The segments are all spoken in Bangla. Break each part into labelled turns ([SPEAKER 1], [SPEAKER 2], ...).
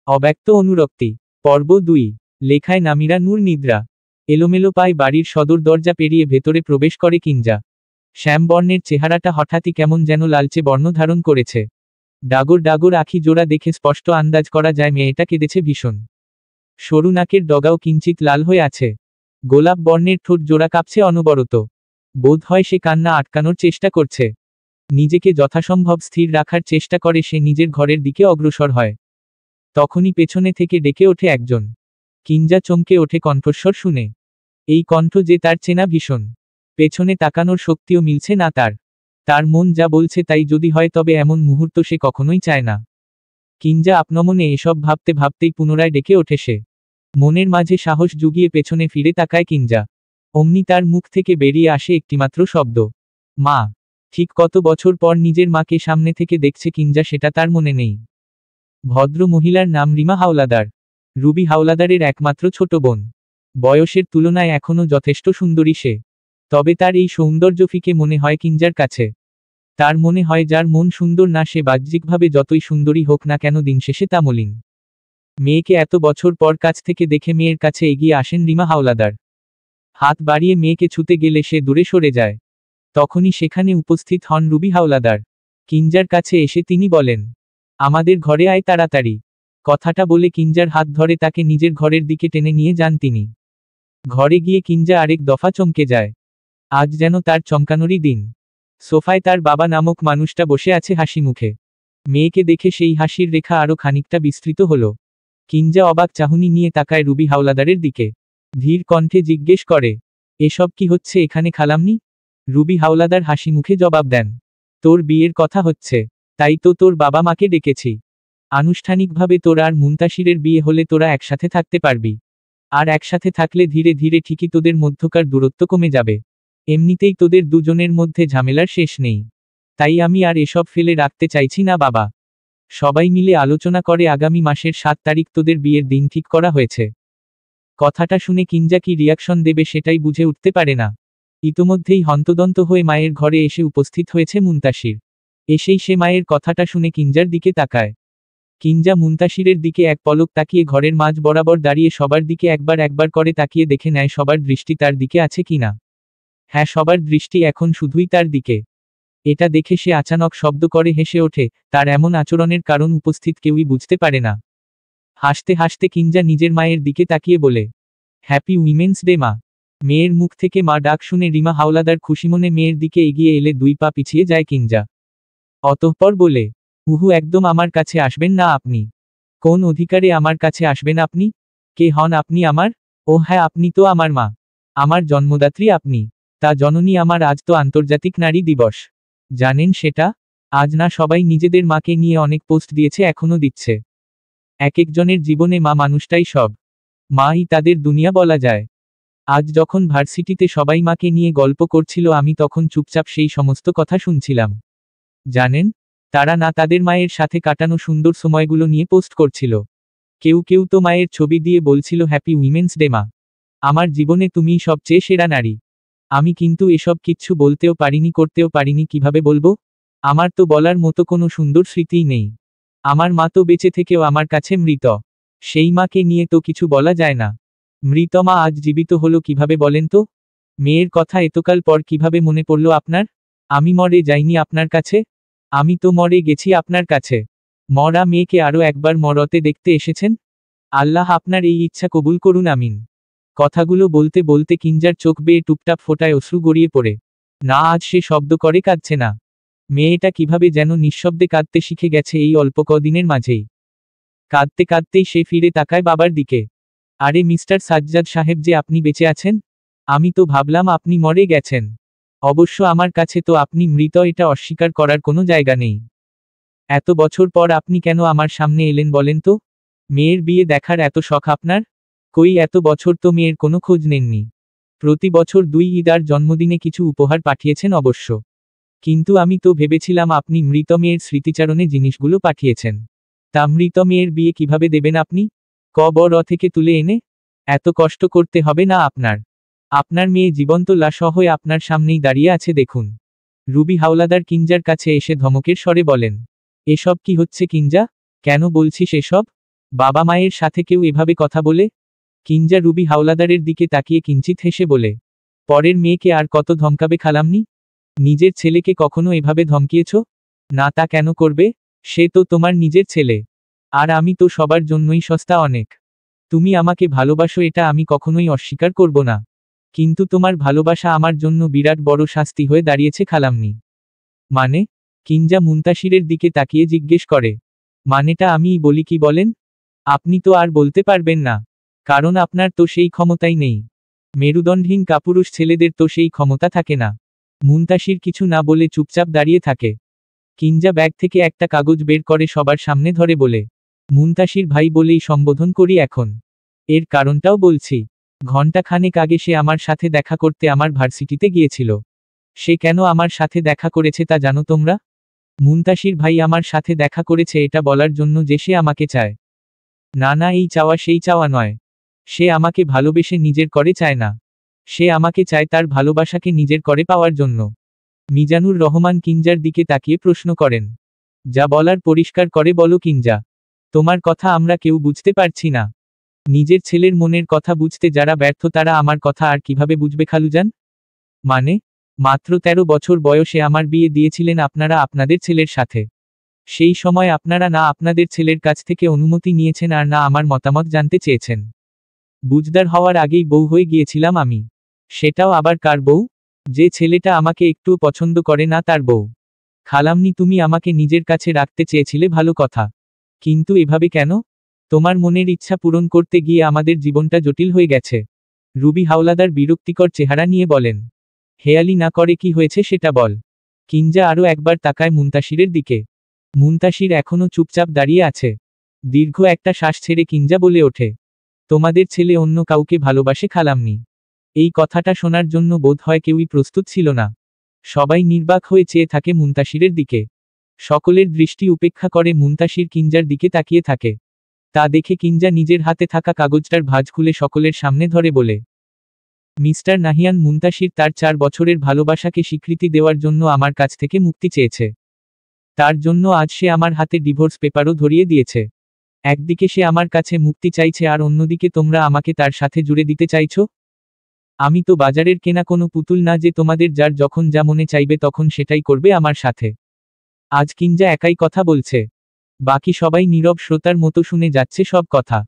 [SPEAKER 1] অব্যক্ত অনুরক্তি। পর্ব 2। লেখায় নামিরা নূর নিদ্রা। এলোমেলো পায় বাড়ির সদর দরজা পেরিয়ে ভেতরে প্রবেশ করে কিঞ্জা। শ্যামবর্ণের চেহারাটা হঠাৎই কেমন যেন লালচে বর্ণ ধারণ করেছে। ডাগর ডাগর আখি জোড়া দেখে স্পষ্ট আন্দাজ করা যায় মেয়েটা কেঁদেছে ভীষণ। সরু নাকের ডগাও কিঞ্চিত লাল হয়ে আছে। গোলাপ বর্ণের ঠোঁট জোড়া কাঁপছে অনবরত। বোধ হয় সে কান্না আটকানোর চেষ্টা করছে। নিজেকে যথাসম্ভব স্থির রাখার চেষ্টা করে সে নিজের ঘরের দিকে অগ্রসর হয়। তখনই পেছনে থেকে ডেকে ওঠে একজন। কিঞ্জা চমকে ওঠে কণ্ঠস্বর শুনে। এই কণ্ঠ যে তার চেনা ভীষণ। পেছনে তাকানোর শক্তিও মিলছে না তার। তার মন যা বলছে তাই যদি হয় তবে এমন মুহূর্ত সে কখনোই চায় না। কিঞ্জা আপনমনে এসব ভাবতে ভাবতেই পুনরায় ডেকে ওঠে সে। মনের মাঝে সাহস জুগিয়ে পেছনে ফিরে তাকায় কিঞ্জা। অমনি তার মুখ থেকে বেরিয়ে আসে একটিমাত্র শব্দ, মা। ঠিক কত বছর পর নিজের মাকে সামনে থেকে দেখছে কিঞ্জা সেটা তার মনে নেই। ভদ্র মহিলার নাম রিমা হাওলাদার। রুবি হাওলাদারের একমাত্র ছোট বোন। বয়সের তুলনায় এখনও যথেষ্ট সুন্দরী সে। তবে তার এই সৌন্দর্য ফিকে মনে হয় কিঞ্জার কাছে। তার মনে হয় যার মন সুন্দর না সে বাহ্যিকভাবে যতই সুন্দরী হোক না কেন দিন শেষে তা মলিন। মেয়েকে এত বছর পর কাছ থেকে দেখে মেয়ের কাছে এগিয়ে আসেন রিমা হাওলাদার। হাত বাড়িয়ে মেয়েকে ছুতে গেলে সে দূরে সরে যায়। তখনই সেখানে উপস্থিত হন রুবি হাওলাদার। কিঞ্জার কাছে এসে তিনি বলেন, আমাদের ঘরে আয় তাড়াতাড়ি। কথাটা বলে কিঞ্জার হাত ধরে তাকে নিজের ঘরের দিকে টেনে নিয়ে যান তিনি। ঘরে গিয়ে কিঞ্জা আরেক দফা চমকে যায়। আজ যেন তার চমকানোরই দিন। সোফায় তার বাবা নামক মানুষটা বসে আছে হাসি মুখে। মেয়েকে দেখে সেই হাসির রেখা আরো খানিকটা বিস্তৃত হলো। কিঞ্জা অবাক চাহনি নিয়ে তাকায় রুবি হাওলাদারের দিকে। ধীর কণ্ঠে জিজ্ঞেস করে, এসব কি হচ্ছে এখানে খালামনি? রুবি হাওলাদার হাসি মুখে জবাব দেন, তোর বিয়ের কথা হচ্ছে, তাই তো তোর বাবা মাকে ডেকেছি। আনুষ্ঠানিকভাবে তোর আর মুনতাসিরের বিয়ে হলে তোরা একসাথে থাকতে পারবি। আর একসাথে থাকলে ধীরে ধীরে ঠিকই তোদের মধ্যকার দূরত্ব কমে যাবে। এমনিতেই তোদের দুজনের মধ্যে ঝামেলার শেষ নেই। তাই আমি আর এসব ফেলে রাখতে চাইছি না বাবা। সবাই মিলে আলোচনা করে আগামী মাসের 7 তারিখ তোদের বিয়ের দিন ঠিক করা হয়েছে। কথাটা শুনে কিঞ্জা কি রিয়াকশন দেবে সেটাই বুঝে উঠতে পারে না। ইতোমধ্যেই হন্তদন্ত হয়ে মায়ের ঘরে এসে উপস্থিত হয়েছে মুনতাসির। এসেই সে মায়ের কথাটা শুনে কিঞ্জার দিকে তাকায়। কিঞ্জা মুনতাসিরের দিকে এক পলক তাকিয়ে ঘরের মাঝ বরাবর দাঁড়িয়ে সবার দিকে একবার একবার করে তাকিয়ে দেখে নেয় সবার দৃষ্টি তার দিকে আছে কিনা। হ্যাঁ, সবার দৃষ্টি এখন শুধুই তার দিকে। এটা দেখে সে আচানক শব্দ করে হেসে ওঠে। তার এমন আচরণের কারণ উপস্থিত কেউই বুঝতে পারে না। হাসতে হাসতে কিঞ্জা নিজের মায়ের দিকে তাকিয়ে বলে, হ্যাপি উইমেন্স ডে মা। মেয়ের মুখ থেকে মা ডাক শুনে রিমা হাওলাদার খুশিমনে মেয়ের দিকে এগিয়ে এলে 2 পা পিছিয়ে যায় কিঞ্জা। অতঃপর বলে, একদম আমার কাছে আসবেন না আপনি। কোন অধিকারে আমার কাছে আসবেন আপনি? কে হন আপনি আমার? ও হ্যাঁ, আপনি তো আমার মা। আমার জন্মদাত্রী আপনি। তা জননী আমার, আজ তো আন্তর্জাতিক নারী দিবস। জানেন সেটা? আজ না সবাই নিজেদের মাকে নিয়ে অনেক পোস্ট দিয়েছে, এখনো দিচ্ছে। এক একজনের জীবনে মা মানুষটাই সব। মাই তাদের দুনিয়া বলা যায়। আজ যখন ভার্সিটিতে সবাই মাকে নিয়ে গল্প করছিল আমি তখন চুপচাপ সেই সমস্ত কথা শুনছিলাম। জানেন, তারা না তাদের মায়ের সাথে কাটানো সুন্দর সময়গুলো নিয়ে পোস্ট করছিল। কেউ কেউ তো মায়ের ছবি দিয়ে বলছিল হ্যাপি উইমেন্স ডে মা। আমার জীবনে তুমিই সবচেয়ে সেরা নারী। আমি কিন্তু এসব কিচ্ছু বলতেও পারিনি, করতেও পারিনি, কিভাবে বলবো? আমার তো বলার মতো কোনো সুন্দর স্মৃতিই নেই। আমার মা তো বেঁচে থেকেও আমার কাছে মৃত। সেই মাকে নিয়ে তো কিছু বলা যায় না। মৃত মা আজ জীবিত হলো কিভাবে বলেন তো? মেয়ের কথা এতকাল পর কিভাবে মনে পড়ল আপনার? আমি মরে যাইনি আপনার কাছে। আমি তো মরে গেছি আপনার কাছে। মরা মেয়েকে আরো একবার মরতে দেখতে এসেছেন। আল্লাহ আপনার এই ইচ্ছা কবুল করুন, আমিন। কথাগুলো বলতে বলতে কিঞ্জার চোখ বেয়ে টুপটাপ ফোটায় অশ্রু গড়িয়ে পড়ে। না, আজ সে শব্দ করে কাঁদছে না। মেয়েটা কিভাবে যেন নিঃশব্দে কাঁদতে শিখে গেছে এই অল্প কদিনের মাঝেই। কাঁদতে কাঁদতেই সে ফিরে তাকায় বাবার দিকে। আরে মিস্টার সাজ্জাদ সাহেব, যে আপনি বেঁচে আছেন? আমি তো ভাবলাম আপনি মরে গেছেন। অবশ্য আমার কাছে তো আপনি মৃত, এটা অস্বীকার করার কোনো জায়গা নেই। এত বছর পর আপনি কেন আমার সামনে এলেন বলেন তো? মেয়ের বিয়ে দেখার এত শখ আপনার? কই, এত বছর তো মেয়ের কোনো খোঁজ নেননি। প্রতি বছর 2 ঈদ আর জন্মদিনে কিছু উপহার পাঠিয়েছেন অবশ্য। কিন্তু আমি তো ভেবেছিলাম আপনি মৃত মেয়ের স্মৃতিচারণে জিনিসগুলো পাঠিয়েছেন। তা মৃত মেয়ের বিয়ে কিভাবে দেবেন আপনি? কবর থেকে তুলে এনে? এত কষ্ট করতে হবে না আপনার। আপনার মেয়ে জীবন্ত লাশ হয়ে আপনার সামনেই দাঁড়িয়ে আছে দেখুন। রুবি হাওলাদার কিঞ্জার কাছে এসে ধমকের স্বরে বলেন, এসব কি হচ্ছে কিঞ্জা? কেন বলছিস এসব? বাবা মায়ের সাথে কেউ এভাবে কথা বলে? কিঞ্জা রুবি হাওলাদারের দিকে তাকিয়ে কিঞ্চিত হেসে বলে, পরের মেয়েকে আর কত ধমকাবে খালাম্নি? নিজের ছেলেকে কখনো এভাবে ধমকিয়েছ? না, তা কেন করবে? সে তো তোমার নিজের ছেলে। আর আমি তো সবার জন্যই সস্তা অনেক। তুমি আমাকে ভালোবাসো, এটা আমি কখনোই অস্বীকার করব না। কিন্তু তোমার ভালোবাসা আমার জন্য বিরাট বড় শাস্তি হয়ে দাঁড়িয়েছে খালাম্নি। মানে? কিঞ্জা মুনতাসিরের দিকে তাকিয়ে জিজ্ঞেস করে। মানেটা আমিই বলি কি বলেন? আপনি তো আর বলতে পারবেন না। কারণ আপনার তো সেই ক্ষমতাই নেই। মেরুদণ্ডহীন কাপুরুষ ছেলেদের তো সেই ক্ষমতা থাকে না। মুনতাসির কিছু না বলে চুপচাপ দাঁড়িয়ে থাকে। কিঞ্জা ব্যাগ থেকে একটা কাগজ বের করে সবার সামনে ধরে বলে, মুনতাসির ভাই বলেই সম্বোধন করি এখন। এর কারণটাও বলছি। ঘণ্টাখানেক আগে সে আমার সাথে দেখা করতে আমার ভার্সিটিতে গিয়েছিল। সে কেন আমার সাথে দেখা করেছে তা জানো তোমরা? মুনতাসির ভাই আমার সাথে দেখা করেছে এটা বলার জন্য যে সে আমাকে চায়। না না, এই চাওয়া সেই চাওয়া নয়। সে আমাকে ভালোবেসে নিজের করে চায় না। সে আমাকে চায় তার ভালোবাসাকে নিজের করে পাওয়ার জন্য। মিজানুর রহমান কিঞ্জার দিকে তাকিয়ে প্রশ্ন করেন, যা বলার পরিষ্কার করে বলো কিঞ্জা। তোমার কথা আমরা কেউ বুঝতে পারছি না। নিজের ছেলের মনের কথা বুঝতে যারা ব্যর্থ তারা আমার কথা আর কিভাবে বুঝবে খালুজান? মানে? মাত্র 13 বছর বয়সে আমার বিয়ে দিয়েছিলেন আপনারা আপনাদের ছেলের সাথে। সেই সময় আপনারা না আপনাদের ছেলের কাছ থেকে অনুমতি নিয়েছেন আর না আমার মতামত জানতে চেয়েছেন। বুঝদার হওয়ার আগেই বউ হয়ে গিয়েছিলাম আমি। সেটাও আবার কার বউ? যে ছেলেটা আমাকে একটুও পছন্দ করে না তার বউ। খালাম্নি, তুমি আমাকে নিজের কাছে রাখতে চেয়েছিলে, ভালো কথা। কিন্তু এভাবে কেন? তোমার মনের ইচ্ছা পূরণ করতে গিয়ে আমাদের জীবনটা জটিল হয়ে গেছে। রুবি হাওলাদার বিরক্তিকর চেহারা নিয়ে বলেন। হেয়ালি না করে কি হয়েছে সেটা বল। কিঞ্জা আরও একবার তাকায় মুনতাসিরের দিকে। মুনতাসির এখনও চুপচাপ দাঁড়িয়ে আছে। দীর্ঘ একটা শ্বাস ছেড়ে কিঞ্জা বলে ওঠে, তোমাদের ছেলে অন্য কাউকে ভালোবাসে খালাম্নি। এই কথাটা শোনার জন্য বোধ হয় কেউই প্রস্তুত ছিল না। সবাই নির্বাক হয়ে চেয়ে থাকে মুনতাসিরের দিকে। সকলের দৃষ্টি উপেক্ষা করে মুনতাসির কিঞ্জার দিকে তাকিয়ে থাকে। তা দেখে কিঞ্জা নিজের হাতে থাকা কাগজটার ভাঁজ খুলে সকলের সামনে ধরে বলে, মিস্টার নাহিয়ান, মুনতাসির তার 4 বছরের ভালোবাসাকে স্বীকৃতি দেওয়ার জন্য আমার কাছ থেকে মুক্তি চেয়েছে। তার জন্য আজ সে আমার হাতে ডিভোর্স পেপারও ধরিয়ে দিয়েছে। একদিকে সে আমার কাছে মুক্তি চাইছে আর অন্যদিকে তোমরা আমাকে তার সাথে জুড়ে দিতে চাইছো। আমি তো বাজারের কেনা কোনো পুতুল না যে তোমাদের যার যখন যা মনে চাইবে তখন সেটাই করবে আমার সাথে। আজ কিঞ্জা একাই কথা বলছে। বাকি সবাই নীরব শ্রোতার মতো শুনে যাচ্ছে সব কথা।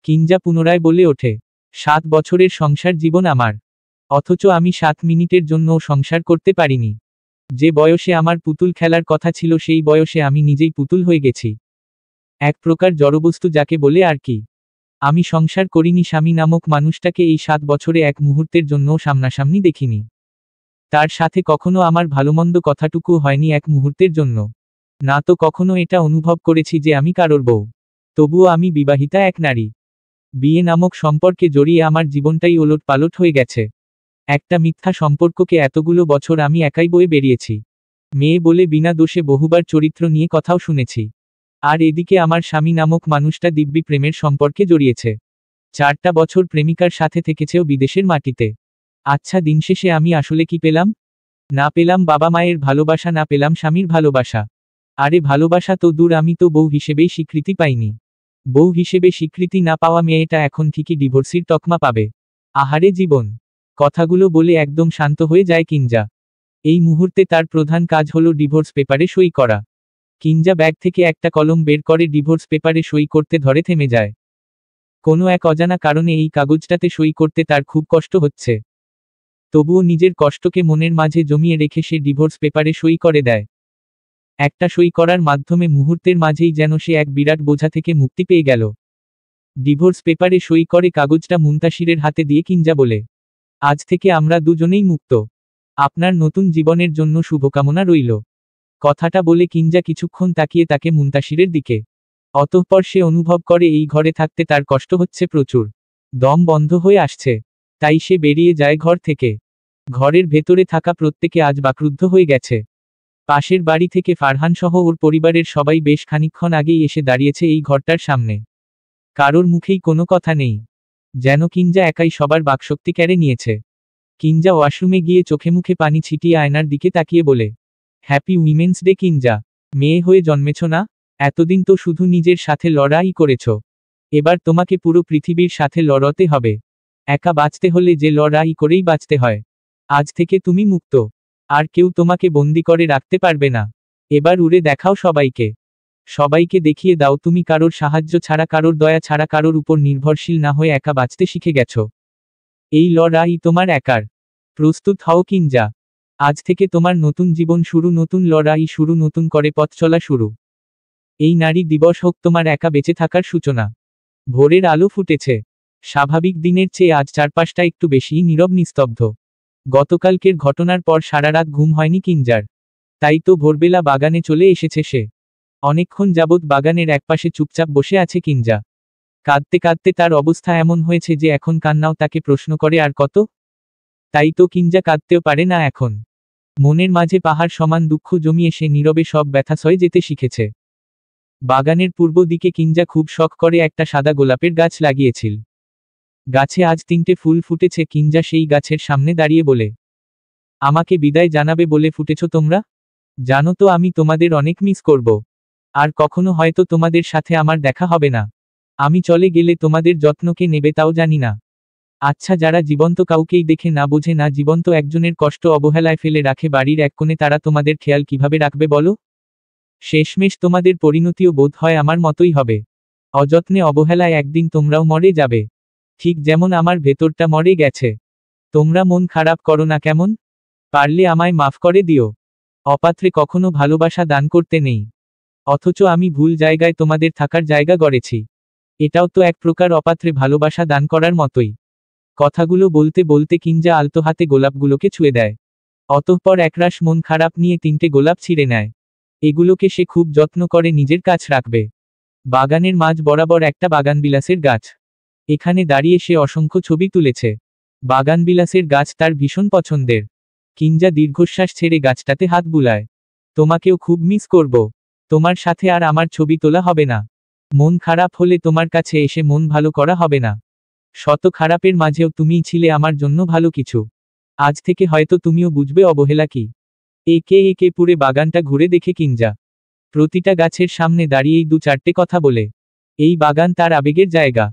[SPEAKER 1] কিঞ্জা পুনরায় বলে ওঠে, 7 বছরের সংসার জীবন আমার। অথচ আমি 7 মিনিটের জন্যও সংসার করতে পারিনি। যে বয়সে আমার পুতুল খেলার কথা ছিল সেই বয়সে আমি নিজেই পুতুল হয়ে গেছি। এক প্রকার জড়বস্তু যাকে বলে আর কি। আমি সংসার করিনি স্বামী নামক মানুষটাকে এই 7 বছরে এক মুহূর্তের জন্যও সামনাসামনি দেখিনি। তার সাথে কখনো আমার ভালোমন্দ কথাটুকু হয়নি এক মুহূর্তের জন্য। না তো কখনো এটা অনুভব করেছি যে আমি কারোর বউ। তবুও আমি বিবাহিতা এক নারী। বিয়ে নামক সম্পর্কে জড়িয়ে আমার জীবনটাই ওলটপালট হয়ে গেছে। একটা মিথ্যা সম্পর্ককে এতগুলো বছর আমি একাই বয়ে বেরিয়েছি। মেয়ে বলে বিনা দোষে বহুবার চরিত্র নিয়ে কথাও শুনেছি। আর এদিকে আমার স্বামী নামক মানুষটা দিব্যি প্রেমের সম্পর্কে জড়িয়েছে। 4টা বছর প্রেমিকার সাথে থেকেছেও বিদেশের মাটিতে। আচ্ছা, দিন শেষে আমি আসলে কি পেলাম? না পেলাম বাবা মায়ের ভালোবাসা, না পেলাম স্বামীর ভালোবাসা। আরে ভালোবাসা তো দূর, আমি তো বউ হিসেবেই স্বীকৃতি পাইনি। বউ হিসেবে স্বীকৃতি না পাওয়া মেয়েটা এখন ঠিকই ডিভোর্সির তকমা পাবে। আহারে জীবন। কথাগুলো বলে একদম শান্ত হয়ে যায় কিঞ্জা। এই মুহূর্তে তার প্রধান কাজ হলো ডিভোর্স পেপারে সই করা। কিঞ্জা ব্যাগ থেকে একটা কলম বের করে ডিভোর্স পেপারে সই করতে ধরে থেমে যায়। কোনো এক অজানা কারণে এই কাগজটাতে সই করতে তার খুব কষ্ট হচ্ছে। তবুও নিজের কষ্টকে মনের মাঝে জমিয়ে রেখে সে ডিভোর্স পেপারে সই করে দেয়। একটা সই করার মাধ্যমে মুহূর্তের মাঝেই যেন সে এক বিরাট বোঝা থেকে মুক্তি পেয়ে গেল। ডিভোর্স পেপারে সই করে কাগজটা মুনতাসিরের হাতে দিয়ে কিঞ্জা বলে, আজ থেকে আমরা দুজনেই মুক্ত। আপনার নতুন জীবনের জন্য শুভকামনা রইল। কথাটা বলে কিঞ্জা কিছুক্ষণ তাকিয়ে তাকে মুনতাসিরের দিকে। অতঃপর সে অনুভব করে এই ঘরে থাকতে তার কষ্ট হচ্ছে প্রচুর। দম বন্ধ হয়ে আসছে। তাই সে বেরিয়ে যায় ঘর থেকে। ঘরের ভেতরে থাকা প্রত্যেকে আজ বাকরুদ্ধ হয়ে গেছে। পাশের বাড়ি থেকে ফারহান সহ ওর পরিবারের সবাই বেশ খানিকক্ষণ আগেই এসে দাঁড়িয়েছে এই ঘরটার সামনে। কারোর মুখেই কোনো কথা নেই। যেন কিঞ্জা একাই সবার বাকশক্তি কেড়ে নিয়েছে। কিঞ্জা ওয়াশরুমে গিয়ে চোখে মুখে পানি ছিটিয়ে আয়নার দিকে তাকিয়ে বলে, হ্যাপি উইমেন্স ডে কিঞ্জা। মেয়ে হয়ে জন্মেছ না? এতদিন তো শুধু নিজের সাথে লড়াই করেছ। এবার তোমাকে পুরো পৃথিবীর সাথে লড়তে হবে। একা বাঁচতে হলে যে লড়াই করেই বাঁচতে হয়। আজ থেকে তুমি মুক্ত। আর কেউ তোমাকে বন্দি করে রাখতে পারবে না। এবার উড়ে দেখাও সবাইকে। সবাইকে দেখিয়ে দাও তুমি কারোর সাহায্য ছাড়া, কারোর দয়া ছাড়া, কারোর উপর নির্ভরশীল না হয়ে একা বাঁচতে শিখে গেছো। এই লড়াই তোমার একার। প্রস্তুত হও কিঞ্জা। আজ থেকে তোমার নতুন জীবন শুরু, নতুন লড়াই শুরু, নতুন করে পথ চলা শুরু। এই নারী দিবস হোক তোমার একা বেঁচে থাকার সূচনা। ভোরের আলো ফুটেছে। স্বাভাবিক দিনের চেয়ে আজ চারপাশটা একটু বেশি নীরব, নিস্তব্ধ। গতকালকের ঘটনার পর সারা রাত ঘুম হয়নি কিঞ্জার। তাই তো ভোরবেলা বাগানে চলে এসেছে সে। অনেকক্ষণ যাবৎ বাগানের একপাশে চুপচাপ বসে আছে কিঞ্জা। কাঁদতে কাঁদতে তার অবস্থা এমন হয়েছে যে এখন কান্নাও তাকে প্রশ্ন করে আর কত। তাই তো কিঞ্জা কাঁদতেও পারে না এখন। মনের মাঝে পাহাড় সমান দুঃখ জমিয়ে সে নীরবে সব ব্যথা সয়ে যেতে শিখেছে। বাগানের পূর্ব দিকে কিঞ্জা খুব শখ করে একটা সাদা গোলাপের গাছ লাগিয়েছিল। গাছে আজ 3টে ফুল ফুটেছে। কিঞ্জা সেই গাছের সামনে দাঁড়িয়ে বলে, আমাকে বিদায় জানাবে বলে ফুটেছ তোমরা? জানো তো আমি তোমাদের অনেক মিস করব। আর কখনো হয়তো তোমাদের সাথে আমার দেখা হবে না। আমি চলে গেলে তোমাদের যত্ন কে নেবে তাও জানি না। আচ্ছা, যারা জীবন্ত কাউকেই দেখে না, বোঝে না, জীবন্ত একজনের কষ্ট অবহেলায় ফেলে রাখে বাড়ির এক কোণে, তারা তোমাদের খেয়াল কিভাবে রাখবে বলো? শেষমেশ তোমাদের পরিণতিও বোধ হয় আমার মতোই হবে। অযত্নে অবহেলায় একদিন তোমরাও মরে যাবে। ঠিক যেমন আমার ভেতরটা মরে গেছে। তোমরা মন খারাপ করো না কেমন? পারলে আমায় মাফ করে দিও। অপাত্রে কখনো ভালোবাসা দান করতে নেই। অথচ আমি ভুল জায়গায় তোমাদের থাকার জায়গা গড়েছি। এটাও তো এক প্রকার অপাত্রে ভালোবাসা দান করার মতোই। কথাগুলো বলতে বলতে কিঞ্জা আলতো হাতে গোলাপগুলোকে ছুঁয়ে দেয়। অতঃপর একরাশ মন খারাপ নিয়ে 3টে গোলাপ ছিঁড়ে নেয়। এগুলোকে সে খুব যত্ন করে নিজের কাছ রাখবে। বাগানের মাঝ বরাবর একটা বাগানবিলাসের গাছ। এখানে দাঁড়িয়ে সে অসংখ্য ছবি তুলেছে। বাগানবিলাসের গাছ তার ভীষণ পছন্দের। কিঞ্জা দীর্ঘশ্বাস ছেড়ে গাছটাতে হাত বুলায়। তোমাকেও খুব মিস করব। তোমার সাথে আর আমার ছবি তোলা হবে না। মন খারাপ হলে তোমার কাছে এসে মন ভালো করা হবে না। শত খারাপের মাঝেও তুমিই ছিলে আমার জন্য ভালো কিছু। আজ থেকে হয়তো তুমিও বুঝবে অবহেলা কি। একে একে পুরে বাগানটা ঘুরে দেখে কিঞ্জা। প্রতিটা গাছের সামনে দাঁড়িয়েই 2-4টে কথা বলে। এই বাগান তার আবেগের জায়গা।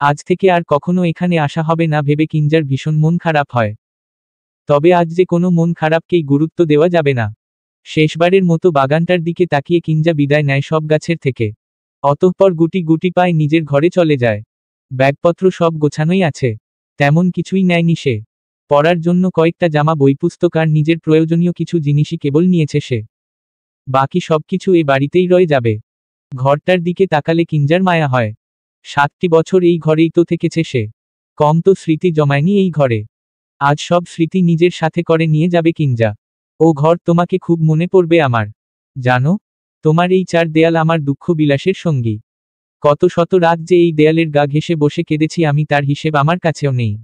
[SPEAKER 1] আজ থেকে আর কখনো এখানে আসা হবে না ভেবে কিঞ্জার ভীষণ মন খারাপ হয়। তবে আজ যে কোনো মন খারাপকেই গুরুত্ব দেওয়া যাবে না। শেষবারের মতো বাগানটার দিকে তাকিয়ে কিঞ্জা বিদায় নেয় সব গাছের থেকে। অতঃপর গুটি গুটি পায়ে নিজের ঘরে চলে যায়। ব্যাগপত্র সব গোছানোই আছে। তেমন কিছুই নেয়নি সে। পড়ার জন্য কয়েকটা জামা, বই, পুস্তক আর নিজের প্রয়োজনীয় কিছু জিনিসই কেবল নিয়েছে সে। বাকি সবকিছু এ বাড়িতেই রয়ে যাবে। ঘরটার দিকে তাকালে কিঞ্জার মায়া হয়। 7টি বছর এই ঘরেই তো থেকেছে সে। কম তো স্মৃতি জমায়নি এই ঘরে। আজ সব স্মৃতি নিজের সাথে করে নিয়ে যাবে কিঞ্জা। ও ঘর তোমাকে খুব মনে পড়বে আমার। জানো, তোমার এই 4 দেয়াল আমার দুঃখ বিলাসের সঙ্গী। কত শত রাত যে এই দেয়ালের গা ঘেঁষে বসে কেঁদেছি আমি, তার হিসেব আমার কাছেও নেই।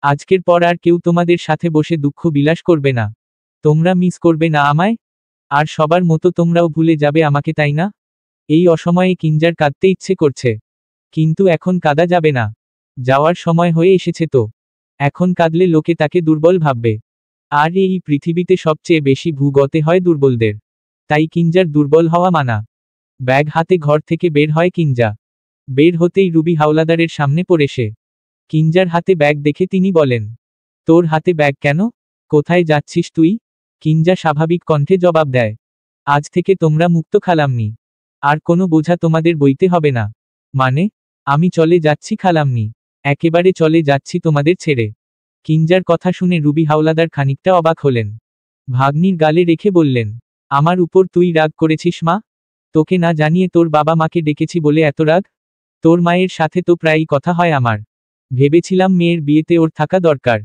[SPEAKER 1] আজকের পর আর কেউ তোমাদের সাথে বসে দুঃখ বিলাস করবে না। তোমরা মিস করবে না আমায়? আর সবার মতো তোমরাও ভুলে যাবে আমাকে, তাই না? এই অসময়ে কিঞ্জার কাঁদতে ইচ্ছে করছে। কিন্তু এখন কাঁদা যাবে না। যাওয়ার সময় হয়ে এসেছে তো। এখন কাঁদলে লোকে তাকে দুর্বল ভাববে। আর এই পৃথিবীতে সবচেয়ে বেশি ভুগতে হয় দুর্বলদের। তাই কিঞ্জার দুর্বল হওয়া মানা। ব্যাগ হাতে ঘর থেকে বের হয় কিঞ্জা। বের হতেই রুবি হাওলাদারের সামনে পড়ে সে। কিঞ্জার হাতে ব্যাগ দেখে তিনি বলেন, তোর হাতে ব্যাগ কেন? কোথায় যাচ্ছিস তুই? কিঞ্জা স্বাভাবিক কণ্ঠে জবাব দেয়, আজ থেকে তোমরা মুক্ত খালাম্মি। আর কোনো বোঝা তোমাদের বইতে হবে না। মানে? আমি চলে যাচ্ছি খালাম্মি। একেবারে চলে যাচ্ছি তোমাদের ছেড়ে। কিঞ্জার কথা শুনে রুবি হাওলাদার খানিকটা অবাক হলেন। ভাগ্নির গালে রেখে বললেন, আমার উপর তুই রাগ করেছিস মা? তোকে না জানিয়ে তোর বাবা মাকে ডেকেছি বলে এত রাগ? তোর মায়ের সাথে তো প্রায়ই কথা হয় আমার। ভেবেছিলাম মেয়ের বিয়েতে ওর থাকা দরকার,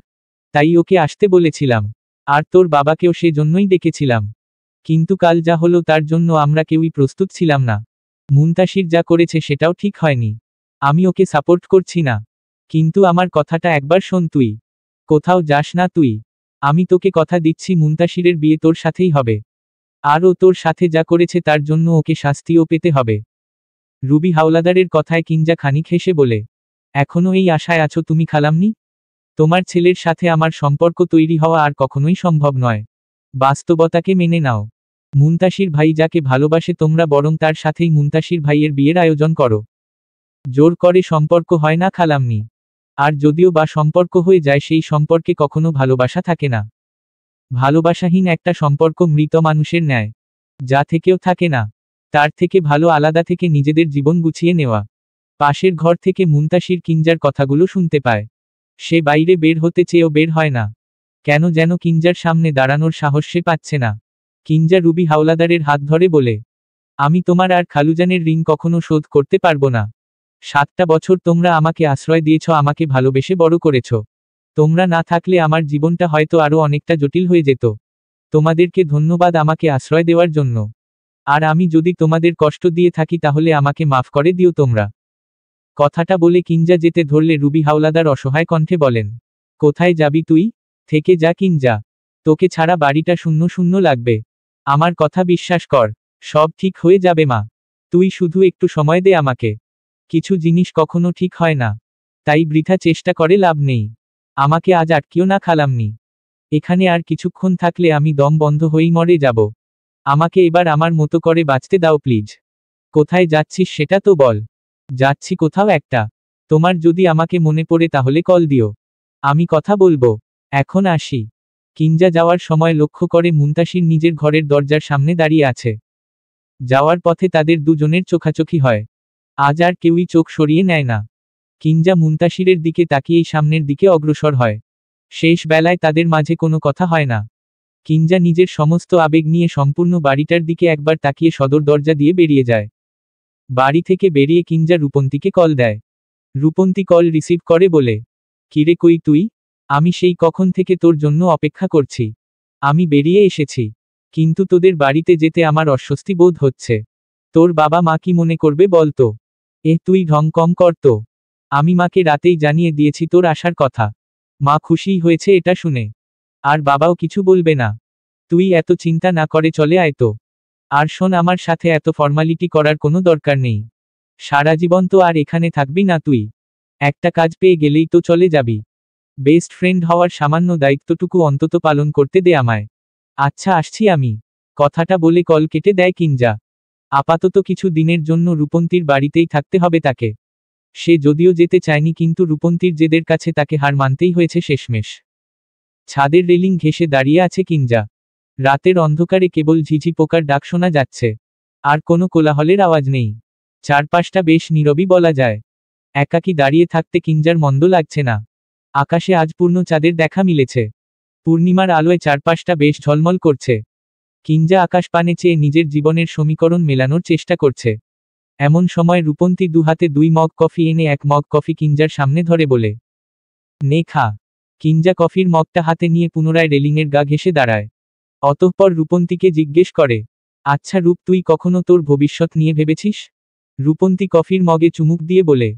[SPEAKER 1] তাই ওকে আসতে বলেছিলাম। আর তোর বাবাকেও সে জন্যই ডেকেছিলাম। কিন্তু কাল যা হলো তার জন্য আমরা কেউই প্রস্তুত ছিলাম না। মুনতাসির যা করেছে সেটাও ঠিক হয়নি। আমি ওকে সাপোর্ট করছি না। কিন্তু আমার কথাটা একবার শোন তুই। কোথাও যাস না তুই। আমি তোকে কথা দিচ্ছি মুনতাসিরের বিয়ে তোর সাথেই হবে। আর ও তোর সাথে যা করেছে তার জন্য ওকে শাস্তিও পেতে হবে। রুবি হাওলাদারের কথায় কিঞ্জা খানিক হেসে বলে, এখনো এই আশায় আছো তুমি খালাম্মি? তোমার ছেলের সাথে আমার সম্পর্ক তৈরি হওয়া আর কখনোই সম্ভব নয়। বাস্তবতাকে মেনে নাও। মুনতাসির ভাই যাকে ভালোবাসে তোমরা বরং তার সাথেই মুনতাসির ভাইয়ের বিয়ের আয়োজন করো। জোর করে সম্পর্ক হয় না খালাম্মি। আর যদিও বা সম্পর্ক হয়ে যায় সেই সম্পর্কে কখনো ভালোবাসা থাকে না। ভালোবাসাহীন একটা সম্পর্ক মৃত মানুষের ন্যায়, যা থেকেও থাকে না। তার থেকে ভালো আলাদা থেকে নিজেদের জীবন গুছিয়ে নেওয়া। পাশের ঘর থেকে মুনতাসির কিঞ্জার কথাগুলো শুনতে পায়। সে বাইরে বের হতে চেয়েও বের হয় না। কেন যেন কিঞ্জার সামনে দাঁড়ানোর সাহস সে পাচ্ছে না। কিঞ্জা রুবি হাওলাদারের হাত ধরে বলে, আমি তোমার আর খালুজানের ঋণ কখনো শোধ করতে পারবো না। 7টা বছর তোমরা আমাকে আশ্রয় দিয়েছ, আমাকে ভালোবেসে বড় করেছ। তোমরা না থাকলে আমার জীবনটা হয়তো আরো অনেকটা জটিল হয়ে যেত। তোমাদেরকে ধন্যবাদ আমাকে আশ্রয় দেওয়ার জন্য। আর আমি যদি তোমাদের কষ্ট দিয়ে থাকি তাহলে আমাকে মাফ করে দিও তোমরা। কথাটা বলে কিঞ্জা যেতে ধরলে রুবি হাওলাদার অসহায় কণ্ঠে বলেন, কোথায় যাবি তুই? থেকে যা কিঞ্জা। তোকে ছাড়া বাড়িটা শূন্য শূন্য লাগবে। আমার কথা বিশ্বাস কর, সব ঠিক হয়ে যাবে মা। তুই শুধু একটু সময় দে আমাকে। কিছু জিনিস কখনো ঠিক হয় না, তাই বৃথা চেষ্টা করে লাভ নেই। আমাকে আজ আটকিও না খালাম্মি। এখানে আর কিছুক্ষণ থাকলে আমি দম বন্ধ হয়েই মরে যাব। আমাকে এবার আমার মতো করে বাঁচতে দাও প্লিজ। কোথায় যাচ্ছিস সেটা তো বল। যাচ্ছি কোথাও একটা। তোমার যদি আমাকে মনে পড়ে তাহলে কল দিও। আমি কথা বলবো। এখন আসি। কিঞ্জা যাওয়ার সময় লক্ষ্য করে মুনতাসির নিজের ঘরের দরজার সামনে দাঁড়িয়ে আছে। যাওয়ার পথে তাদের দুজনের চোখাচোখি হয়। আজ আর কেউই চোখ সরিয়ে নেয় না। কিঞ্জা মুনতাসিরের দিকে তাকিয়েই সামনের দিকে অগ্রসর হয়। শেষ বেলায় তাদের মাঝে কোনো কথা হয় না। কিঞ্জা নিজের সমস্ত আবেগ নিয়ে সম্পূর্ণ বাড়িটার দিকে একবার তাকিয়ে সদর দরজা দিয়ে বেরিয়ে যায়। বাড়ি থেকে বেরিয়ে কিঞ্জা রূপন্তীকে কল দেয়। রূপন্তী কল রিসিভ করে বলে, কিরে কই তুই? আমি সেই কখন থেকে তোর জন্য অপেক্ষা করছি। আমি বেরিয়ে এসেছি, কিন্তু তোদের বাড়িতে যেতে আমার অস্বস্তি বোধ হচ্ছে। তোর বাবা মা কি মনে করবে বলতো? তুই ঢং কম করতো। আমি মাকে রাতেই জানিয়ে দিয়েছি তোর আসার কথা। মা খুশিই হয়েছে এটা শুনে। আর বাবাও কিছু বলবে না। তুই এত চিন্তা না করে চলে আয় তো। আর শোন, আমার সাথে এত ফর্মালিটি করার কোনো দরকার নেই। সারা জীবন তো আর এখানে থাকবি না তুই। একটা কাজ পেয়ে গেলেই তো চলে যাবি। বেস্ট ফ্রেন্ড হওয়ার সামান্য দায়িত্বটুকু অন্তত পালন করতে দে আমায়। আচ্ছা আসছি আমি। কথাটা বলে কল কেটে দেয় কিঞ্জা। আপাতত কিছু দিনের জন্য রূপন্তীর বাড়িতেই থাকতে হবে তাকে। সে যদিও যেতে চায়নি, কিন্তু রূপন্তীর জেদের কাছে তাকে হার মানতেই হয়েছে শেষমেশ। ছাদের রেলিং ঘেঁষে দাঁড়িয়ে আছে কিঞ্জা। রাতের অন্ধকারে কেবল ঝিঝি পোকার ডাক শোনা যাচ্ছে। আর কোনো কোলাহলের আওয়াজ নেই। চারপাশটা বেশ নীরবই বলা যায়। একাকী দাঁড়িয়ে থাকতে কিঞ্জার মন্দ লাগছে না। আকাশে আজ পূর্ণ চাঁদের দেখা মিলেছে। পূর্ণিমার আলোয় চারপাশটা বেশ ঝলমল করছে। কিঞ্জা আকাশ পানে চেয়ে নিজের জীবনের সমীকরণ মেলানোর চেষ্টা করছে। এমন সময় রূপন্তী দুহাতে 2 মগ কফি এনে 1 মগ কফি কিঞ্জার সামনে ধরে বলে, নে খা। কিঞ্জা কফির মগটা হাতে নিয়ে পুনরায় রেলিংয়ের গা ঘেঁষে দাঁড়ায়। অতঃপর রূপন্তীকে জিজ্ঞেস করে, আচ্ছা রূপ, তুই কখনো তোর ভবিষ্যৎ নিয়ে ভেবেছিস? রূপন্তী কফির মগে চুমুক দিয়ে বলে,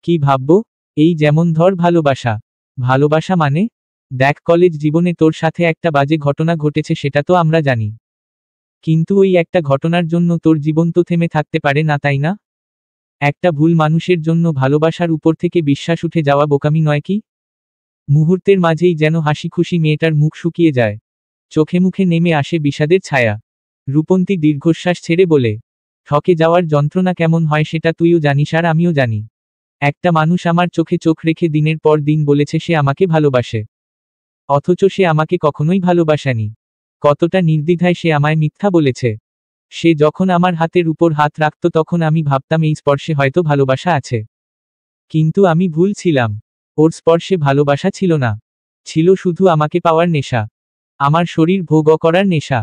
[SPEAKER 1] কি ভাববো? এই যেমন ধর ভালোবাসা। ভালোবাসা মানে? দেখ, কলেজ জীবনে তোর সাথে একটা বাজে ঘটনা ঘটেছে সেটা তো আমরা জানি। কিন্তু ওই একটা ঘটনার জন্য তোর জীবন তো থেমে থাকতে পারে না, তাই না? একটা ভুল মানুষের জন্য ভালোবাসার উপর থেকে বিশ্বাস উঠে যাওয়া বোকামি নয় কি? মুহূর্তের মাঝেই যেন হাসি খুশি মেয়েটার মুখ শুকিয়ে যায়। চোখে মুখে নেমে আসে বিষাদের ছায়া। রূপন্তী দীর্ঘশ্বাস ছেড়ে বলে, ঠকে যাওয়ার যন্ত্রণা কেমন হয় সেটা তুইও জানিস আর আমিও জানি। একটা মানুষ আমার চোখে চোখ রেখে দিনের পর দিন বলেছে সে আমাকে ভালোবাসে। অথচ সে আমাকে কখনোই ভালোবাসেনি। কতটা নির্দ্বিধায় সে আমায় মিথ্যা বলেছে। সে যখন আমার হাতের উপর হাত রাখত তখন আমি ভাবতাম এই স্পর্শে হয়তো ভালোবাসা আছে। কিন্তু আমি ভুল ছিলাম। ওর স্পর্শে ভালোবাসা ছিল না। ছিল শুধু আমাকে পাওয়ার নেশা। আমার শরীর ভোগ করার নেশা।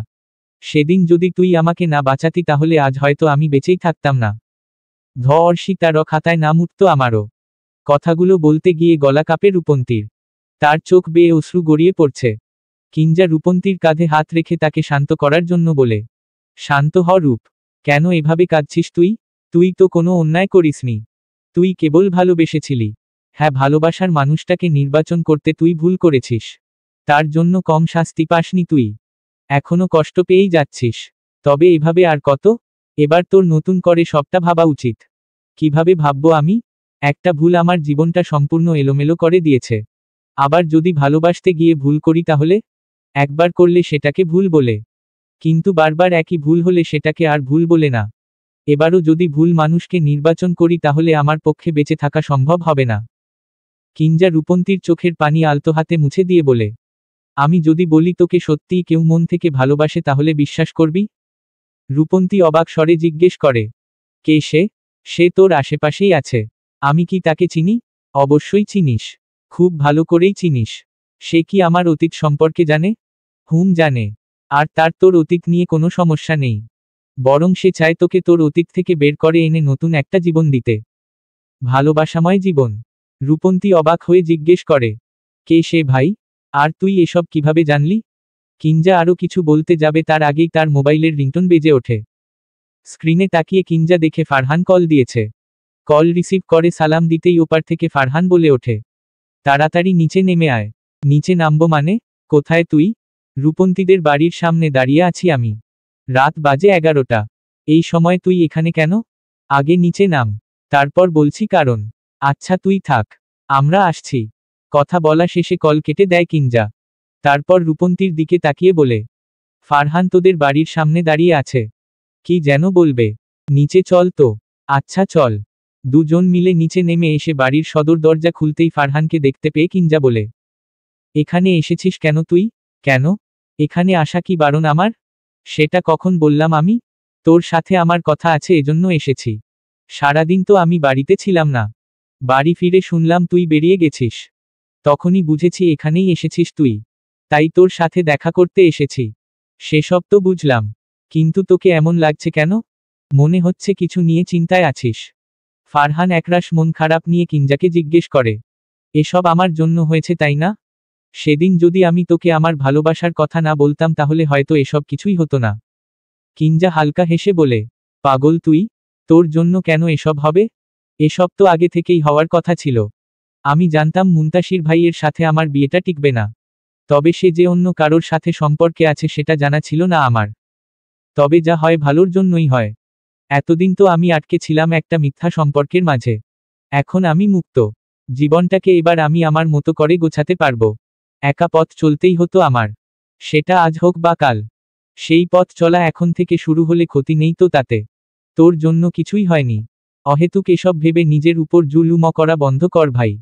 [SPEAKER 1] সেদিন যদি তুই আমাকে না বাঁচাতি তাহলে আজ হয়তো আমি বেঁচেই থাকতাম না। অর্ষিতার খাতায় নাম উঠত আমারও। কথাগুলো বলতে গিয়ে গলা কাঁপে রূপন্তীর। তার চোখ বেয়ে অশ্রু গড়িয়ে পড়ছে। কিঞ্জা রূপন্তীর কাঁধে হাত রেখে তাকে শান্ত করার জন্য বলে, শান্ত হ রূপ। কেন এভাবে কাঁদছিস তুই? তুই তো কোনো অন্যায় করিসনি। তুই কেবল ভালোবেসেছিলি। হ্যাঁ, ভালোবাসার মানুষটাকে নির্বাচন করতে তুই ভুল করেছিস। তার জন্য কম শাস্তি পাসনি তুই। এখনো কষ্ট পেয়েই যাচ্ছিস। তবে এভাবে আর কত? এবার তোর নতুন করে সবটা ভাবা উচিত। কিভাবে ভাববো আমি? একটা ভুল আমার জীবনটা সম্পূর্ণ এলোমেলো করে দিয়েছে। আবার যদি ভালোবাসতে গিয়ে ভুল করি তাহলে? একবার করলে সেটাকে ভুল বলে, কিন্তু বারবার একই ভুল হলে সেটাকে আর ভুল বলে না। এবারও যদি ভুল মানুষকে নির্বাচন করি তাহলে আমার পক্ষে বেঁচে থাকা সম্ভব হবে না। কিঞ্জা রূপন্তীর চোখের পানি আলতো হাতে মুছে দিয়ে বলে, আমি যদি বলি তোকে সত্যিই কেউ মন থেকে ভালোবাসে তাহলে বিশ্বাস করবি? রূপন্তী অবাক স্বরে জিজ্ঞেস করে, কে সে? সে তোর আশেপাশেই আছে। আমি কি তাকে চিনি? অবশ্যই চিনিস, খুব ভালো করেই চিনিস। সে কি আমার অতীত সম্পর্কে জানে? জানে। আর তার তোর অতীত নিয়ে কোনো সমস্যা নেই, বরং সে চায় তোকে তোর অতীত থেকে বের করে এনে নতুন একটা জীবন দিতে, ভালোবাসাময় জীবন। রূপন্তী অবাক হয়ে জিজ্ঞেস করে, কে সে ভাই? আর তুই এসব কিভাবে জানলি? কিঞ্জা আরও কিছু বলতে যাবে তার আগেই তার মোবাইলের রিংটোন বেজে ওঠে। স্ক্রিনে তাকিয়ে কিঞ্জা দেখে ফারহান কল দিয়েছে। কল রিসিভ করে সালাম দিতেই ওপার থেকে ফারহান বলে ওঠে, তাড়াতাড়ি নিচে নেমে আয়। নিচে নামবো মানে? কোথায় তুই? রূপন্তীদের বাড়ির সামনে দাঁড়িয়ে আছি আমি। রাত বাজে 11টা। এই সময় তুই এখানে কেন? আগে নিচে নাম, তারপর বলছি কারণ। আচ্ছা তুই থাক, আমরা আসছি। কথা বলা শেষে কল কেটে দেয় কিঞ্জা। তারপর রূপন্তীর দিকে তাকিয়ে বলে, ফারহান তোদের বাড়ির সামনে দাঁড়িয়ে আছে। কি যেন বলবে? নিচে চল তো। আচ্ছা চল। দুজন মিলে নিচে নেমে এসে বাড়ির সদর দরজা খুলতেই ফারহানকে দেখতে পেয়ে কিঞ্জা বলে, এখানে এসেছিস কেন তুই? কেন? এখানে আসা কি বারণ আমার? সেটা কখন বললাম আমি? তোর সাথে আমার কথা আছে এজন্য এসেছি। সারাদিন তো আমি বাড়িতে ছিলাম না। বাড়ি ফিরে শুনলাম তুই বেরিয়ে গেছিস। তখনই বুঝেছি এখানেই এসেছিস তুই। তাই তোর সাথে দেখা করতে এসেছি। সেসব তো বুঝলাম, কিন্তু তোকে এমন লাগছে কেন? মনে হচ্ছে কিছু নিয়ে চিন্তায় আছিস। ফারহান একরাশ মন খারাপ নিয়ে কিঞ্জাকে জিজ্ঞেস করে, এসব আমার জন্য হয়েছে তাই না? সেদিন যদি আমি তোকে আমার ভালোবাসার কথা না বলতাম তাহলে হয়তো এসব কিছুই হতো না। কিঞ্জা হালকা হেসে বলে, পাগল তুই? তোর জন্য কেন এসব হবে? এসব তো আগে থেকেই হওয়ার কথা ছিল। আমি জানতাম মুনতাসির ভাইয়ের সাথে আমার বিয়েটা টিকবে না। তবে সে যে অন্য কারোর সাথে সম্পর্কে আছে সেটা জানা ছিল না আমার। তবে যা হয় ভালোর জন্যই হয়। এতদিন তো আমি আটকে ছিলাম একটা মিথ্যা সম্পর্কের মাঝে। এখন আমি মুক্ত। জীবনটাকে এবার আমি আমার মতো করে গোছাতে পারবো। একা পথ চলতেই হতো আমার। সেটা আজ হোক বা কাল। সেই পথ চলা এখন থেকে শুরু হলে ক্ষতি নেই তো তাতে। তোর জন্য কিছুই হয়নি। অহেতুক এসব ভেবে নিজের উপর জুলুম করা বন্ধ কর ভাই।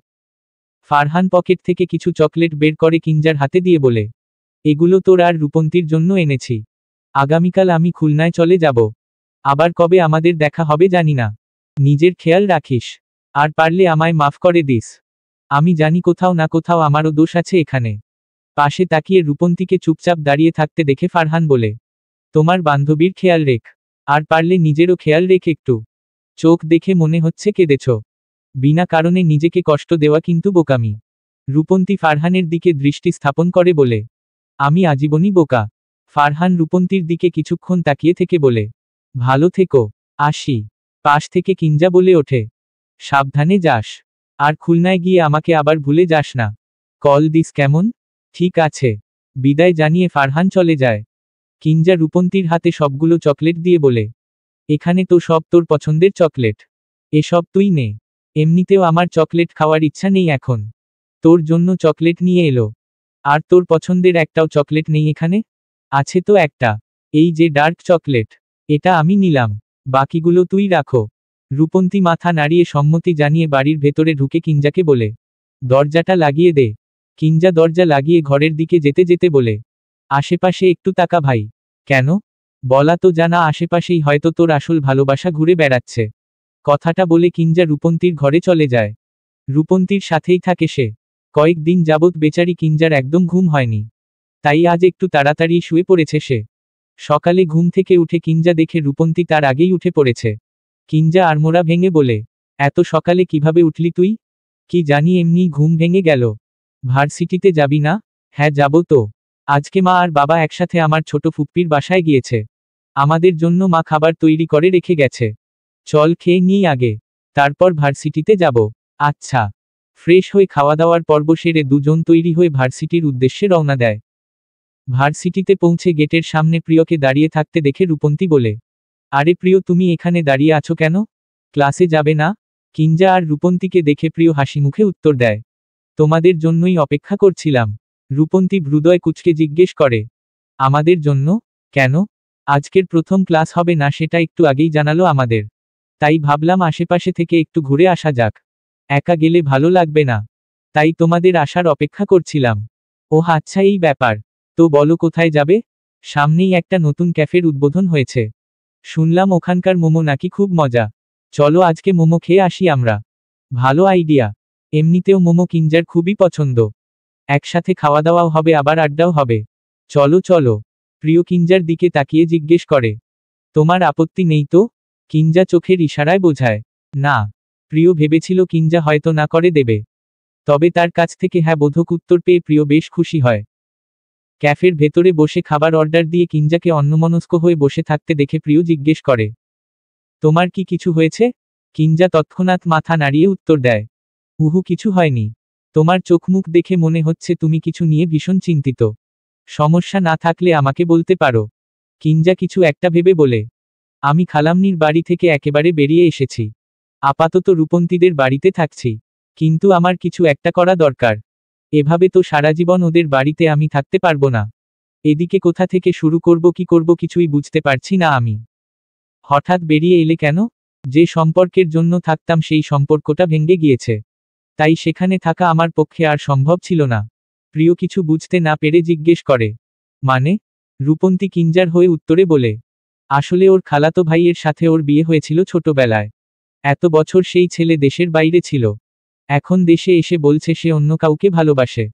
[SPEAKER 1] ফারহান পকেট থেকে কিছু চকলেট বের করে কিঞ্জার হাতে দিয়ে বলে, এগুলো তোর আর রূপন্তীর জন্য এনেছি। আগামীকাল আমি খুলনায় চলে যাব। আবার কবে আমাদের দেখা হবে জানি না। নিজের খেয়াল রাখিস। আর পারলে আমায় মাফ করে দিস। আমি জানি কোথাও না কোথাও আমারও দোষ আছে এখানে। পাশে তাকিয়ে রূপন্তীকে চুপচাপ দাঁড়িয়ে থাকতে দেখে ফারহান বলে, তোমার বান্ধবীর খেয়াল রেখ। আর পারলে নিজেরও খেয়াল রেখ একটু। চোখ দেখে মনে হচ্ছে কেঁদেছ। বিনা কারণে নিজেকে কষ্ট দেওয়া কিন্তু বোকামি। রূপন্তী ফারহানের দিকে দৃষ্টি স্থাপন করে বলে, আমি আজীবনই বোকা। ফারহান রূপন্তীর দিকে কিছুক্ষণ তাকিয়ে থেকে বলে, ভালো থেকো। আসি। পাশ থেকে কিঞ্জা বলে ওঠে, সাবধানে যাস। আর খুলনায় গিয়ে আমাকে আবার ভুলে যাস না। কল দিস কেমন? ঠিক আছে। বিদায় জানিয়ে ফারহান চলে যায়। কিঞ্জা রূপন্তীর হাতে সবগুলো চকলেট দিয়ে বলে, এখানে তো সব তোর পছন্দের চকলেট। এসব তুই নে। এমনিতেও আমার চকলেট খাওয়ার ইচ্ছা নেই এখন। তোর জন্য চকলেট নিয়ে এলো। আর তোর পছন্দের একটাও চকলেট নেই এখানে? আছে তো একটা। এই যে ডার্ক চকলেট। এটা আমি নিলাম। বাকিগুলো তুই রাখো। রূপন্তী মাথা নাড়িয়ে সম্মতি জানিয়ে বাড়ির ভেতরে ঢুকে কিঞ্জাকে বলে, দরজাটা লাগিয়ে দে। কিঞ্জা দরজা লাগিয়ে ঘরের দিকে যেতে যেতে বলে, আশেপাশে একটু তাকা ভাই। কেন? বলা তো জানা আশেপাশেই হয়তো তোর আসল ভালোবাসা ঘুরে বেড়াচ্ছে। কথাটা বলে কিঞ্জা রূপন্তীর ঘরে চলে যায়। রূপন্তীর সাথেই থাকে সে। কয়েকদিন যাবৎ বেচারি কিঞ্জার একদম ঘুম হয়নি। তাই আজ একটু তাড়াতাড়ি শুয়ে পড়েছে সে। সকালে ঘুম থেকে উঠে কিঞ্জা দেখে রূপন্তী তার আগেই উঠে পড়েছে। কিঞ্জা আড়মোড়া ভেঙে বলে, এত সকালে কিভাবে উঠলি তুই? কি জানি এমনিই ঘুম ভেঙে গেল। ভার্সিটিতে যাবি না? হ্যাঁ যাব তো। আজকে মা আর বাবা একসাথে আমার ছোট ফুপ্পির বাসায় গিয়েছে। আমাদের জন্য মা খাবার তৈরি করে রেখে গেছে। চল খেয়ে নিই আগে। তারপর ভার্সিটিতে যাব। আচ্ছা। ফ্রেশ হয়ে খাওয়া দাওয়ার পর্ব সেরে দুজন তৈরি হয়ে ভার্সিটির উদ্দেশ্যে রওনা দেয়। ভার্সিটিতে পৌঁছে গেটের সামনে প্রিয়কে দাঁড়িয়ে থাকতে দেখে রূপন্তী বলে, আরে প্রিয় তুমি এখানে দাঁড়িয়ে আছো কেন? ক্লাসে যাবে না? কিঞ্জা আর রূপন্তীকে দেখে প্রিয় হাসি মুখে উত্তর দেয়, তোমাদের জন্যই অপেক্ষা করছিলাম। রূপন্তী হৃদয় কুঁচকে জিজ্ঞেস করে, আমাদের জন্য? কেন? আজকের প্রথম ক্লাস হবে না সেটা একটু আগেই জানালো আমাদের। তাই ভাবলাম আশেপাশে থেকে একটু ঘুরে আসা যাক। একা গেলে ভালো লাগবে না। তাই তোমাদের আসার অপেক্ষা করছিলাম। ওহ আচ্ছা এই ব্যাপার। তো বলো কোথায় যাবে? সামনেই একটা নতুন ক্যাফের উদ্বোধন হয়েছে। শুনলাম ওখানকার মোমো নাকি খুব মজা। চলো আজকে মোমো খেয়ে আসি আমরা। ভালো আইডিয়া। এমনিতেও মোমো কিঞ্জার খুবই পছন্দ। একসাথে খাওয়া দাওয়াও হবে আবার আড্ডাও হবে। চলো চলো। প্রিয় কিঞ্জার দিকে তাকিয়ে জিজ্ঞেস করে। তোমার আপত্তি নেই তো? কিঞ্জা চোখের ইশারায় বোঝায় না। প্রিয় ভেবেছিল কিঞ্জা হয়তো না করে দেবে। তবে তার কাছ থেকে হ্যাঁ বোধক উত্তর পেয়ে প্রিয় বেশ খুশি হয়। ক্যাফের ভেতরে বসে খাবার অর্ডার দিয়ে কিঞ্জাকে অন্যমনস্ক হয়ে বসে থাকতে দেখে প্রিয় জিজ্ঞেস করে, তোমার কি কিছু হয়েছে? কিঞ্জা তৎক্ষণাৎ মাথা নাড়িয়ে উত্তর দেয়, উহু কিছু হয়নি। তোমার চোখমুখ দেখে মনে হচ্ছে তুমি কিছু নিয়ে ভীষণ চিন্তিত। সমস্যা না থাকলে আমাকে বলতে পারো। কিঞ্জা কিছু একটা ভেবে বলে, আমি খালাম্নির বাড়ি থেকে একেবারে বেরিয়ে এসেছি। আপাতত রূপন্তীদের বাড়িতে থাকছি। কিন্তু আমার কিছু একটা করা দরকার। এভাবে তো সারা জীবন ওদের বাড়িতে আমি থাকতে পারবো না। এদিকে কোথা থেকে শুরু করব কি করব কিছুই বুঝতে পারছি না আমি। হঠাৎ বেরিয়ে এলে কেন? যে সম্পর্কের জন্য থাকতাম সেই সম্পর্কটা ভেঙে গিয়েছে। তাই সেখানে থাকা আমার পক্ষে আর সম্ভব ছিল না। প্রিয় কিছু বুঝতে না পেরে জিজ্ঞেস করে, মানে? রূপন্তী কিঞ্জার হয়ে উত্তরে বলে, আসলে ওর খালাতো ভাইয়ের সাথে ওর বিয়ে হয়েছিল ছোটবেলায়। এত বছর সেই ছেলে দেশের বাইরে ছিল। এখন দেশে এসে বলছে সে অন্য কাউকে ভালোবাসে।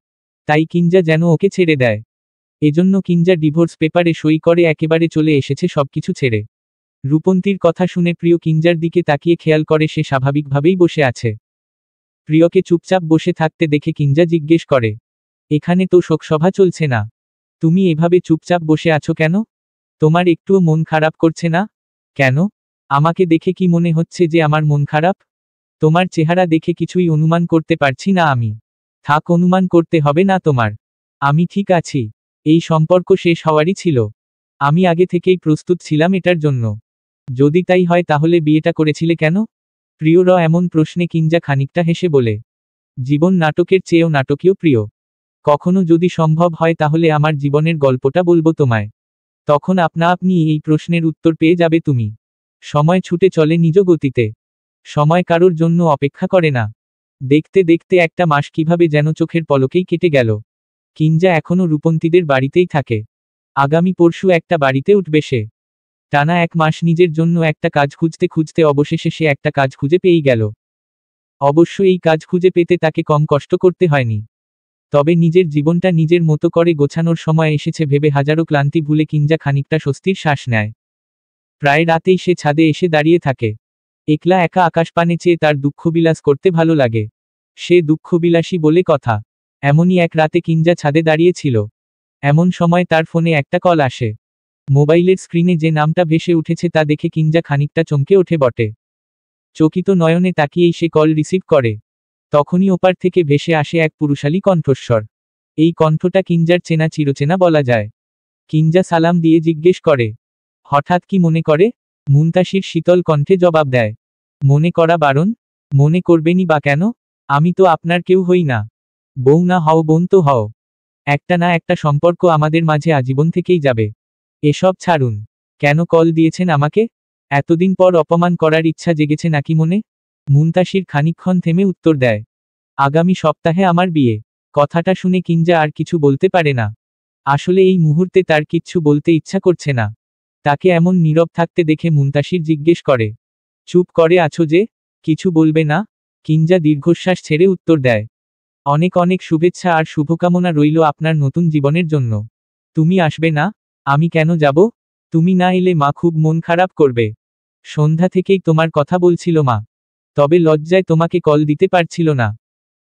[SPEAKER 1] তাই কিঞ্জা যেন ওকে ছেড়ে দেয়। এজন্য কিঞ্জা ডিভোর্স পেপারে সই করে একেবারে চলে এসেছে সবকিছু ছেড়ে। রূপন্তীর কথা শুনে প্রিয় কিঞ্জার দিকে তাকিয়ে খেয়াল করে সে স্বাভাবিকভাবেই বসে আছে। প্রিয়কে চুপচাপ বসে থাকতে দেখে কিঞ্জা জিজ্ঞেস করে, এখানে তো শোকসভা চলছে না। তুমি এভাবে চুপচাপ বসে আছো কেন? তোমার একটুও মন খারাপ করছে না? কেন? আমাকে দেখে কি মনে হচ্ছে যে আমার মন খারাপ? তোমার চেহারা দেখে কিছুই অনুমান করতে পারছি না আমি। থাক অনুমান করতে হবে না তোমার। আমি ঠিক আছি। এই সম্পর্ক শেষ হওয়ারই ছিল। আমি আগে থেকেই প্রস্তুত ছিলাম এটার জন্য। যদি তাই হয় তাহলে বিয়েটা করেছিলে কেন? প্রিয়র এমন প্রশ্নে কিঞ্জা খানিকটা হেসে বলে, জীবন নাটকের চেয়েও নাটকীয় প্রিয়। কখনো যদি সম্ভব হয় তাহলে আমার জীবনের গল্পটা বলবো তোমায়। তখন আপনা আপনি এই প্রশ্নের উত্তর পেয়ে যাবে তুমি। সময় ছুটে চলে নিজ গতিতে। সময় কারোর জন্য অপেক্ষা করে না। দেখতে দেখতে একটা মাস কিভাবে যেন চোখের পলকেই কেটে গেল। কিঞ্জা এখনো রূপন্তীদের বাড়িতেই থাকে। আগামী পরশু একটা বাড়িতে উঠবে সে। টানা 1 মাস নিজের জন্য একটা কাজ খুঁজতে খুঁজতে অবশেষে সে একটা কাজ খুঁজে পেয়েই গেল। অবশ্য এই কাজ খুঁজে পেতে তাকে কম কষ্ট করতে হয়নি। তবে নিজের জীবনটা নিজের মতো করে গোছানোর সময় এসেছে ভেবে হাজারো ক্লান্তি ভুলে কিঞ্জা খানিকটা স্বস্তির শ্বাস নেয়। প্রায় রাতেই সে ছাদে এসে দাঁড়িয়ে থাকে। একলা একা আকাশপানে চেয়ে তার দুঃখবিলাস করতে ভালো লাগে। সে দুঃখবিলাসী বলে কথা। এমনই এক রাতে কিঞ্জা ছাদে দাঁড়িয়েছিল। এমন সময় তার ফোনে একটা কল আসে। মোবাইলের স্ক্রিনে যে নামটা ভেসে উঠেছে তা দেখে কিঞ্জা খানিকটা চমকে ওঠে বটে। চকিত নয়নে তাকিয়েই সে কল রিসিভ করে। তখনই ওপার থেকে ভেসে আসে এক পুরুষালী কণ্ঠস্বর। এই কণ্ঠটা কিঞ্জার চেনা চিরচেনা বলা যায়। কিঞ্জা সালাম দিয়ে জিজ্ঞেস করে, হঠাৎ কি মনে করে? মুনতাসির শীতল কণ্ঠে জবাব দেয়, মনে করা বারণ? মনে করবেনই বা কেন? আমি তো আপনার কেউ হই না। বউ না হও বোন তো হও। একটা না একটা সম্পর্ক আমাদের মাঝে আজীবন থেকেই যাবে। এসব ছাড়ুন। কেন কল দিয়েছেন আমাকে? এতদিন পর অপমান করার ইচ্ছা জেগেছে নাকি মনে? মুনতাসির খানিকক্ষণ থেমে উত্তর দেয়, আগামী সপ্তাহে আমার বিয়ে। কথাটা শুনে কিঞ্জা আর কিছু বলতে পারে না। আসলে এই মুহূর্তে তার কিচ্ছু বলতে ইচ্ছা করছে না। তাকে এমন নীরব থাকতে দেখে মুনতাসির জিজ্ঞেস করে, চুপ করে আছো যে? কিছু বলবে না? কিঞ্জা দীর্ঘশ্বাস ছেড়ে উত্তর দেয়, অনেক অনেক শুভেচ্ছা আর শুভকামনা রইল আপনার নতুন জীবনের জন্য। তুমি আসবে না? আমি কেন যাব? তুমি না এলে মা খুব মন খারাপ করবে। সন্ধ্যা থেকেই তোমার কথা বলছিল মা। তবে লজ্জায় তোমাকে কল দিতে পারছিল না।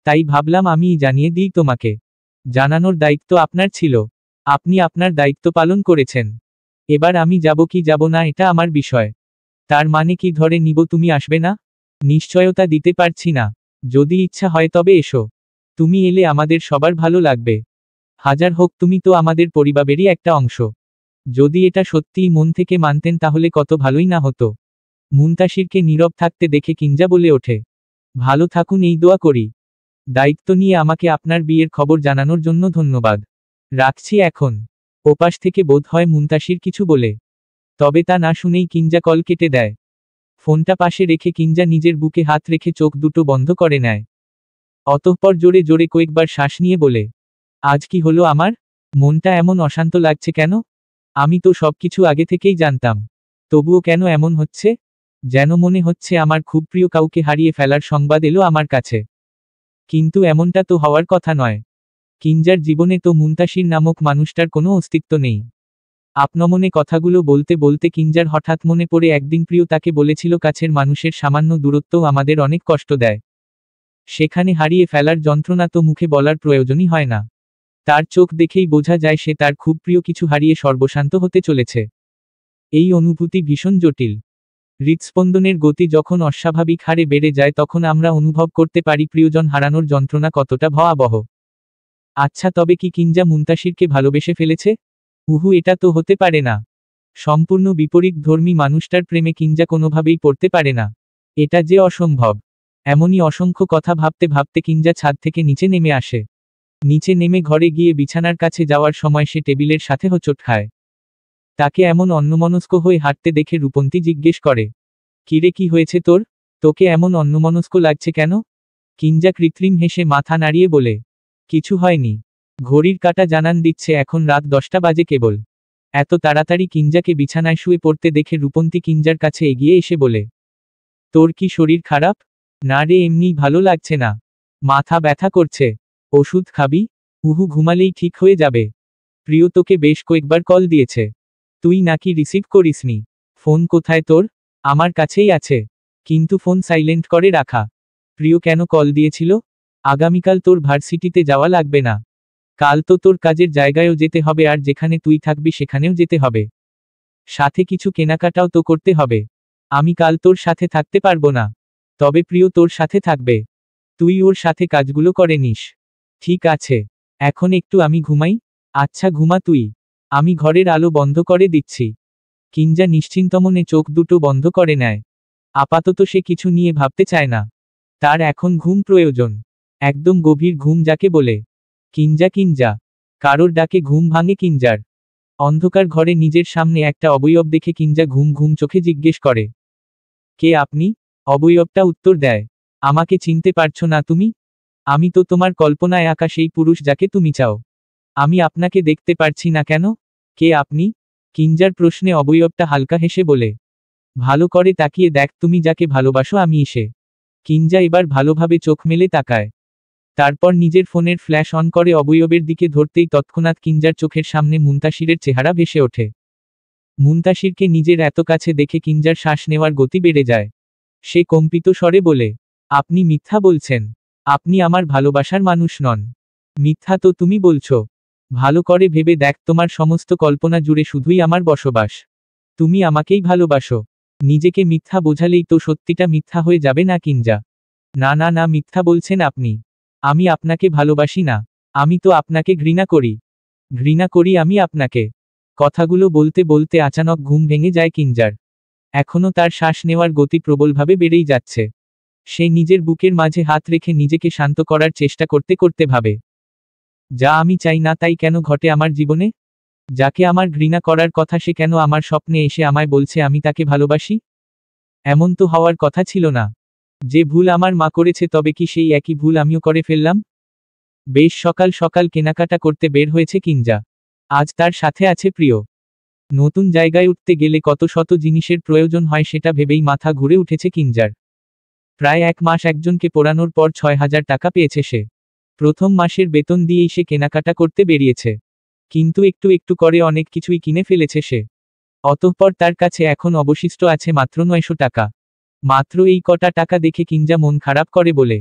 [SPEAKER 1] তাই ভাবলাম আমিই জানিয়ে দিই তোমাকে। জানানোর দায়িত্ব আপনার ছিল। আপনি আপনার দায়িত্ব পালন করেছেন। এবার আমি যাব কি যাব না এটা আমার বিষয়। তার মানে কি ধরে নিব তুমি আসবে না? নিশ্চয়তা দিতে পারছি না। যদি ইচ্ছা হয় তবে এসো। তুমি এলে আমাদের সবার ভালো লাগবে। হাজার হোক তুমি তো আমাদের পরিবারেরই একটা অংশ। যদি এটা সত্যিই মন থেকে মানতেন তাহলে কত ভালোই না হতো। মুনতাসিরকে নীরব থাকতে দেখে কিঞ্জা বলে ওঠে, ভালো থাকুন এই দোয়া করি। দায়িত্ব নিয়ে আমাকে আপনার বিয়ের খবর জানানোর জন্য ধন্যবাদ। রাখছি এখন। ওপাশ থেকে বোধ হয় মুনতাসির কিছু বলে তবে তা না শুনেই কিঞ্জা কল কেটে দেয়। ফোনটা পাশে রেখে কিঞ্জা নিজের বুকে হাত রেখে চোখ দুটো বন্ধ করে নেয়। অতঃপর জোরে জোরে কয়েকবার শ্বাস নিয়ে বলে, আজ কি হলো আমার? মনটা এমন অশান্ত লাগছে কেন? আমি তো সবকিছু আগে থেকেই জানতাম। তবুও কেন এমন হচ্ছে? যেন মনে হচ্ছে আমার খুব প্রিয় কাউকে হারিয়ে ফেলার সংবাদ এলো আমার কাছে। কিন্তু এমনটা তো হওয়ার কথা নয়। কিঞ্জার জীবনে তো মুনতাসির নামক মানুষটার কোনো অস্তিত্ব নেই। আপনমনে কথাগুলো বলতে বলতে কিঞ্জার হঠাৎ মনে পড়ে একদিন প্রিয় তাকে বলেছিল কাছের মানুষের সামান্য দূরত্বও আমাদের অনেক কষ্ট দেয়। সেখানে হারিয়ে ফেলার যন্ত্রণা তো মুখে বলার প্রয়োজনই হয় না। তার চোখ দেখেই বোঝা যায় সে তার খুব প্রিয় কিছু হারিয়ে সর্বশান্ত হতে চলেছে। এই অনুভূতি ভীষণ জটিল। হৃৎস্পন্দনের গতি যখন অস্বাভাবিক হারে বেড়ে যায় তখন আমরা অনুভব করতে পারি প্রিয়জন হারানোর যন্ত্রণা কতটা ভয়াবহ। আচ্ছা, তবে কি কিঞ্জা মুনতাসিরকে ভালোবেসে ফেলেছে? এটা তো হতে পারে না। সম্পূর্ণ বিপরীত ধর্মী মানুষটার প্রেমে কিঞ্জা কোনোভাবেই পড়তে পারে না। এটা যে অসম্ভব। এমনই অসংখ্য কথা ভাবতে ভাবতে কিঞ্জা ছাদ থেকে নিচে নেমে আসে। নিচে নেমে ঘরে গিয়ে বিছানার কাছে যাওয়ার সময় সে টেবিলের সাথে হোঁচট খায়। তাকে এমন অন্যমনস্ক হয়ে হাঁটতে দেখে রূপন্তী জিজ্ঞেস করে, কিরে, কি হয়েছে তোর? তোকে এমন অন্যমনস্ক লাগছে কেন? কিঞ্জা কৃত্রিম হেসে মাথা নাড়িয়ে বলে, কিছু হয়নি। ঘড়ির কাঁটা জানান দিচ্ছে এখন রাত 10টা বাজে কেবল। এত তাড়াতাড়ি কিঞ্জাকে বিছানায় শুয়ে পড়তে দেখে রূপন্তী কিঞ্জার কাছে এগিয়ে এসে বলে, তোর কি শরীর খারাপ? না রে, এমনিই ভালো লাগছে না। মাথা ব্যথা করছে। ওষুধ খাবি? ঘুমালেই ঠিক হয়ে যাবে। প্রিয় তোকে বেশ কয়েকবার কল দিয়েছে। তুই নাকি রিসিভ করিসনি। ফোন কোথায় তোর? আমার কাছেই আছে। কিন্তু ফোন সাইলেন্ট করে রাখা। প্রিয় কেন কল দিয়েছিল? আগামীকাল তোর ভার্সিটিতে যাওয়া লাগবে না। কাল তো তোর কাজের জায়গায়ও যেতে হবে, আর যেখানে তুই থাকবি সেখানেও যেতে হবে। সাথে কিছু কেনাকাটাও তো করতে হবে। আমি কাল তোর সাথে থাকতে পারবো না। তবে প্রিয় তোর সাথে থাকবে। তুই ওর সাথে কাজগুলো করে নিস। ঠিক আছে, এখন একটু আমি ঘুমাই। আচ্ছা, ঘুমা তুই। আমি ঘরের আলো বন্ধ করে দিচ্ছি। কিঞ্জা নিশ্চিন্তমনে চোখ দুটো বন্ধ করে নেয়। আপাতত সে কিছু নিয়ে ভাবতে চায় না। তার এখন ঘুম প্রয়োজন। একদম গভীর ঘুম যাকে বলে। কিঞ্জা কিঞ্জা কারোর ডাকে ঘুম ভাঙে কিঞ্জার। অন্ধকার ঘরে নিজের সামনে একটা অবয়ব দেখে কিঞ্জা ঘুম ঘুম চোখে জিজ্ঞেস করে, কে আপনি? অবয়বটা উত্তর দেয়, আমাকে চিনতে পারছো না তুমি? আমি তো তোমার কল্পনায় আঁকা সেই পুরুষ যাকে তুমি চাও। আমি আপনাকে দেখতে পারছি না কেন? কে আপনি? কিঞ্জার প্রশ্নে অবয়বটা হালকা হেসে বলে, ভালো করে তাকিয়ে দেখ, তুমি যাকে ভালোবাসো আমি সে। কিঞ্জা এবার ভালোভাবে চোখ মেলে তাকায়। তারপর নিজের ফোনের ফ্ল্যাশ অন করে অবয়বের দিকে ধরতেই তৎক্ষণাৎ কিঞ্জার চোখের সামনে মুনতাসিরের চেহারা ভেসে ওঠে। মুনতাসিরকে নিজের এত কাছে দেখে কিঞ্জার শ্বাস নেওয়ার গতি বেড়ে যায়। সে কম্পিত স্বরে বলে, আপনি মিথ্যা বলছেন। আপনি আমার ভালোবাসার মানুষ নন। মিথ্যা তো তুমি বলছো। ভালো করে ভেবে দেখ, তোমার সমস্ত কল্পনা জুড়ে শুধুই আমার বসবাস। তুমি আমাকেই ভালোবাসো। নিজেকে মিথ্যা বোঝালেই তো সত্যিটা মিথ্যা হয়ে যাবে না কিঞ্জা? না না না, মিথ্যা বলছেন আপনি। আমি আপনাকে ভালোবাসি না। আমি তো আপনাকে ঘৃণা করি। ঘৃণা করি আমি আপনাকে। কথাগুলো বলতে বলতে আচানক ঘুম ভেঙে যায় কিঞ্জার। এখনো তার শ্বাস নেওয়ার গতি প্রবলভাবে বেড়েই যাচ্ছে। সে নিজের বুকের মাঝে হাত রেখে নিজেকে শান্ত করার চেষ্টা করতে করতে ভাবে, যা আমি চাই না তাই কেন ঘটে আমার জীবনে? যাকে আমার ঘৃণা করার কথা সে কেন আমার স্বপ্নে এসে আমায় বলছে আমি তাকে ভালোবাসি? এমন তো হওয়ার কথা ছিল না। যে ভুল আমার মা করেছে, তবে কি সেই একই ভুল আমিও করে ফেললাম? বেশ সকাল সকাল কেনাকাটা করতে বের হয়েছে কিঞ্জা। আজ তার সাথে আছে প্রিয়। নতুন জায়গায় উঠতে গেলে কত শত জিনিসের প্রয়োজন হয় সেটা ভেবেই মাথা ঘুরে উঠেছে কিঞ্জার। প্রায় 1 মাস একজনকে পোড়ানোর পর 6,000 টাকা পেয়েছে সে। প্রথম মাসের বেতন দিয়েই সে কেনাকাটা করতে বেরিয়েছে। কিন্তু একটু একটু করে অনেক কিছুই কিনে ফেলেছে সে। অতঃপর তার কাছে এখন অবশিষ্ট আছে মাত্র 900 টাকা। মাত্র এই কটা টাকা দেখে কিঞ্জা মন খারাপ করে বলে,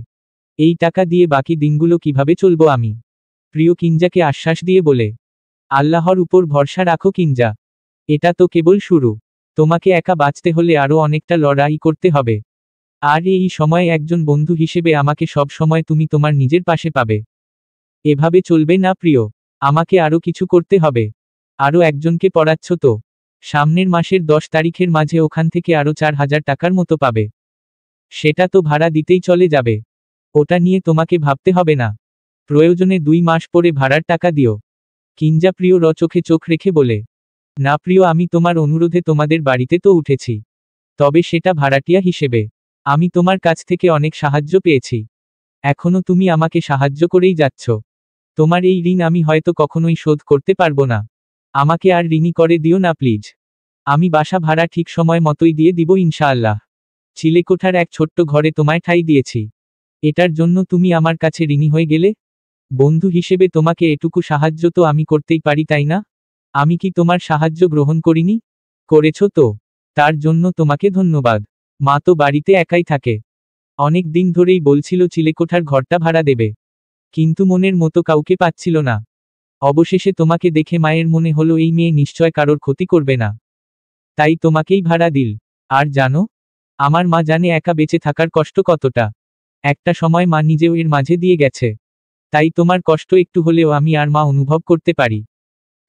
[SPEAKER 1] এই টাকা দিয়ে বাকি দিনগুলো কিভাবে চলবো আমি? প্রিয় কিঞ্জাকে আশ্বাস দিয়ে বলে, আল্লাহর উপর ভরসা রাখো কিঞ্জা। এটা তো কেবল শুরু। তোমাকে একা বাঁচতে হলে আরও অনেকটা লড়াই করতে হবে। আর এই সময়ে একজন বন্ধু হিসেবে আমাকে সব সময় তুমি তোমার নিজের পাশে পাবে। এভাবে চলবে না প্রিয়। আমাকে আরও কিছু করতে হবে। আরও একজনকে পড়াচ্ছ তো। সামনের মাসের 10 তারিখের মাঝে ওখান থেকে আরও 4,000 টাকার মতো পাবে। সেটা তো ভাড়া দিতেই চলে যাবে। ওটা নিয়ে তোমাকে ভাবতে হবে না। প্রয়োজনে 2 মাস পরে ভাড়ার টাকা দিও। কিঞ্জা প্রিয় চোখে চোখ রেখে বলে, না প্রিয়, আমি তোমার অনুরোধে তোমাদের বাড়িতে তো উঠেছি, তবে সেটা ভাড়াটিয়া হিসেবে। আমি তোমার কাছ থেকে অনেক সাহায্য পেয়েছি, এখনো তুমি আমাকে সাহায্য করেই যাচ্ছ। তোমার এই ঋণ আমি হয়তো কখনোই শোধ করতে পারবো না। আমাকে আর ঋণী করে দিও না প্লিজ। আমি বাসা ভাড়া ঠিক সময় মতোই দিয়ে দিব ইনশাআল্লাহ। চিলেকোঠার এক ছোট্ট ঘরে তোমায় ঠাঁই দিয়েছি, এটার জন্য তুমি আমার কাছে ঋণী হয়ে গেলে? বন্ধু হিসেবে তোমাকে এটুকু সাহায্য তো আমি করতেই পারি, তাই না? আমি কি তোমার সাহায্য গ্রহণ করিনি? করেছ তো, তার জন্য তোমাকে ধন্যবাদ। মা তো বাড়িতে একাই থাকে, অনেক দিন ধরেই বলছিল চিলেকোঠার ঘরটা ভাড়া দেবে, কিন্তু মনের মতো কাউকে পাচ্ছিল না। অবশেষে তোমাকে দেখে মায়ের মনে হলো এই মেয়ে নিশ্চয় কারোর ক্ষতি করবে না, তাই তোমাকেই ভাড়া দিল। আর জানো, আমার মা জানে একা বেঁচে থাকার কষ্ট কতটা। একটা সময় মা নিজেও এর মাঝে দিয়ে গেছে, তাই তোমার কষ্ট একটু হলেও আমি আর মা অনুভব করতে পারি।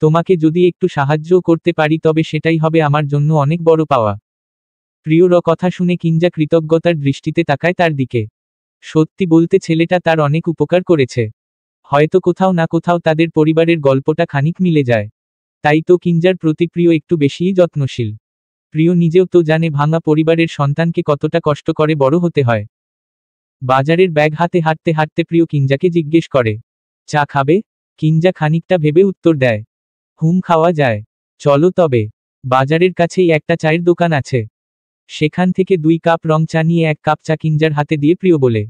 [SPEAKER 1] তোমাকে যদি একটু সাহায্যও করতে পারি তবে সেটাই হবে আমার জন্য অনেক বড় পাওয়া। প্রিয়র কথা শুনে কিঞ্জা কৃতজ্ঞতার দৃষ্টিতে তাকায় তার দিকে। সত্যি বলতে ছেলেটা তার অনেক উপকার করেছে, হয়তো কোথাও না কোথাও তাদের পরিবারের গল্পটা খানিক মিলে যায়। তাই তো কিঞ্জার প্রতি প্রিয় একটু বেশিই যত্নশীল। প্রিয় নিজেও তো জানে ভাঙা পরিবারের সন্তানকে কতটা কষ্ট করে বড় হতে হয়। বাজারের ব্যাগ হাতে হাঁটতে হাঁটতে প্রিয় কিঞ্জাকে জিজ্ঞেস করে, চা খাবে? কিঞ্জা খানিকটা ভেবে উত্তর দেয়, খাওয়া যায়, চলো তবে। বাজারের কাছেই একটা চায়ের দোকান আছে, সেখান থেকে 2 কাপ রং চা নিয়ে 1 কাপ চা কিঞ্জার হাতে দিয়ে প্রিয় বলে,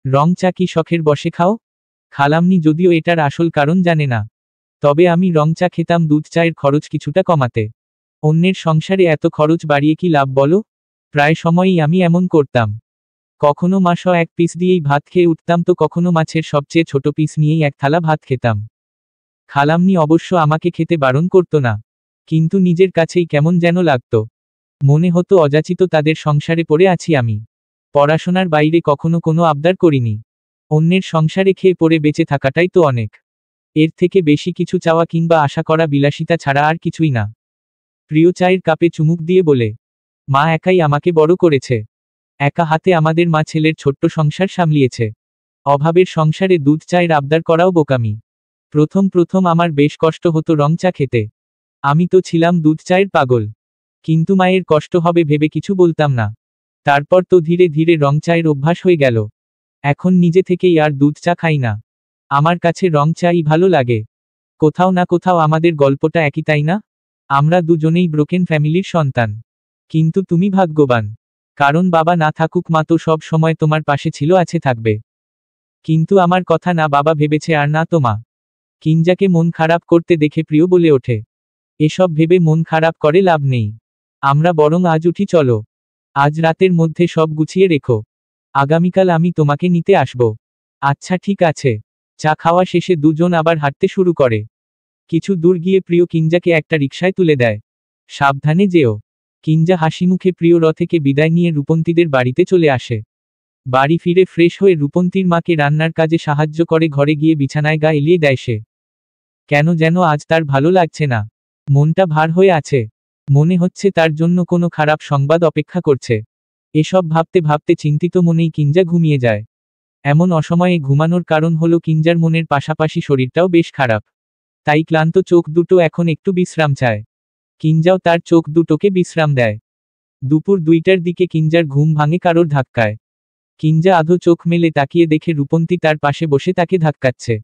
[SPEAKER 1] রং চা কি শখের বশে খাও? খালাম্নি যদিও এটার আসল কারণ জানে না, তবে আমি রং চা খেতাম দুধ চায়ের খরচ কিছুটা কমাতে। অন্যের সংসারে এত খরচ বাড়িয়ে কি লাভ বলো? প্রায় সময়ই আমি এমন করতাম। কখনো মাসও 1 পিস দিয়েই ভাত খেয়ে উঠতাম, তো কখনো মাছের সবচেয়ে ছোট পিস নিয়েই 1 থালা ভাত খেতাম। খালাম্নি অবশ্য আমাকে খেতে বারণ করতো না, কিন্তু নিজের কাছেই কেমন যেন লাগতো। মনে হতো অযাচিত তাদের সংসারে পড়ে আছি আমি। পড়াশোনার বাইরে কখনো কোনো আবদার করিনি। অন্যের সংসারে খেয়ে পড়ে বেঁচে থাকাটাই তো অনেক, এর থেকে বেশি কিছু চাওয়া কিংবা আশা করা বিলাসিতা ছাড়া আর কিছুই না। প্রিয় চায়ের কাপে চুমুক দিয়ে বলে, মা একাই আমাকে বড় করেছে, একা হাতে আমাদের মা ছেলের ছোট্ট সংসার সামলিয়েছে। অভাবের সংসারে দুধ চায়ের আবদার করাও বোকামি। প্রথম প্রথম আমার বেশ কষ্ট হতো রং চা খেতে, আমি তো ছিলাম দুধ চায়ের পাগল। কিন্তু মায়ের কষ্ট হবে ভেবে কিছু বলতাম না। তারপর তো ধীরে ধীরে রং চায়ের অভ্যাস হয়ে গেল। এখন নিজে থেকেই আর দুধ চা খাই না, আমার কাছে রং চাই ভালো লাগে। কোথাও না কোথাও আমাদের গল্পটা একই, তাই না? আমরা দুজনেই ব্রোকেন ফ্যামিলির সন্তান, কিন্তু তুমি ভাগ্যবান, কারণ বাবা না থাকুক মা তো সব সময় তোমার পাশে ছিল, আছে, থাকবে। কিন্তু আমার কথা না বাবা ভেবেছে আর না তো মা। কিঞ্জাকে মন খারাপ করতে দেখে প্রিয় বলে ওঠে, এসব ভেবে মন খারাপ করে লাভ নেই, আমরা বরং আজ উঠি চলো। আজ রাতের মধ্যে সব গুছিয়ে রেখো, আগামীকাল আমি তোমাকে নিতে আসব। আচ্ছা ঠিক আছে। চা খাওয়া শেষে দুজন আবার হাঁটতে শুরু করে। কিছু দূর গিয়ে প্রিয় কিঞ্জাকে একটা রিকশায় তুলে দেয়। সাবধানে যেও। কিঞ্জা হাসিমুখে প্রিয় থেকে বিদায় নিয়ে রূপন্তীদের বাড়িতে চলে আসে। বাড়ি ফিরে ফ্রেশ হয়ে রূপন্তীর মাকে রান্নার কাজে সাহায্য করে ঘরে গিয়ে বিছানায় গা এলিয়ে দেয় সে। কেন যেন আজ তার ভালো লাগছে না, মনটা ভার হয়ে আছে। মনে হচ্ছে তার জন্য কোনো খারাপ সংবাদ অপেক্ষা করছে। এসব ভাবতে ভাবতে চিন্তিত মনেই কিঞ্জা ঘুমিয়ে যায়। এমন অসময়ে ঘুমানোর কারণ হলো কিঞ্জার মনের পাশাপাশি শরীরটাও বেশ খারাপ, তাই ক্লান্ত চোখ দুটো এখন একটু বিশ্রাম চায়। কিঞ্জাও তার চোখ দুটোকে বিশ্রাম দেয়। দুপুর 2টার দিকে কিঞ্জার ঘুম ভাঙে কারোর ধাক্কায়। কিঞ্জা আধো চোখ মেলে তাকিয়ে দেখে রূপন্তী তার পাশে বসে তাকে ধাক্কাচ্ছে।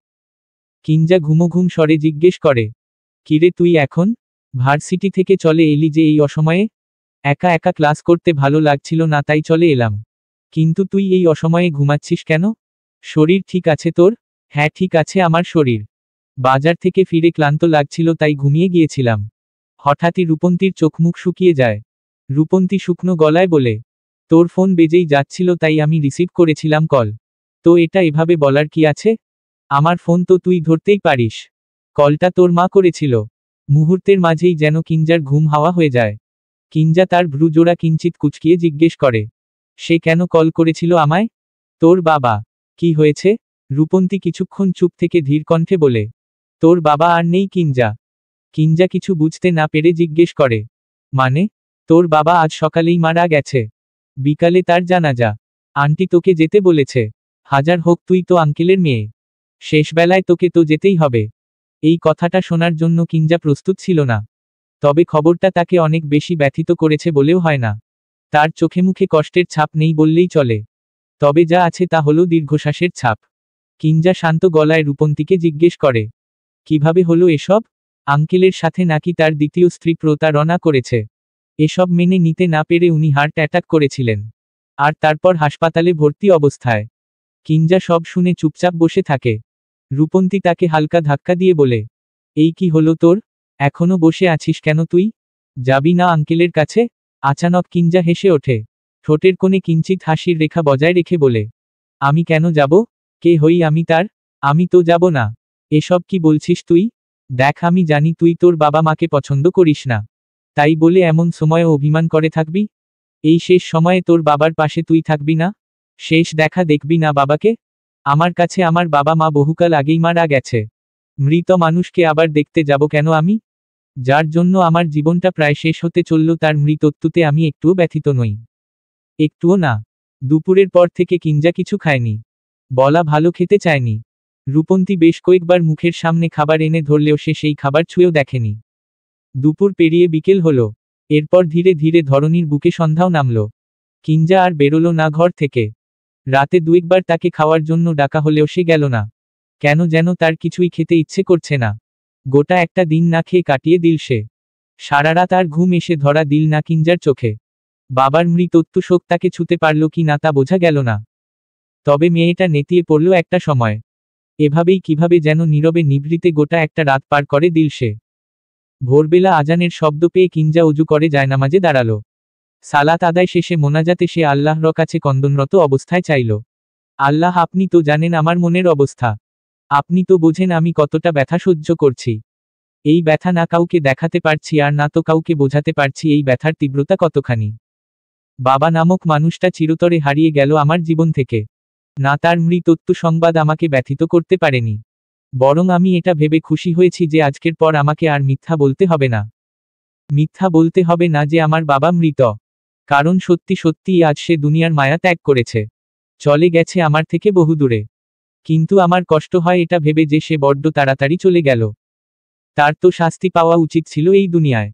[SPEAKER 1] কিঞ্জা ঘুমোঘুম স্বরে জিজ্ঞেস করে, কিরে তুই এখন ভার্সিটি থেকে চলে এলি যে এই অসময়ে? একা একা ক্লাস করতে ভালো লাগছিল না তাই চলে এলাম, কিন্তু তুই এই অসময়ে ঘুমাচ্ছিস কেন? শরীর ঠিক আছে তোর? হ্যাঁ ঠিক আছে আমার শরীর, বাজার থেকে ফিরে ক্লান্ত লাগছিল তাই ঘুমিয়ে গিয়েছিলাম। হঠাৎই রূপন্তীর চোখমুখ শুকিয়ে যায়। রূপন্তী শুকনো গলায় বলে, তোর ফোন বেজেই যাচ্ছিল তাই আমি রিসিভ করেছিলাম কল। তো এটা এভাবে বলার কি আছে? আমার ফোন তো তুই ধরতেই পারিস, কলটা তোর মা করেছিল। মুহূর্তের মাঝেই যেন কিঞ্জার ঘুম হাওয়া হয়ে যায়। কিঞ্জা তার ভ্রুজোড়া কিঞ্চিত কুচকিয়ে জিজ্ঞেস করে, সে কেন কল করেছিল আমায়? তোর বাবা। কি হয়েছে? রূপন্তী কিছুক্ষণ চুপ থেকে ধীর কণ্ঠে বলে, তোর বাবা আর নেই কিঞ্জা। কিঞ্জা কিছু বুঝতে না পেরে জিজ্ঞেস করে, মানে? তোর বাবা আজ সকালেই মারা গেছে, বিকালে তার জানাজা। আন্টি তোকে যেতে বলেছে। হাজার হোক তুই তো আঙ্কেলের মেয়ে, শেষবেলায় তোকে তো যেতেই হবে। এই কথাটা শোনার জন্য কিঞ্জা প্রস্তুত ছিল না। তবে খবরটা তাকে অনেক বেশি ব্যথিত করেছে বলেও হয় না। তার চোখে মুখে কষ্টের ছাপ নেই বললেই চলে। তবে যা আছে তা হলো দীর্ঘশ্বাসের ছাপ। কিঞ্জা শান্ত গলায় রূপন্তীকে জিজ্ঞেস করে, কিভাবে হলো এসব? আঙ্কেলের সাথে নাকি তার দ্বিতীয় স্ত্রী প্রতারণা করেছে? এসব মেনে নিতে না পেরে উনি হার্ট অ্যাটাক করেছিলেন। আর তারপর হাসপাতালে ভর্তি অবস্থায়। কিঞ্জা সব শুনে চুপচাপ বসে থাকে। রূপন্তী তাকে হালকা ধাক্কা দিয়ে বলে, এই কি হলো তোর? এখনো বসে আছিস কেন তুই? যাবি না আঙ্কেলের কাছে? আচানক কিঞ্জা হেসে ওঠে। ঠোঁটের কোণে কিঞ্চিত হাসির রেখা বজায় রেখে বলে, আমি কেন যাব? কে হই আমি তার? আমি তো যাব না। এসব কি বলছিস তুই? দেখ, আমি জানি তুই তোর বাবা মাকে পছন্দ করিস না। তাই বলে এমন সময়ে অভিমান করে থাকবি? এই শেষ সময়ে তোর বাবার পাশে তুই থাকবি না? শেষ দেখা দেখবি না বাবাকে? আমার কাছে আমার বাবা মা বহুকাল আগেই মারা গেছে। মৃত মানুষকে আবার দেখতে যাব কেন আমি? যার জন্য আমার জীবনটা প্রায় শেষ হতে চলল তার মৃত্যুতে আমি একটুও ব্যথিত নই। একটুও না। দুপুরের পর থেকে কিঞ্জা কিছু খায়নি। বলা ভালো, খেতে চায়নি। রূপন্তী বেশ কয়েকবার মুখের সামনে খাবার এনে ধরলেও সে সেই খাবার ছুঁয়েও দেখেনি। দুপুর পেরিয়ে বিকেল হলো। এরপর ধীরে ধীরে ধরণীর বুকে সন্ধ্যাও নামল। কিঞ্জা আর বেরোলো না ঘর থেকে। রাতে দুইবার তাকে খাওয়ার জন্য ডাকা হলেও সে গেল না। কেন যেন তার কিছুই খেতে ইচ্ছে করছে না। গোটা একটা দিন না খেয়ে কাটিয়ে দিল সে। সারা রাত আর ঘুম এসে ধরা দিল না কিঞ্জার চোখে। বাবার মৃত্যু শোক তাকে ছুতে পারল কি না তা বোঝা গেল না। তবে মেয়েটা নেতিয়ে পড়ল একটা সময়। এভাবেই কিভাবে যেন নীরবে নিভৃতে গোটা একটা রাত পার করে দিল সে। ভোরবেলা আজানের শব্দ পেয়ে কিঞ্জা অজু করে জায়নামাজে দাঁড়ালো। সালাত আদায় শেষে মোনাজাতে সে আল্লাহর কাছে কন্দনরত অবস্থায় চাইল, আল্লাহ, আপনি তো জানেন আমার মনের অবস্থা। আপনি তো বোঝেন আমি কতটা ব্যথা সহ্য করছি। এই ব্যথা না কাউকে দেখাতে পারছি আর না তো কাউকে বোঝাতে পারছি এই ব্যথার তীব্রতা কতখানি। বাবা নামক মানুষটা চিরতরে হারিয়ে গেল আমার জীবন থেকে। না তার মৃত্যু সংবাদ আমাকে ব্যথিত করতে পারেনি। বরং আমি এটা ভেবে খুশি হয়েছি যে আজকের পর আমাকে আর মিথ্যা বলতে হবে না। মিথ্যা বলতে হবে না যে আমার বাবা মৃত। কারণ সত্যি সত্যিই আজ সে দুনিয়ার মায়া ত্যাগ করেছে। চলে গেছে আমার থেকে বহুদূরে। কিন্তু আমার কষ্ট হয় এটা ভেবে যে সে বড্ড তাড়াতাড়ি চলে গেল। তার তো শাস্তি পাওয়া উচিত ছিল এই দুনিয়ায়।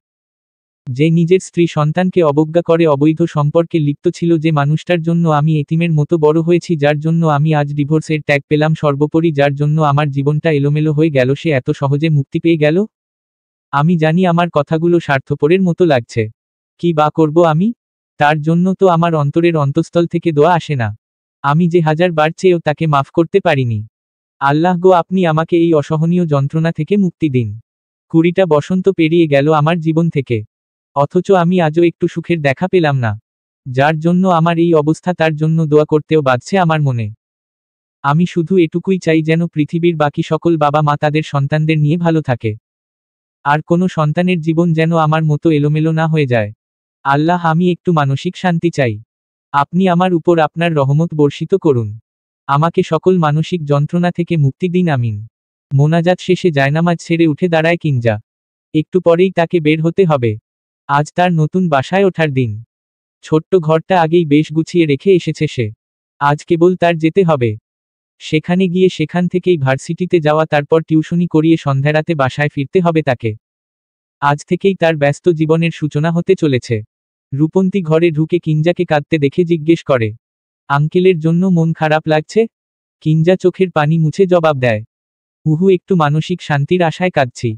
[SPEAKER 1] যে নিজের স্ত্রী সন্তানকে অবজ্ঞা করে অবৈধ সম্পর্কে লিপ্ত ছিল, যে মানুষটার জন্য আমি এতিমের মতো বড় হয়েছি, যার জন্য আমি আজ ডিভোর্সের ট্যাগ পেলাম, সর্বোপরি যার জন্য আমার জীবনটা এলোমেলো হয়ে গেল, সে এত সহজে মুক্তি পেয়ে গেল। আমি জানি আমার কথাগুলো স্বার্থপরের মতো লাগছে। কি বা করব আমি? তার জন্য তো আমার অন্তরের অন্তঃস্থল থেকে দোয়া আসে না। আমি যে হাজার বার চেয়েও তাকে মাফ করতে পারিনি। আল্লাহ গো, আপনি আমাকে এই অসহনীয় যন্ত্রণা থেকে মুক্তি দিন। 20টা বসন্ত পেরিয়ে গেল আমার জীবন থেকে। অথচ আমি আজও একটু সুখের দেখা পেলাম না। যার জন্য আমার এই অবস্থা, তার জন্য দোয়া করতেও বাধছে আমার মনে। আমি শুধু এটুকুই চাই যেন পৃথিবীর বাকি সকল বাবা মা তাদের সন্তানদের নিয়ে ভালো থাকে। আর কোনো সন্তানের জীবন যেন আমার মতো এলোমেলো না হয়ে যায়। আল্লাহ, আমি একটু মানসিক শান্তি চাই। আপনি আমার উপর আপনার রহমত বর্ষিত করুন। আমাকে সকল মানসিক যন্ত্রণা থেকে মুক্তি দিন, আমিন। মোনাজাত শেষে জায়নামাজ ছেড়ে উঠে দাঁড়ায় কিঞ্জা। একটু পরেই তাকে বের হতে হবে। আজ তার নতুন বাসায় ওঠার দিন। ছোট্ট ঘরটা আগেই বেশ গুছিয়ে রেখে এসেছে সে। আজ কেবল তার যেতে হবে। সেখানে গিয়ে সেখান থেকেই ভার্সিটিতে যাওয়া, তারপর টিউশনি করিয়ে সন্ধ্যারাতে বাসায় ফিরতে হবে তাকে। আজ থেকেই তার ব্যস্ত জীবনের সূচনা হতে চলেছে। রূপন্তী ঘরে ঢুকে কিঞ্জাকে কাঁদতে দেখে জিজ্ঞেস করে, আঙ্কেলের জন্য মন খারাপ লাগছে? কিঞ্জা চোখের পানি মুছে জবাব দেয়, একটু মানসিক শান্তির আশায় কাঁদছি।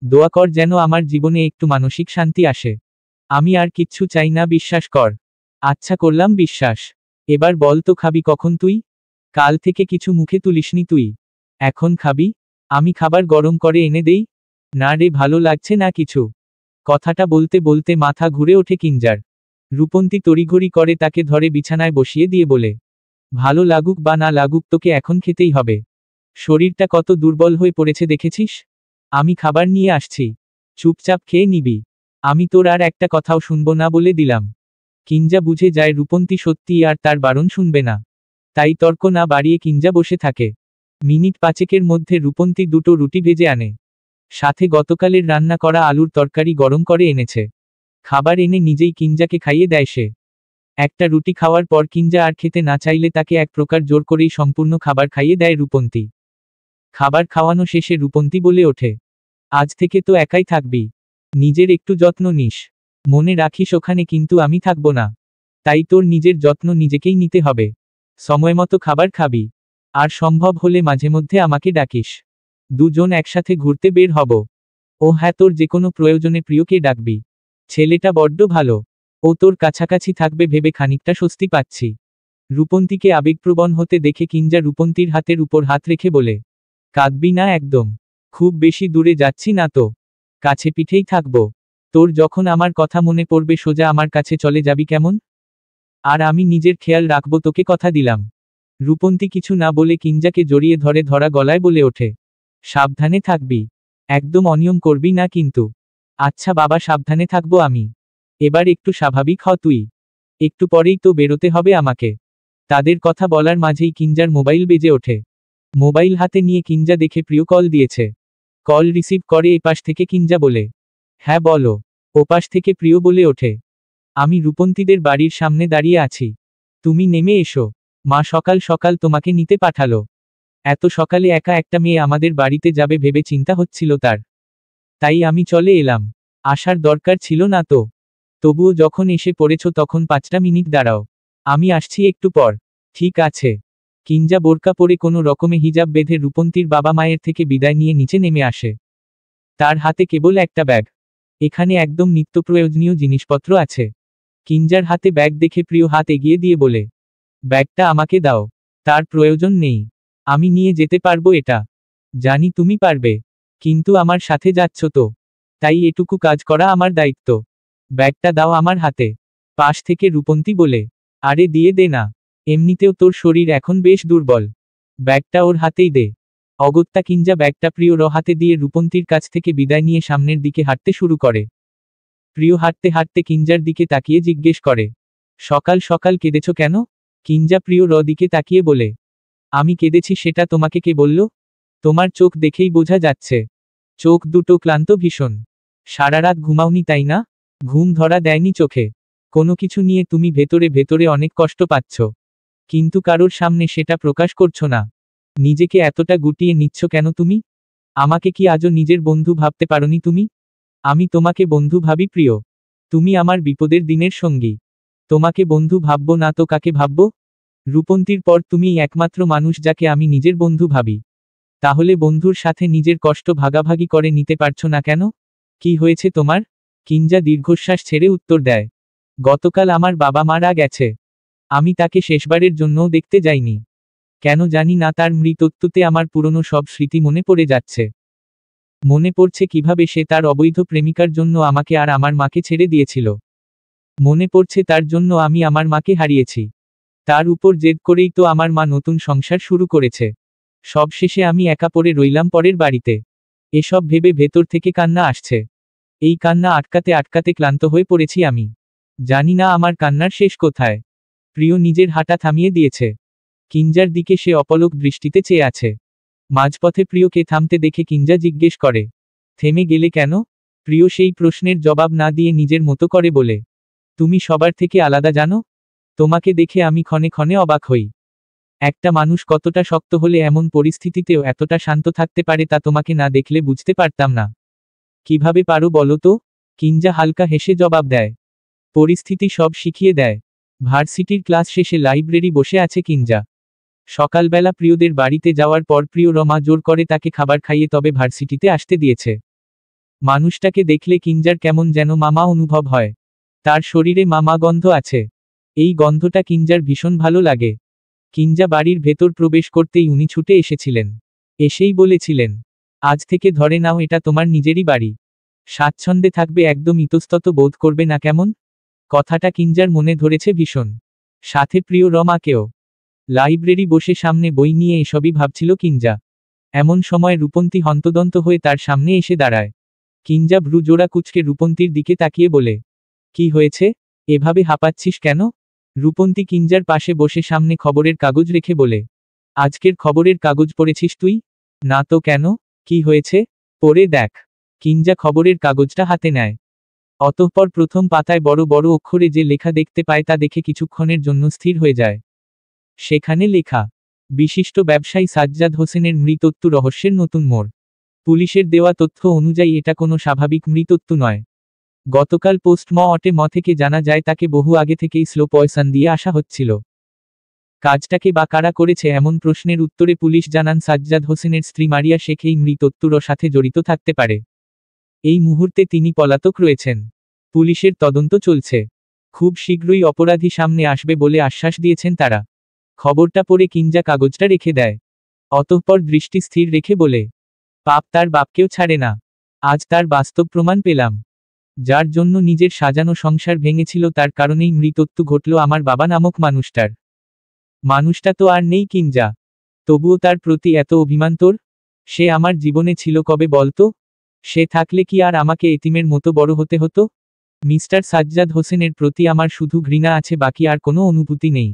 [SPEAKER 1] দোয়া কর যেন আমার জীবনে একটু মানসিক শান্তি আসে। আমি আর কিচ্ছু চাই না, বিশ্বাস কর। আচ্ছা, করলাম বিশ্বাস। এবার বল তো, খাবি কখন তুই? কাল থেকে কিছু মুখে তুলিসনি তুই। এখন খাবি? আমি খাবার গরম করে এনে দেই? না রে, ভালো লাগছে না কিছু। কথাটা বলতে বলতে মাথা ঘুরে ওঠে কিঞ্জার। রূপন্তী তড়িঘড়ি করে তাকে ধরে বিছানায় বসিয়ে দিয়ে বলে, ভালো লাগুক বা না লাগুক তোকে এখন খেতেই হবে। শরীরটা কত দুর্বল হয়ে পড়েছে দেখেছিস? আমি খাবার নিয়ে আসছি, চুপচাপ খেয়ে নিবি। আমি তোর আর একটা কথাও শুনবো না বলে দিলাম। কিঞ্জা বুঝে যায় রূপন্তী সত্যিই আর তার বারণ শুনবে না। তাই তর্ক না বাড়িয়ে কিঞ্জা বসে থাকে। মিনিট 5-এর মধ্যে রূপন্তী 2টো রুটি ভেজে আনে। সাথে গতকালের রান্না করা আলুর তরকারি গরম করে এনেছে। খাবার এনে নিজেই কিঞ্জাকে খাইয়ে দেয় সে। একটা রুটি খাওয়ার পর কিঞ্জা আর খেতে না চাইলে তাকে এক প্রকার জোর করেই সম্পূর্ণ খাবার খাইয়ে দেয় রূপন্তী। খাবার খাওয়ানো শেষে রূপন্তী বলে ওঠে, আজ থেকে তো একাই থাকবি। নিজের একটু যত্ন নিস। মনে রাখিস ওখানে কিন্তু আমি থাকব না। তাই তোর নিজের যত্ন নিজেকেই নিতে হবে। সময়মতো খাবার খাবি। আর সম্ভব হলে মাঝে মধ্যে আমাকে ডাকিস। দুজন একসাথে ঘুরতে বের হব। ও হ্যাঁ, তোর যেকোনো প্রয়োজনে প্রিয়কে ডাকবি। ছেলেটা বড্ড ভালো। ও তোর কাছাকাছি থাকবে ভেবে খানিকটা স্বস্তি পাচ্ছি। রূপন্তীকে আবেগপ্রবণ হতে দেখে কিঞ্জা রূপন্তীর হাতের উপর হাত রেখে বলে, কাঁদবি না একদম। খুব বেশি দূরে যাচ্ছি না তো। কাছে পিঠেই থাকব। তোর যখন আমার কথা মনে পড়বে সোজা আমার কাছে চলে যাবি কেমন? আর আমি নিজের খেয়াল রাখব, তোকে কথা দিলাম। রূপন্তী কিছু না বলে কিঞ্জাকে জড়িয়ে ধরে ধরা গলায় বলে ওঠে, সাবধানে থাকবি। একদম অনিয়ম করবি না কিন্তু। আচ্ছা বাবা, সাবধানে থাকবো আমি। এবার একটু স্বাভাবিক হ তুই। একটু পরেই তো বেরোতে হবে আমাকে। তাদের কথা বলার মাঝেই কিঞ্জার মোবাইল বেজে ওঠে। মোবাইল হাতে নিয়ে কিঞ্জা দেখে প্রিয় কল দিয়েছে। কল রিসিভ করে এপাশ থেকে কিঞ্জা বলে, হ্যাঁ বলো। ওপাশ থেকে প্রিয় বলে ওঠে, আমি রূপন্তীদের বাড়ির সামনে দাঁড়িয়ে আছি। তুমি নেমে এসো। মা সকাল সকাল তোমাকে নিতে পাঠালো। এত সকালে একা একটা মেয়ে আমাদের বাড়িতে যাবে ভেবে চিন্তা হচ্ছিল তার। তাই আমি চলে এলাম। আসার দরকার ছিল না তো। তবুও যখন এসে পড়েছ তখন 5টা মিনিট দাঁড়াও। আমি আসছি একটু পর। ঠিক আছে। কিঞ্জা বোরকা পরে কোনো রকমে হিজাব বেঁধে রূপন্তীর বাবা মায়ের থেকে বিদায় নিয়ে নিচে নেমে আসে। তার হাতে কেবল একটা ব্যাগ। এখানে একদম নিত্যপ্রয়োজনীয় জিনিসপত্র আছে। কিঞ্জার হাতে ব্যাগ দেখে প্রিয় হাত এগিয়ে দিয়ে বলে, ব্যাগটা আমাকে দাও। তার প্রয়োজন নেই। আমি নিয়ে যেতে পারবো এটা। জানি তুমি পারবে। কিন্তু আমার সাথে যাচ্ছ তো। তাই এটুকু কাজ করা আমার দায়িত্ব। ব্যাগটা দাও আমার হাতে। পাশ থেকে রূপন্তী বলে, আরে দিয়ে দে না। এমনিতেও তোর শরীর এখন বেশ দুর্বল। ব্যাগটা ওর হাতেই দে। অগত্যা কিঞ্জা ব্যাগটা প্রিয়র হাতে দিয়ে রূপন্তীর কাছ থেকে বিদায় নিয়ে সামনের দিকে হাঁটতে শুরু করে। প্রিয় হাঁটতে হাঁটতে কিঞ্জার দিকে তাকিয়ে জিজ্ঞেস করে, সকাল সকাল কেঁদেছ কেন? কিঞ্জা প্রিয় দিকে তাকিয়ে বলে, আমি কেঁদেছি সেটা তোমাকে কে বলল? তোমার চোখ দেখেই বোঝা যাচ্ছে। চোখ দুটো ক্লান্ত ভীষণ। সারা রাত ঘুমাওনি তাই না? ঘুম ধরা দেয়নি চোখে? কোনো কিছু নিয়ে তুমি ভেতরে ভেতরে অনেক কষ্ট পাচ্ছ। কিন্তু কারোর সামনে সেটা প্রকাশ করছো না। নিজেকে এতটা গুটিয়ে নিচ্ছ কেন তুমি? আমাকে কি আজও নিজের বন্ধু ভাবতে পারোনি তুমি? আমি তোমাকে বন্ধু ভাবি প্রিয়। তুমি আমার বিপদের দিনের সঙ্গী। তোমাকে বন্ধু ভাববো না তো কাকে ভাববো? রূপন্তীর পর তুমিই একমাত্র মানুষ যাকে আমি নিজের বন্ধু ভাবি। তাহলে বন্ধুর সাথে নিজের কষ্ট ভাগাভাগি করে নিতে পারছো না কেন? কি হয়েছে তোমার? কিঞ্জা দীর্ঘশ্বাস ছেড়ে উত্তর দেয়, গতকাল আমার বাবা মারা গেছে। আমি তাকে শেষবারের জন্যও দেখতে যাইনি। কেন জানি না, তার মৃত্যুতে আমার পুরনো সব স্মৃতি মনে পড়ে যাচ্ছে। মনে পড়ছে কিভাবে সে তার অবৈধ প্রেমিকার জন্য আমাকে আর আমার মাকে ছেড়ে দিয়েছিল। মনে পড়ছে তার জন্য আমি আমার মাকে হারিয়েছি। তার উপর জেদ করেই তো আমার মা নতুন সংসার শুরু করেছে। সবশেষে আমি একা পড়ে রইলাম পরের বাড়িতে। এসব ভেবে ভেতর থেকে কান্না আসছে। এই কান্না আটকাতে আটকাতে ক্লান্ত হয়ে পড়েছি আমি। জানি না আমার কান্নার শেষ কোথায়। প্রিয় নিজের হাঁটা থামিয়ে দিয়েছে। কিঞ্জার দিকে সে অপলক দৃষ্টিতে চেয়ে আছে। মাঝপথে প্রিয়কে থামতে দেখে কিঞ্জা জিজ্ঞেস করে, থেমে গেলে কেন? প্রিয় সেই প্রশ্নের জবাব না দিয়ে নিজের মতো করে বলে, তুমি সবার থেকে আলাদা জানো? তোমাকে দেখে আমি ক্ষণে ক্ষণে অবাক হই। একটা মানুষ কতটা শক্ত হলে এমন পরিস্থিতিতেও এতটা শান্ত থাকতে পারে তা তোমাকে না দেখলে বুঝতে পারতাম না। কিভাবে পারো বলো তো? কিঞ্জা হালকা হেসে জবাব দেয়, পরিস্থিতি সব শিখিয়ে দেয়। ভার্সিটির ক্লাস শেষে লাইব্রেরি বসে আছে কিঞ্জা। সকালবেলা প্রিয়দের বাড়িতে যাওয়ার পর প্রিয় রমা জোর করে তাকে খাবার খাইয়ে তবে ভার্সিটিতে আসতে দিয়েছে। মানুষটাকে দেখলে কিঞ্জার কেমন যেন মামা অনুভব হয়। তার শরীরে মামা গন্ধ আছে। এই গন্ধটা কিঞ্জার ভীষণ ভালো লাগে। কিঞ্জা বাড়ির ভেতর প্রবেশ করতেই উনি ছুটে এসেছিলেন। এসেই বলেছিলেন, আজ থেকে ধরে নাও এটা তোমার নিজেরই বাড়ি। স্বাচ্ছন্দ্যে থাকবে, একদম ইতস্তত বোধ করবে না কেমন? কথাটা কিঞ্জার মনে ধরেছে ভীষণ। সাথে প্রিয় রমাকেও। লাইব্রেরি বসে সামনে বই নিয়ে এসবই ভাবছিল কিঞ্জা। এমন সময় রূপন্তী হন্তদন্ত হয়ে তার সামনে এসে দাঁড়ায়। কিঞ্জা ভ্রু জোড়া কুঁচকে রূপন্তীর দিকে তাকিয়ে বলে, কি হয়েছে? এভাবে হাঁপাচ্ছিস কেন? রূপন্তী কিঞ্জার পাশে বসে সামনে খবরের কাগজ রেখে বলে, আজকের খবরের কাগজ পড়েছিস তুই? না তো কেন? কি হয়েছে? পড়ে দেখ। কিঞ্জা খবরের কাগজটা হাতে নেয়। অতঃপর প্রথম পাতায় বড় বড় অক্ষরে যে লেখা দেখতে পায় তা দেখে কিছুক্ষণের জন্য স্থির হয়ে যায়। সেখানে লেখা, বিশিষ্ট ব্যবসায়ী সাজ্জাদ হোসেনের মৃত্যু রহস্যের নতুন মোড়। পুলিশের দেওয়া তথ্য অনুযায়ী এটা কোনো স্বাভাবিক মৃত্যু নয়। গতকাল পোস্টমর্টেম থেকে জানা যায় তাকে বহু আগে থেকেই স্লো পয়সন দিয়ে আসা হচ্ছিল। কাজটাকে বা কারা করেছে এমন প্রশ্নের উত্তরে পুলিশ জানান সাজ্জাদ হোসেনের স্ত্রী মারিয়া শেখ এই মৃত্যুর সাথে জড়িত থাকতে পারে। এই মুহূর্তে তিনি পলাতক রয়েছেন। পুলিশের তদন্ত চলছে। খুব শীঘ্রই অপরাধী সামনে আসবে বলে আশ্বাস দিয়েছেন তারা। খবরটা পড়ে কিঞ্জা কাগজটা রেখে দেয়। অতঃপর দৃষ্টি স্থির রেখে বলে, পাপ তার বাপকেও ছাড়ে না। আজ তার বাস্তব প্রমাণ পেলাম। যার জন্য নিজের সাজানো সংসার ভেঙেছিল তার কারণেই মৃত্যু ঘটল আমার বাবা নামক মানুষটার। মানুষটা তো আর নেই কিঞ্জা, তবুও তার প্রতি এত অভিমান তোর? সে আমার জীবনে ছিল কবে বলতো? সে থাকলে কি আর আমাকে এতিমের মতো বড় হতে হতো? মিস্টার সাজ্জাদ হোসেনের প্রতি আমার শুধু ঘৃণা আছে, বাকি আর কোনো অনুভূতি নেই।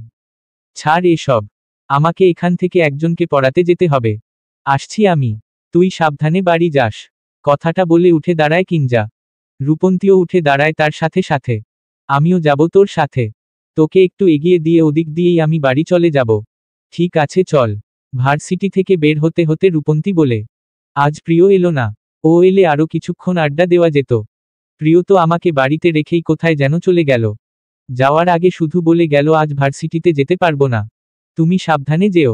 [SPEAKER 1] ছাড় এসব। আমাকে এখান থেকে একজনকে পড়াতে যেতে হবে। আসছি আমি। তুই সাবধানে বাড়ি যাস। কথাটা বলে উঠে দাঁড়ায় কিঞ্জা। রূপন্তীও উঠে দাঁড়ায় তার সাথে সাথে। আমিও যাব তোর সাথে। তোকে একটু এগিয়ে দিয়ে ওদিক দিয়েই আমি বাড়ি চলে যাব। ঠিক আছে চল। ভার্সিটি থেকে বের হতে হতে রূপন্তী বলে, আজ প্রিয় এলো না। ও এলে আরো কিছুক্ষণ আড্ডা দেওয়া যেত। প্রিয় তো আমাকে বাড়িতে রেখেই কোথায় যেন চলে গেল। যাওয়ার আগে শুধু বলে গেল আজ ভার্সিটিতে যেতে পারবো না। তুমি সাবধানে যেও।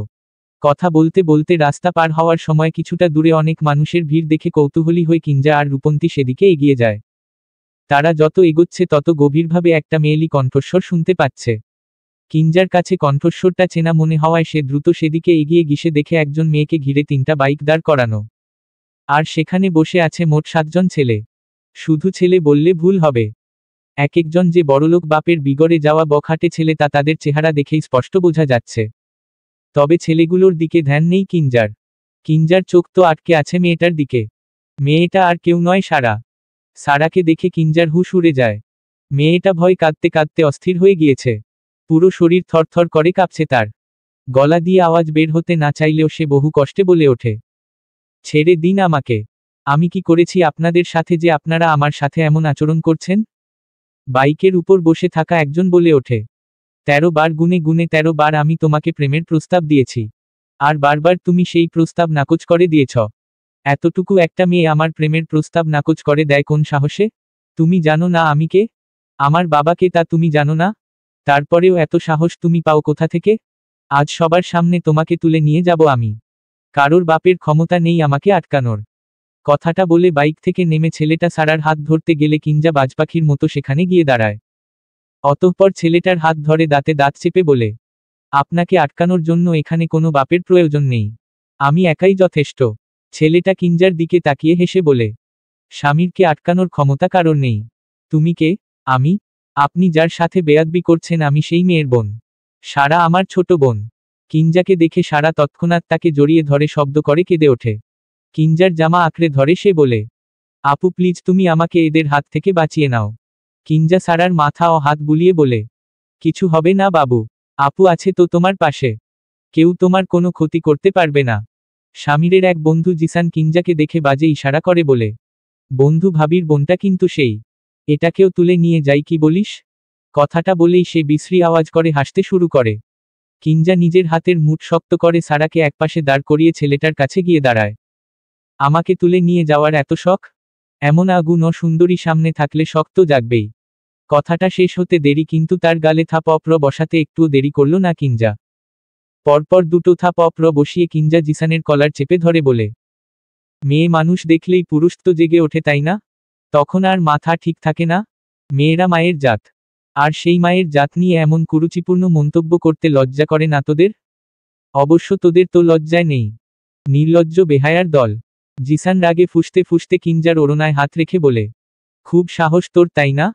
[SPEAKER 1] কথা বলতে বলতে রাস্তা পার হওয়ার সময় কিছুটা দূরে অনেক মানুষের ভিড় দেখে কৌতূহলী হয়ে কিঞ্জা আর রূপন্তী সেদিকে এগিয়ে যায়। তারা যত এগোচ্ছে তত গভীরভাবে একটা মেয়েলি কণ্ঠস্বর শুনতে পাচ্ছে। কিঞ্জার কাছে কণ্ঠস্বরটা চেনা মনে হওয়ায় সে দ্রুত সেদিকে এগিয়ে গিয়ে দেখে একজন মেয়েকে ঘিরে 3টা বাইক দাঁড় করানো। আর সেখানে বসে আছে মোট 7জন ছেলে। শুধু ছেলে বললে ভুল হবে। এক একজন যে বড়লোক বাপের বিগড়ে যাওয়া বখাটে ছেলে তা তাদের চেহারা দেখেই স্পষ্ট বোঝা যাচ্ছে। তবে ছেলেগুলোর দিকে ধ্যান নেই কিঞ্জার। কিঞ্জার চোখ তো আটকে আছে মেয়েটার দিকে। মেয়েটা আর কেউ নয় সারা। সারাকে দেখে কিঞ্জার হুঁশ উড়ে যায়। মেয়েটা ভয় কাঁদতে কাঁদতে অস্থির হয়ে গিয়েছে। পুরো শরীর থরথর করে কাঁপছে তার। গলা দিয়ে আওয়াজ বের হতে না চাইলেও সে বহু কষ্টে বলে ওঠে, ছেড়ে দিন আমাকে। আমি কি করেছি আপনাদের সাথে যে আপনারা আমার সাথে এমন আচরণ করছেন? বাইকের উপর বসে থাকা একজন বলে ওঠে, 13 বার গুনে গুনে 13 বার আমি তোমাকে প্রেমের প্রস্তাব দিয়েছি। আর বারবার তুমি সেই প্রস্তাব নাকচ করে দিয়েছ। এতটুকু একটা মেয়ে আমার প্রেমের প্রস্তাব নাকচ করে দেয় কোন সাহসে? তুমি জানো না আমি কে? আমার বাবাকে তা তুমি জানো না? তারপরেও এত সাহস তুমি পাও কোথা থেকে? আজ সবার সামনে তোমাকে তুলে নিয়ে যাব আমি। কারোর বাপের ক্ষমতা নেই আমাকে আটকানোর। কথাটা বলে বাইক থেকে নেমে ছেলেটা সারার হাত ধরতে গেলে কিঞ্জা বাজপাখির মতো সেখানে গিয়ে দাঁড়ায়। অতঃপর ছেলেটার হাত ধরে দাঁতে দাঁত চেপে বলে, আপনাকে আটকানোর জন্য এখানে কোনো বাপের প্রয়োজন নেই। আমি একাই যথেষ্ট। ছেলেটা কিঞ্জার দিকে তাকিয়ে হেসে বলে, স্বামীরকে আটকানোর ক্ষমতা কারোর নেই। তুমি কে? আমি? আপনি যার সাথে বেয়াদবি করছেন আমি সেই মেয়ের বোন। সারা আমার ছোট বোন। কিঞ্জাকে দেখে সারা তৎক্ষণাৎ তাকে জড়িয়ে ধরে শব্দ করে কেঁদে ওঠে। কিঞ্জার জামা আঁকড়ে ধরে সে বলে, আপু প্লিজ তুমি আমাকে এদের হাত থেকে বাঁচিয়ে নাও। কিঞ্জা সারার মাথা ও হাত বুলিয়ে বলে, কিছু হবে না বাবু। আপু আছে তো তোমার পাশে। কেউ তোমার কোনো ক্ষতি করতে পারবে না। স্বামীরের এক বন্ধু জিসান কিঞ্জাকে দেখে বাজে ইশারা করে বলে, বন্ধু ভাবির বোনটা কিন্তু সেই। এটাকেও তুলে নিয়ে যাই কি বলিস? কথাটা বলেই সে বিশ্রী আওয়াজ করে হাসতে শুরু করে। কিঞ্জা নিজের হাতের মুঠ শক্ত করে সারাকে একপাশে দাঁড় করিয়ে ছেলেটার কাছে গিয়ে দাঁড়ায়। আমাকে তুলে নিয়ে যাওয়ার এত শখ? এমন আগুন ও সুন্দরী সামনে থাকলে শখ তো জাগবেই। কথাটা শেষ হতে দেরি কিন্তু তার গালে থাপড় বসাতে একটুও দেরি করল না কিঞ্জা। পরপর দুটো থাপড় বসিয়ে কিঞ্জা জিসানের কলার চেপে ধরে বলে, মেয়ে মানুষ দেখলেই পুরুষ তো জেগে ওঠে তাই না? তখন আর মাথা ঠিক থাকে না? মেয়েরা মায়ের জাত। আর সেই মায়ের জাত নিয়ে এমন কুরুচিপূর্ণ মন্তব্য করতে লজ্জা করে না তোদের? অবশ্য তোদের তো লজ্জায় নেই। নির্লজ্জ বেহায়ার দল। জিসান রাগে ফুঁসতে ফুঁসতে কিঞ্জার ওড়নায় হাত রেখে বলে, খুব সাহস তোর তাই না?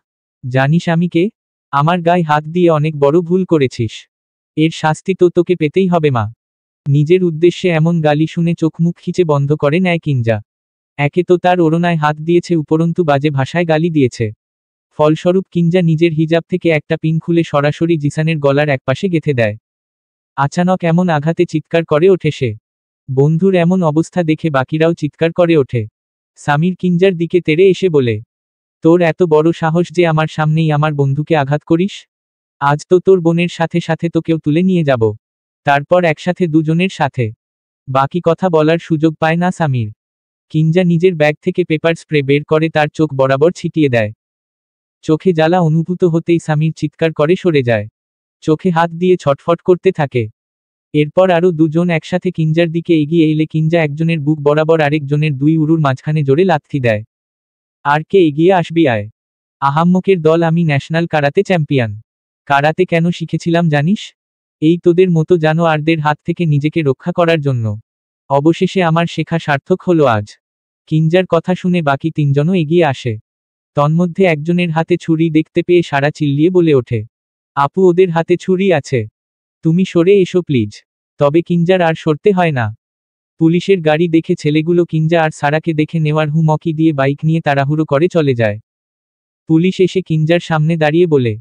[SPEAKER 1] জানিস আমি কে? আমার গায়ে হাত দিয়ে অনেক বড় ভুল করেছিস। এর শাস্তি তো তোকে পেতেই হবে মা। নিজের উদ্দেশ্যে এমন গালি শুনে চোখ মুখ খিচে বন্ধ করে নেয় কিঞ্জা। একে তো তার ওড়নায় হাত দিয়েছে উপরন্তু বাজে ভাষায় গালি দিয়েছে। ফলস্বরূপ কিঞ্জা নিজের হিজাব থেকে একটা পিন খুলে সরাসরি জিসানের গলার একপাশে গেঁথে দেয়। আচানক এমন আঘাতে চিৎকার করে ওঠে সে। বন্ধুর এমন অবস্থা দেখে বাকিরাও চিৎকার করে ওঠে। সামির কিঞ্জার দিকে তেড়ে এসে বলে, তোর এত বড় সাহস যে আমার সামনেই আমার বন্ধুকে আঘাত করিস? আজ তো তোর বোনের সাথে সাথে তোকেও তুলে নিয়ে যাব। তারপর একসাথে দুজনের সাথে। বাকি কথা বলার সুযোগ পায় না সামির। কিঞ্জা নিজের ব্যাগ থেকে পেপার স্প্রে বের করে তার চোখ বরাবর ছিটিয়ে দেয়। চোখে জ্বালা অনুভূত হতেই সামির চিৎকার করে সরে যায়। চোখে হাত দিয়ে ছটফট করতে থাকে। এরপর আরও দুজন একসাথে কিঞ্জার দিকে এগিয়ে এলে কিঞ্জা একজনের বুক বরাবর আরেকজনের দুই উরুর মাঝখানে জোরে লাথি দেয়। আর কে এগিয়ে আসবি আয়। আহাম্মকের দল, আমি ন্যাশনাল কারাতে চ্যাম্পিয়ন। কারাতে কেন শিখেছিলাম জানিস? এই তোদের মতো জানোয়ারদের হাত থেকে নিজেকে রক্ষা করার জন্য। অবশেষে আমার শেখা সার্থক হলো আজ। কিঞ্জার কথা শুনে বাকি তিনজনও এগিয়ে আসে। তন্মধ্যে একজনের হাতে ছুরি দেখতে পেয়ে সারা চিল্লিয়ে বলে ওঠে, আপু ওদের হাতে ছুরি আছে, তুমি সরে এসো প্লিজ। তবে কিঞ্জার আর সরতে হয় না। পুলিশের গাড়ি দেখে ছেলেগুলো কিঞ্জা আর সারাকে দেখে নেওয়ার হুমকি দিয়ে বাইক নিয়ে তাড়াহুড়ো করে চলে যায়। পুলিশ এসে কিঞ্জার সামনে দাঁড়িয়ে বলে,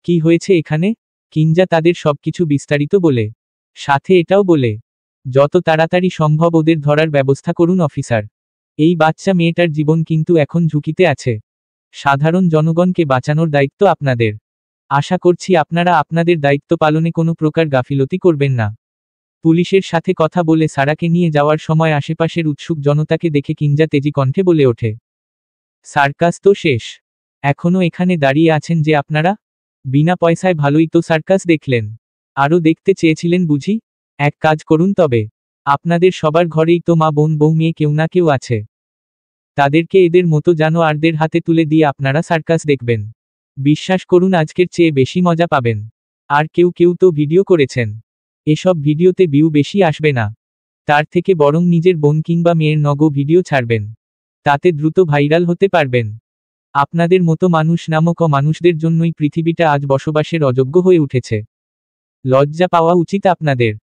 [SPEAKER 1] কি হয়েছে এখানে? কিঞ্জা তাদের সবকিছু বিস্তারিত বলে, সাথে এটাও বলে, যত তাড়াতাড়ি সম্ভব ওদের ধরার ব্যবস্থা করুন অফিসার। এই বাচ্চা মেয়েটার জীবন কিন্তু এখন ঝুঁকিতে আছে। সাধারণ জনগণকে বাঁচানোর দায়িত্ব আপনাদের। আশা করছি আপনারা আপনাদের দায়িত্ব পালনে কোনো প্রকার গাফিলতি করবেন না। পুলিশের সাথে কথা বলে সারাকে নিয়ে যাওয়ার সময় আশেপাশের উৎসুক জনতাকে দেখে কিঞ্জা তেজি কণ্ঠে বলে ওঠে, সার্কাস তো শেষ, এখনো এখানে দাঁড়িয়ে আছেন যে আপনারা? বিনা পয়সায় ভালোই তো সার্কাস দেখলেন, আরও দেখতে চেয়েছিলেন বুঝি? এক কাজ করুন তবে, আপনাদের সবার ঘরেই তো মা বোন বউ মেয়ে কেউ না কেউ আছে। তাদেরকে এদের মতো জানোয়ারদের হাতে তুলে দিয়ে আপনারা সার্কাস দেখবেন। বিশ্বাস করুন আজকের চেয়ে বেশি মজা পাবেন। আর কেউ কেউ তো ভিডিও করেছেন। এসব ভিডিওতে ভিউ বেশি আসবে না, তার থেকে বরং নিজের বোন কিংবা মেয়ের নগো ভিডিও ছাড়বেন, তাতে দ্রুত ভাইরাল হতে পারবেন। আপনাদের মতো মানুষ নামক মানুষদের জন্যই পৃথিবীটা আজ বসবাসের অযোগ্য হয়ে উঠেছে। লজ্জা পাওয়া উচিত আপনাদের।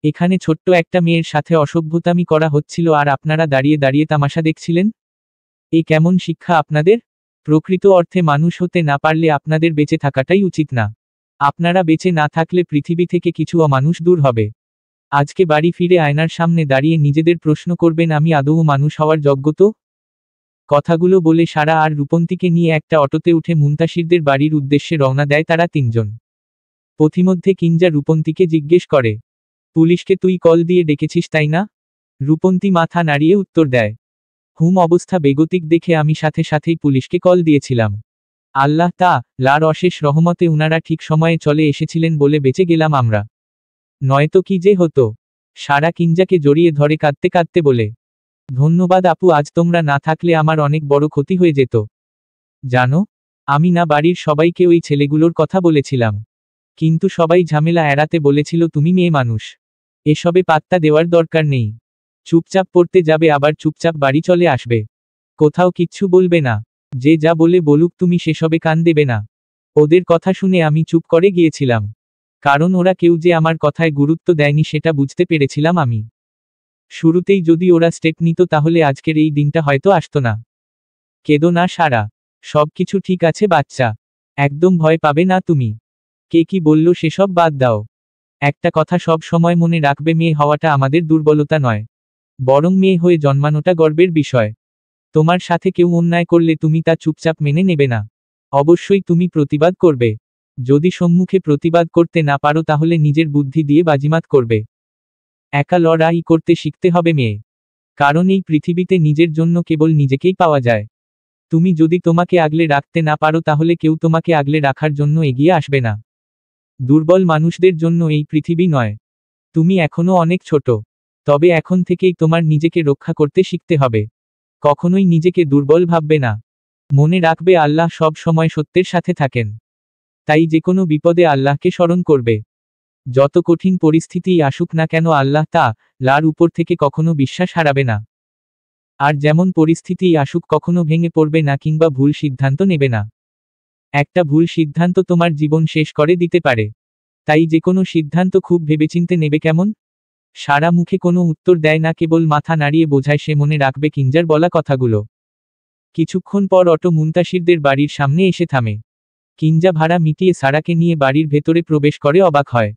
[SPEAKER 1] এখানে ছোট্ট একটা মেয়ের সাথে অসভ্যতামি করা হচ্ছিল আর আপনারা দাঁড়িয়ে দাঁড়িয়ে তামাশা দেখছিলেন? এ কেমন শিক্ষা আপনাদের? প্রকৃত অর্থে মানুষ হতে না পারলে আপনাদের বেঁচে থাকাটাই উচিত না। আপনারা বেঁচে না থাকলে পৃথিবী থেকে কিছু অমানুষ দূর হবে। আজকে বাড়ি ফিরে আয়নার সামনে দাঁড়িয়ে নিজেদের প্রশ্ন করবেন, আমি আদৌ মানুষ হওয়ার যোগ্য তো? কথাগুলো বলে সারা আর রূপন্তীকে নিয়ে একটা অটোতে উঠে মুনতাসিরদের বাড়ির উদ্দেশ্যে রওনা দেয় তারা তিনজন। পথিমধ্যে কিঞ্জা রূপন্তীকে জিজ্ঞেস করে, পুলিশকে তুই কল দিয়ে ডেকেছিস তাই না? রূপন্তি মাথা নাড়িয়ে উত্তর দেয়, অবস্থা বেগতিক দেখে আমি সাথে সাথেই পুলিশকে কল দিয়েছিলাম। আল্লাহ লার অশেষ রহমতে উনারা ঠিক সময়ে চলে এসেছিলেন বলে বেঁচে গেলাম আমরা। নয়তো কি যে হতো। সারা কিঞ্জাকে জড়িয়ে ধরে কাঁদতে কাঁদতে বলে, ধন্যবাদ আপু, আজ তোমরা না থাকলে আমার অনেক বড় ক্ষতি হয়ে যেত। জানো, আমি না বাড়ির সবাইকে ওই ছেলেগুলোর কথা বলেছিলাম, কিন্তু সবাই ঝামেলা এড়াতে বলেছিল তুমি মেয়ে মানুষ, এসবে পাত্তা দেওয়ার দরকার নেই। চুপচাপ পড়তে যাবে আবার চুপচাপ বাড়ি চলে আসবে, কোথাও কিচ্ছু বলবে না। যে যা বলে বলুক তুমি সেসবে কান দেবে না। ওদের কথা শুনে আমি চুপ করে গিয়েছিলাম, কারণ ওরা কেউ যে আমার কথায় গুরুত্ব দেয়নি সেটা বুঝতে পেরেছিলাম আমি। শুরুতেই যদি ওরা স্টেপ নিত তাহলে আজকের এই দিনটা হয়তো আসতো না। কেঁদো না সারা, সবকিছু ঠিক আছে বাচ্চা, একদম ভয় পাবে না তুমি। কে কি বলল সেসব বাদ দাও। একটা কথা সব সময় মনে রাখবে, মেয়ে হওয়াটা আমাদের দুর্বলতা নয়, বরং মেয়ে হয়ে জন্মানোটা গর্বের বিষয়। তোমার সাথে কেউ অন্যায় করলে তুমি তা চুপচাপ মেনে নেবে না, অবশ্যই তুমি প্রতিবাদ করবে। যদি সম্মুখে প্রতিবাদ করতে না পারো তাহলে নিজের বুদ্ধি দিয়ে বাজিমাত করবে। একা লড়াই করতে শিখতে হবে মেয়ে, কারণ এই পৃথিবীতে নিজের জন্য কেবল নিজেকেই পাওয়া যায়। তুমি যদি তোমাকে আগলে রাখতে না পারো তাহলে কেউ তোমাকে আগলে রাখার জন্য এগিয়ে আসবে না। দুর্বল মানুষদের জন্য এই পৃথিবী নয়। তুমি এখনো অনেক ছোট, তবে এখন থেকেই তোমার নিজেকে রক্ষা করতে শিখতে হবে। কখনোই নিজেকে দুর্বল ভাববে না। মনে রাখবে আল্লাহ সব সময় সত্যের সাথে থাকেন, তাই যেকোনো বিপদে আল্লাহকে স্মরণ করবে। যত কঠিন পরিস্থিতিই আসুক না কেন আল্লাহ লার উপর থেকে কখনো বিশ্বাস হারাবে না। আর যেমন পরিস্থিতিই আসুক কখনো ভেঙে পড়বে না কিংবা ভুল সিদ্ধান্ত নেবে না। একটা ভুল সিদ্ধান্ত তোমার জীবন শেষ করে দিতে পারে, তাই যেকোনো সিদ্ধান্ত খুব ভেবেচিন্তে নেবে কেমন? সারা মুখে কোনো উত্তর দেয় না, কেবল মাথা নাড়িয়ে বোঝায় সে মনে রাখবে কিঞ্জার বলা কথাগুলো। কিছুক্ষণ পর অটো মুনতাসিরদের বাড়ির সামনে এসে থামে। কিঞ্জা ভাড়া মিটিয়ে সারাকে নিয়ে বাড়ির ভেতরে প্রবেশ করে অবাক হয়,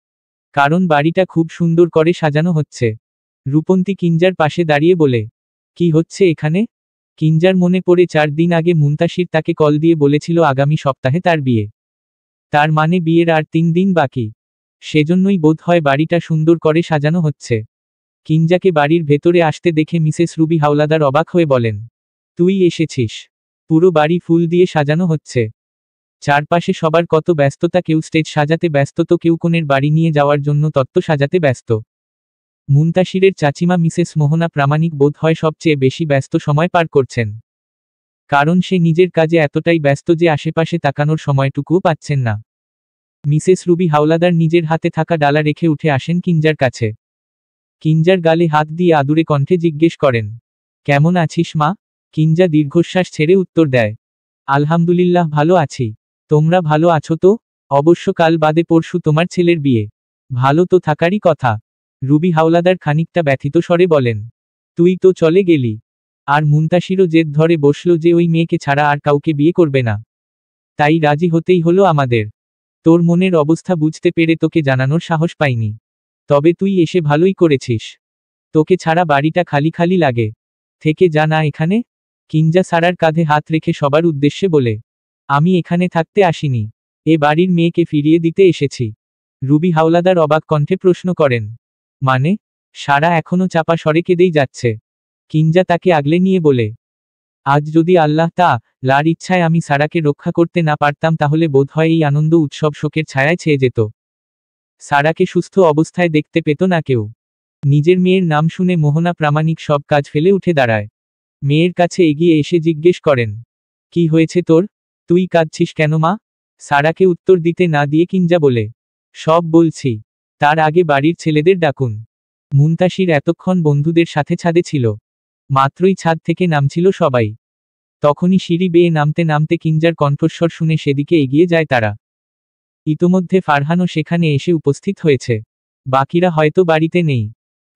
[SPEAKER 1] কারণ বাড়িটা খুব সুন্দর করে সাজানো হচ্ছে। রূপন্তি কিঞ্জার পাশে দাঁড়িয়ে বলে, কি হচ্ছে এখানে? কিঞ্জার মনে পড়ে 4 দিন আগে মুনতাসির তাকে কল দিয়ে বলেছিল আগামী সপ্তাহে তার বিয়ে। তার মানে বিয়ের আর 3 দিন বাকি, সেজন্যই বোধহয় বাড়িটা সুন্দর করে সাজানো হচ্ছে। কিঞ্জাকে বাড়ির ভেতরে আসতে দেখে মিসেস রুবি হাওলাদার অবাক হয়ে বলেন, তুই এসেছিস? পুরো বাড়ি ফুল দিয়ে সাজানো হচ্ছে। চারপাশে সবার কত ব্যস্ততা, কেউ স্টেজ সাজাতে ব্যস্ত তো কেউ কনের বাড়ি নিয়ে যাওয়ার জন্য তত্ত্ব সাজাতে ব্যস্ত। মুনতাসিরের চাচিমা মিসেস মোহনা প্রামাণিক বোধ হয় সবচেয়ে বেশি ব্যস্ত সময় পার করছেন, কারণ সে নিজের কাজে এতটাই ব্যস্ত যে আশেপাশে তাকানোর সময়টুকুও পাচ্ছেন না। মিসেস রুবি হাওলাদার নিজের হাতে থাকা ডালা রেখে উঠে আসেন কিঞ্জার কাছে। কিঞ্জার গালে হাত দিয়ে আদুরে কণ্ঠে জিজ্ঞেস করেন, কেমন আছিস মা? কিঞ্জা দীর্ঘশ্বাস ছেড়ে উত্তর দেয়, আলহামদুলিল্লাহ ভালো আছি। তোমরা ভালো আছো তো? অবশ্য কাল বাদে পরশু তোমার ছেলের বিয়ে, ভালো তো থাকারই কথা। রুবি হাওলাদার খানিকটা ব্যথিত স্বরে বলেন, তুই তো চলে গেলি, আর মুনতাসিরও জেদ ধরে বসল যে ওই মেয়েকে ছাড়া আর কাউকে বিয়ে করবে না, তাই রাজি হতেই হলো আমাদের। তোর মনের অবস্থা বুঝতে পেরে তোকে জানানোর সাহস পাইনি, তবে তুই এসে ভালোই করেছিস। তোকে ছাড়া বাড়িটা খালি খালি লাগে, থেকে যা না এখানে। কিঞ্জা সারার কাঁধে হাত রেখে সবার উদ্দেশ্যে বলে, আমি এখানে থাকতে আসিনি, এ বাড়ির মেয়েকে ফিরিয়ে দিতে এসেছি। রুবি হাওলাদার অবাক কণ্ঠে প্রশ্ন করেন, মানে? সারা এখনো চাপা স্বরে কেঁদেই যাচ্ছে। কিঞ্জা তাকে আগলে নিয়ে বলে, আজ যদি আল্লাহ লার ইচ্ছায় আমি সারাকে রক্ষা করতে না পারতাম তাহলে বোধহয় এই আনন্দ উৎসব শোকের ছায়ায় ছেয়ে যেত। সারাকে সুস্থ অবস্থায় দেখতে পেত না কেউ। নিজের মেয়ের নাম শুনে মোহনা প্রামাণিক সব কাজ ফেলে উঠে দাঁড়ায়। মেয়ের কাছে এগিয়ে এসে জিজ্ঞেস করেন, কি হয়েছে তোর? তুই কাঁদছিস কেন মা? সারাকে উত্তর দিতে না দিয়ে কিঞ্জা বলে, সব বলছি, তার আগে বাড়ির ছেলেদের ডাকুন। মুনতাসির এতক্ষণ বন্ধুদের সাথে ছাদে ছিল, মাত্রই ছাদ থেকে নামছিল সবাই। তখনই সিঁড়ি বেয়ে নামতে নামতে কিঞ্জার কণ্ঠস্বর শুনে সেদিকে এগিয়ে যায় তারা। ইতোমধ্যে ফারহানও সেখানে এসে উপস্থিত হয়েছে। বাকিরা হয়তো বাড়িতে নেই,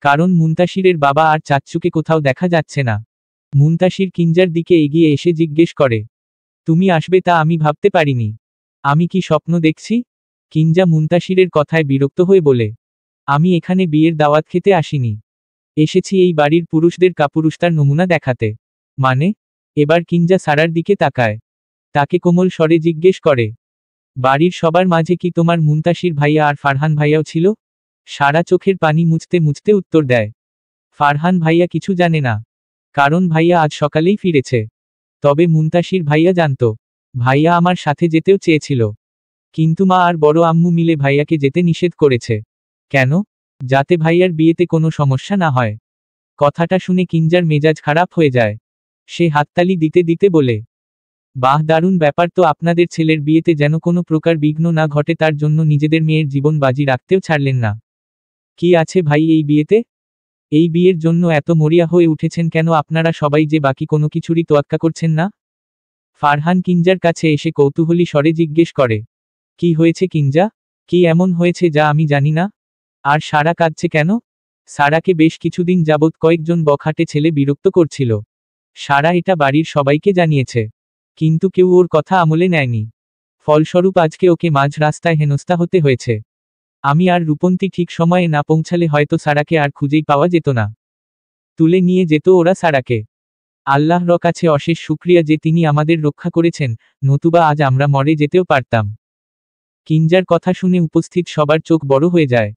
[SPEAKER 1] কারণ মুনতাসিরের বাবা আর চাচ্চুকে কোথাও দেখা যাচ্ছে না। মুনতাসির কিঞ্জার দিকে এগিয়ে এসে জিজ্ঞেস করে, তুমি আসবে তা আমি ভাবতে পারিনি। আমি কি স্বপ্ন দেখছি? কিঞ্জা মুনতাসিরের কথায় বিরক্ত হয়ে বলে, আমি এখানে বিয়ের দাওয়াত খেতে আসিনি, এসেছি এই বাড়ির পুরুষদের কাপুরুষতার নমুনা দেখাতে। মানে? এবার কিঞ্জা সারার দিকে তাকায়, তাকে কোমল স্বরে জিজ্ঞেস করে, বাড়ির সবার মাঝে কি তোমার মুনতাসির ভাইয়া আর ফারহান ভাইয়াও ছিল? সারা চোখের পানি মুছতে মুছতে উত্তর দেয়, ফারহান ভাইয়া কিছু জানে না, কারণ ভাইয়া আজ সকালেই ফিরেছে। তবে মুনতাসির ভাইয়া জানত, ভাইয়া আমার সাথে যেতেও চেয়েছিল, কিন্তু মা আর বড় আম্মু মিলে ভাইয়াকে যেতে নিষেধ করেছে। কেন? যাতে ভাইয়ার বিয়েতে কোনো সমস্যা না হয়। কথাটা শুনে কিঞ্জার মেজাজ খারাপ হয়ে যায়। সে হাততালি দিতে দিতে বলে, বাহ, দারুণ ব্যাপার তো, আপনাদের ছেলের বিয়েতে যেন কোনো প্রকার বিঘ্ন না ঘটে তার জন্য নিজেদের মেয়ের জীবন বাজি রাখতেও ছাড়লেন না। কি আছে ভাই এই বিয়েতে? এই বিয়ের জন্য এত মরিয়া হয়ে উঠেছেন কেন আপনারা সবাই, যে বাকি কোনো কিছুরই তোয়াক্কা করছেন না? ফারহান কিঞ্জার কাছে এসে কৌতূহলী স্বরে জিজ্ঞেস করে, কি হয়েছে কিঞ্জা? কি এমন হয়েছে যা আমি জানি না? আর সারা কাঁদছে কেন? সারাকে বেশ কিছুদিন যাবৎ কয়েকজন বখাটে ছেলে বিরক্ত করছিল। সারা এটা বাড়ির সবাইকে জানিয়েছে, কিন্তু কেউ ওর কথা আমলে নেয়নি। ফলস্বরূপ আজকে ওকে মাঝ রাস্তায় হেনস্থা হতে হয়েছে। আমি আর রূপন্তী ঠিক সময়ে না পৌঁছালে হয়তো সারাকে আর খুঁজেই পাওয়া যেত না। তুলে নিয়ে যেত ওরা সারাকে। আল্লাহর কাছে অশেষ শুকরিয়া যে তিনি আমাদের রক্ষা করেছেন, নতুবা আজ আমরা মরে যেতেও পারতাম। কিঞ্জার কথা শুনে উপস্থিত সবার চোখ বড় হয়ে যায়।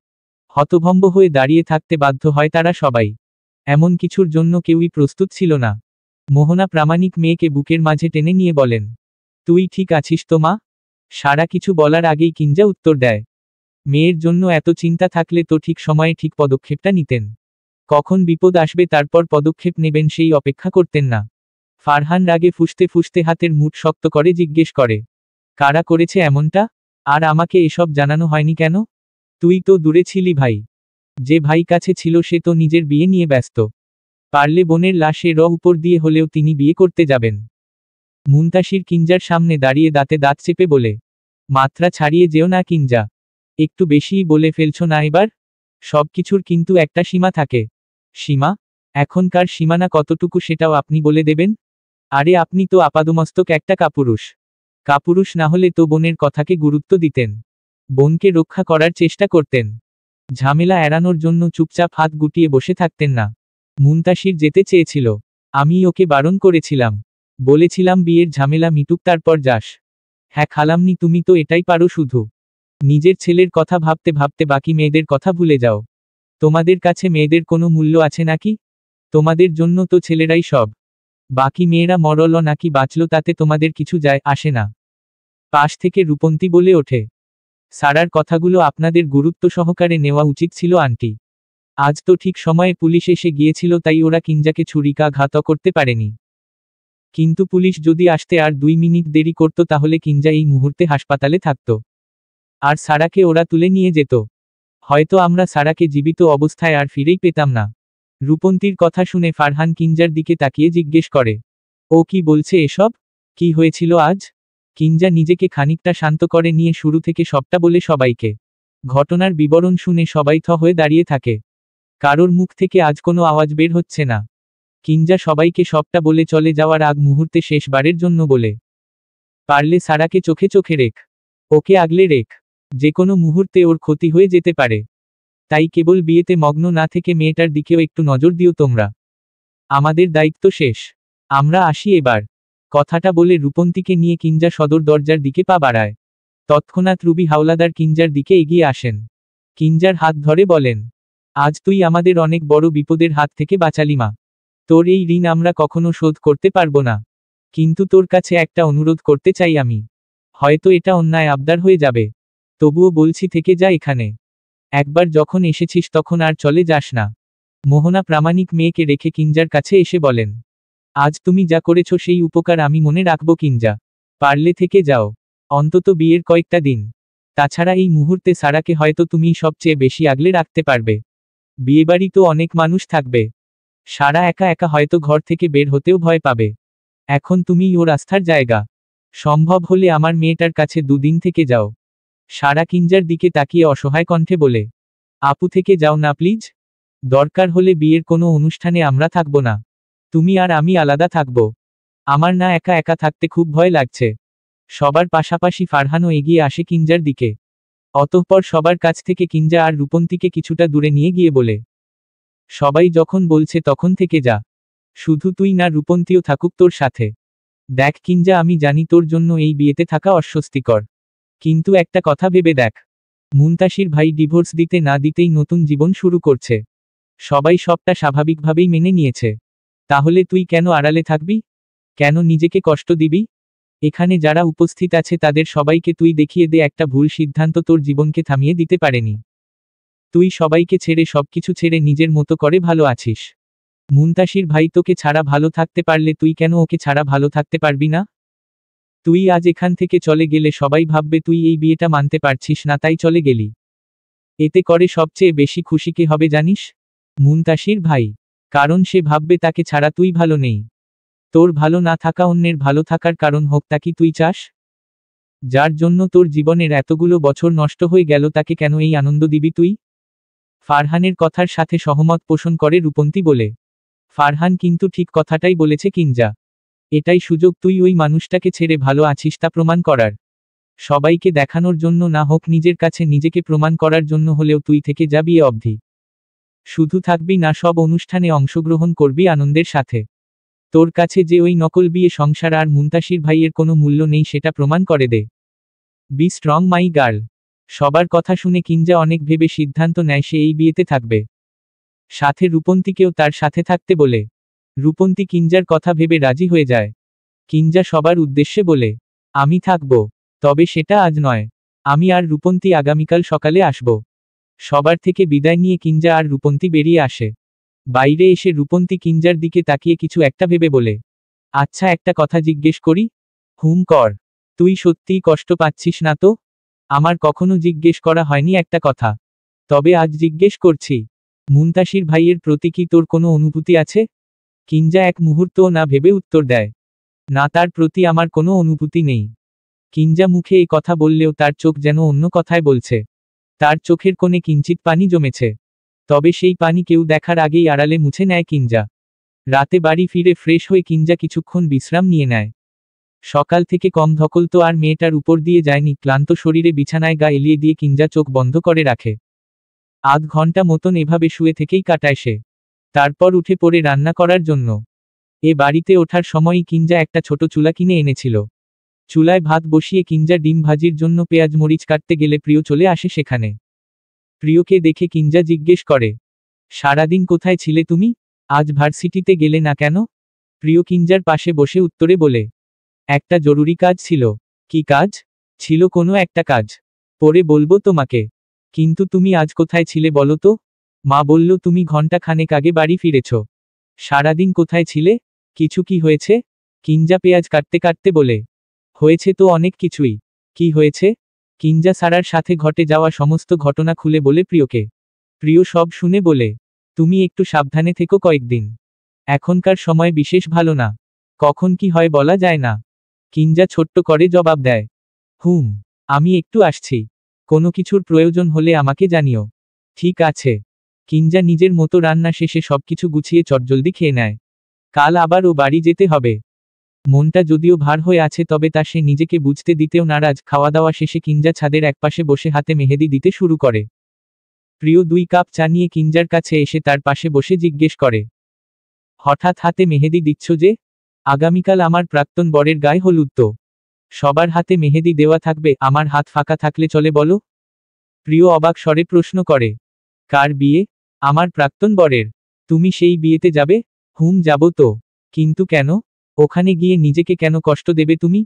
[SPEAKER 1] হতভম্ব হয়ে দাঁড়িয়ে থাকতে বাধ্য হয় তারা সবাই। এমন কিছুর জন্য কেউই প্রস্তুত ছিল না। মোহনা প্রামাণিক মেয়েকে বুকের মাঝে টেনে নিয়ে বলেন, তুই ঠিক আছিস তো মা? সারা কিছু বলার আগেই কিঞ্জা উত্তর দেয়, মেয়ের জন্য এত চিন্তা থাকলে তো ঠিক সময়ে ঠিক পদক্ষেপটা নিতেন। কখন বিপদ আসবে তারপর পদক্ষেপ নেবেন সেই অপেক্ষা করতেন না। ফারহান রাগে ফুঁসতে ফুঁসতে হাতের মুঠ শক্ত করে জিজ্ঞেস করে, কারা করেছে এমনটা? আর আমাকে এসব জানানো হয়নি কেন? তুই তো দূরে ছিলি ভাই। যে ভাই কাছে ছিল সে তো নিজের বিয়ে নিয়ে ব্যস্ত। পারলে বোনের লাশে উপর দিয়ে হলেও তিনি বিয়ে করতে যাবেন। মুনতাসির কিঞ্জার সামনে দাঁড়িয়ে দাঁতে দাঁত চেপে বলে, মাত্রা ছাড়িয়ে যেও না কিঞ্জা, একটু বেশিই বলে ফেলছো না এবার? সবকিছুর কিন্তু একটা সীমা থাকে। সীমা? এখনকার সীমানা কতটুকু সেটাও আপনি বলে দেবেন? আরে আপনি তো আপাদমস্তক একটা কাপুরুষ। কাপুরুষ না হলে তো বোনের কথাকে গুরুত্ব দিতেন, বোনকে রক্ষা করার চেষ্টা করতেন, ঝামেলা এড়ানোর জন্য চুপচাপ হাত গুটিয়ে বসে থাকতেন না। মুনতাসির যেতে চেয়েছিল, আমি ওকে বারণ করেছিলাম, বলেছিলাম বিয়ের ঝামেলা মিটুক তারপর যাস। হ্যাঁ খালাম্নি, তুমি তো এটাই পারো, শুধু নিজের ছেলের কথা ভাবতে ভাবতে বাকি মেয়েদের কথা ভুলে যাও। তোমাদের কাছে মেয়েদের কোনো মূল্য আছে নাকি? তোমাদের জন্য তো ছেলেরাই সব। বাকি মেয়েরা মরল নাকি বাঁচল তাতে তোমাদের কিছু যায় আসে না। পাশ থেকে রূপন্তী বলে ওঠে, সারার কথাগুলো আপনাদের গুরুত্ব সহকারে নেওয়া উচিত ছিল আন্টি। আজ তো ঠিক সময়ে পুলিশ এসে গিয়েছিল তাই ওরা কিঞ্জাকে ছুরিকাঘাত করতে পারেনি। কিন্তু পুলিশ যদি আসতে আর 2 মিনিট দেরি করত তাহলে কিঞ্জা এই মুহূর্তে হাসপাতালে থাকত। আর সারাকে ওরা তুলে নিয়ে যেত। হয়তো আমরা সারাকে জীবিত অবস্থায় আর ফিরেই পেতাম না। রূপন্তীর কথা শুনে ফারহান কিঞ্জার দিকে তাকিয়ে জিজ্ঞেস করে, ও কি বলছে এসব? কি হয়েছিল আজ? কিঞ্জা নিজেকে খানিকটা শান্ত করে নিয়ে শুরু থেকে সবটা বলে সবাইকে। ঘটনার বিবরণ শুনে সবাই থ হয়ে দাঁড়িয়ে থাকে। কারোর মুখ থেকে আজ কোনো আওয়াজ বের হচ্ছে না। কিঞ্জা সবাইকে সবটা বলে চলে যাওয়ার আগ মুহূর্তে শেষবারের জন্য বলে, পারলে সারাকে চোখে চোখে রেখ, ওকে আগলে রেখ। যে কোনো মুহূর্তে ওর ক্ষতি হয়ে যেতে পারে। তাই কেবল বিয়েতে মগ্ন না থেকে মেয়েটার দিকেও একটু নজর দিও তোমরা। আমাদের দায়িত্ব শেষ। আমরা আসি এবার। কথাটা বলে রূপন্তীকে নিয়ে কিঞ্জা সদর দরজার দিকে পা বাড়ায়। তৎক্ষণাৎ রুবি হাওলাদার কিঞ্জার দিকে এগিয়ে আসেন। কিঞ্জার হাত ধরে বলেন, আজ তুই আমাদের অনেক বড় বিপদের হাত থেকে বাঁচালি মা। তোর এই ঋণ আমরা কখনো শোধ করতে পারবো না। কিন্তু তোর কাছে একটা অনুরোধ করতে চাই আমি। হয়তো এটা অন্যায় আবদার হয়ে যাবে। তবুও বলছি থেকে যা এখানে। একবার যখন এসেছিস তখন আর চলে যাস না। মোহনা প্রামাণিক মেয়েকে রেখে কিঞ্জার কাছে এসে বলেন, আজ তুমি যা করেছ সেই উপকার আমি মনে রাখবো কিঞ্জা। পারলে থেকে যাও। অন্তত বিয়ের কয়েকটা দিন। তাছাড়া এই মুহূর্তে সারাকে হয়তো তুমি সবচেয়ে বেশি আগলে রাখতে পারবে। বিয়েবাড়ি তো অনেক মানুষ থাকবে। সারা একা একা হয়তো ঘর থেকে বের হতেও ভয় পাবে। এখন তুমিই ওর আস্থার জায়গা। সম্ভব হলে আমার মেয়েটার কাছে 2 দিন থেকে যাও। সারা কিঞ্জার দিকে তাকিয়ে অসহায় কণ্ঠে বলে, আপু থেকে যাও না প্লিজ। দরকার হলে বিয়ের কোনো অনুষ্ঠানে আমরা থাকব না। তুমি আর আমি আলাদা থাকব। আমার না একা একা থাকতে খুব ভয় লাগছে। সবার পাশাপাশি ফারহানও এগিয়ে আসে কিঞ্জার দিকে। অতঃপর সবার কাছ থেকে কিঞ্জা আর রূপন্তীকে কিছুটা দূরে নিয়ে গিয়ে বলে, সবাই যখন বলছে তখন থেকে যা। শুধু তুই না, রূপন্তীও থাকুক তোর সাথে। দেখ কিঞ্জা, আমি জানি তোর জন্য এই বিয়েতে থাকা অস্বস্তিকর। কিন্তু একটা কথা ভেবে দেখ, মুনতাসির ভাই ডিভোর্স দিতে না দিতেই নতুন জীবন শুরু করছে। সবাই সবটা স্বাভাবিকভাবেই মেনে নিয়েছে। তাহলে তুই কেন আড়ালে থাকবি? কেন নিজেকে কষ্ট দিবি? এখানে যারা উপস্থিত আছে তাদের সবাইকে তুই দেখিয়ে দে একটা ভুল সিদ্ধান্ত তোর জীবনকে থামিয়ে দিতে পারেনি। তুই সবাইকে ছেড়ে সবকিছু ছেড়ে নিজের মতো করে ভালো আছিস। মুনতাসির ভাই তোকে ছাড়া ভালো থাকতে পারলে তুই কেন ওকে ছাড়া ভালো থাকতে পারবি না? তুই আজ এখান থেকে চলে গেলে সবাই ভাববে তুই এই বিয়েটা মানতে পারছিস না তাই চলে গেলি। এতে করে সবচেয়ে বেশি খুশি কে হবে জানিস? মুনতাসির ভাই। কারণ সে ভাববে তাকে ছাড়া তুই ভালো নেই। তোর ভালো না থাকা অন্যের ভালো থাকার কারণ হোক তা কি তুই চাস? যার জন্য তোর জীবনের এতগুলো বছর নষ্ট হয়ে গেল তাকে কেন এই আনন্দ দিবি তুই? ফারহানের কথার সাথে সহমত পোষণ করে রূপন্তী বলে, ফারহান কিন্তু ঠিক কথাটাই বলেছে কিঞ্জা। এটাই সুযোগ তুই ওই মানুষটাকে ছেড়ে ভালো আছিস তা প্রমাণ করার। সবাইকে দেখানোর জন্য না হোক, নিজের কাছে নিজেকে প্রমাণ করার জন্য হলেও তুই থেকে যা বিয়ে অবধি। শুধু থাকবি না, সব অনুষ্ঠানে অংশগ্রহণ করবি আনন্দের সাথে। তোর কাছে যে ওই নকল বিয়ে সংসার আর মুনতাসির ভাইয়ের কোনো মূল্য নেই সেটা প্রমাণ করে দে। Be strong my girl. সবার কথা শুনে কিঞ্জা অনেক ভেবে সিদ্ধান্ত নেয় সে এই বিয়েতে থাকবে। সাথে রূপন্তীকেও তার সাথে থাকতে বলে। রূপন্তী কিঞ্জার কথা ভেবে রাজি হয়ে যায়। কিঞ্জা সবার উদ্দেশ্যে বলে, আমি থাকব। তবে সেটা আজ নয়। আমি আর রূপন্তী আগামীকাল সকালে আসব। সবার থেকে বিদায় নিয়ে কিঞ্জা আর রূপন্তী বেরিয়ে আসে। বাইরে এসে রূপন্তী কিঞ্জার দিকে তাকিয়ে কিছু একটা ভেবে বলে, আচ্ছা একটা কথা জিজ্ঞেস করি? হুম কর। তুই সত্যিই কষ্ট পাচ্ছিস না তো? আমার কখনো জিজ্ঞেস করা হয়নি একটা কথা। তবে আজ জিজ্ঞেস করছি, মুনতাসির ভাইয়ের প্রতি কি তোর কোনো অনুভূতি আছে? কিঞ্জা এক মুহূর্তও না ভেবে উত্তর দেয়, না, তার প্রতি আমার কোনো অনুভূতি নেই। কিঞ্জা মুখে এই কথা বললেও তার চোখ যেন অন্য কথায় বলছে। তার চোখের কোণে কিঞ্চিত পানি জমেছে। তবে সেই পানি কেউ দেখার আগেই আড়ালে মুছে নেয় কিঞ্জা। রাতে বাড়ি ফিরে ফ্রেশ হয়ে কিঞ্জা কিছুক্ষণ বিশ্রাম নিয়ে নেয়। সকাল থেকে কম ধকল তো আর মেয়েটার উপর দিয়ে যায়নি। ক্লান্ত শরীরে বিছানায় গা এলিয়ে দিয়ে কিঞ্জা চোখ বন্ধ করে রাখে। আধ ঘন্টা মতন এভাবে শুয়ে থেকেই কাটায় সে। তারপর উঠে পড়ে রান্না করার জন্য। এ বাড়িতে ওঠার সময়ই কিঞ্জা একটা ছোট চুলা কিনে এনেছিল। চুলায় ভাত বসিয়ে কিঞ্জা ডিম ভাজির জন্য পেঁয়াজ মরিচ কাটতে গেলে প্রিয় চলে আসে সেখানে। প্রিয়কে দেখে কিঞ্জা জিজ্ঞেস করে, সারাদিন কোথায় ছিলে তুমি? আজ ভার্সিটিতে গেলে না কেন? প্রিয় কিঞ্জার পাশে বসে উত্তরে বলে, একটা জরুরি কাজ ছিল। কি কাজ? ছিল কোনো একটা কাজ। পরে বলবো তোমাকে। কিন্তু তুমি আজ কোথায় ছিলে বলো তো? মা বলল তুমি ঘন্টা খানেক আগে বাড়ি ফিরেছ। সারাদিন কোথায় ছিলে? কিছু কি হয়েছে? কিঞ্জা পেঁয়াজ কাটতে কাটতে বলে, হয়েছে তো অনেক কিছুই। কি হয়েছে? কিঞ্জা সারার সাথে ঘটে যাওয়া সমস্ত ঘটনা খুলে বলে প্রিয়কে। প্রিয় সব শুনে বলে, তুমি একটু সাবধানে থেকো কয়েকদিন। এখনকার সময় বিশেষ ভালো না। কখন কি হয় বলা যায় না। কিঞ্জা ছোট্ট করে জবাব দেয়, আমি একটু আসছি। কোনো কিছুর প্রয়োজন হলে আমাকে জানিও। ঠিক আছে। কিঞ্জা নিজের মতো রান্না শেষে সবকিছু গুছিয়ে চটজলদি খেয়ে নেয়। কাল আবার ও বাড়ি যেতে হবে। মনটা যদিও ভার হয়ে আছে, তবে তা সে নিজেকে বুঝতে দিতেও নারাজ। খাওয়া দাওয়া শেষে কিঞ্জা ছাদের একপাশে বসে হাতে মেহেদি দিতে শুরু করে। প্রিয় 2 কাপ চা নিয়ে কিঞ্জার কাছে এসে তার পাশে বসে জিজ্ঞেস করে, হঠাৎ হাতে মেহেদি দিচ্ছ যে? আগামীকাল আমার প্রাক্তন বরের গায়ে হলুদ তো। সবার হাতে মেহেদি দেওয়া থাকবে, আমার হাত ফাঁকা থাকলে চলে বলো? প্রিয় অবাক স্বরে প্রশ্ন করে, কার বিয়ে? আমার প্রাক্তন বরের। তুমি সেই বিয়েতে যাবে? যাব তো। কিন্তু কেন? ওখানে গিয়ে নিজেকে কেন কষ্ট দেবে তুমি?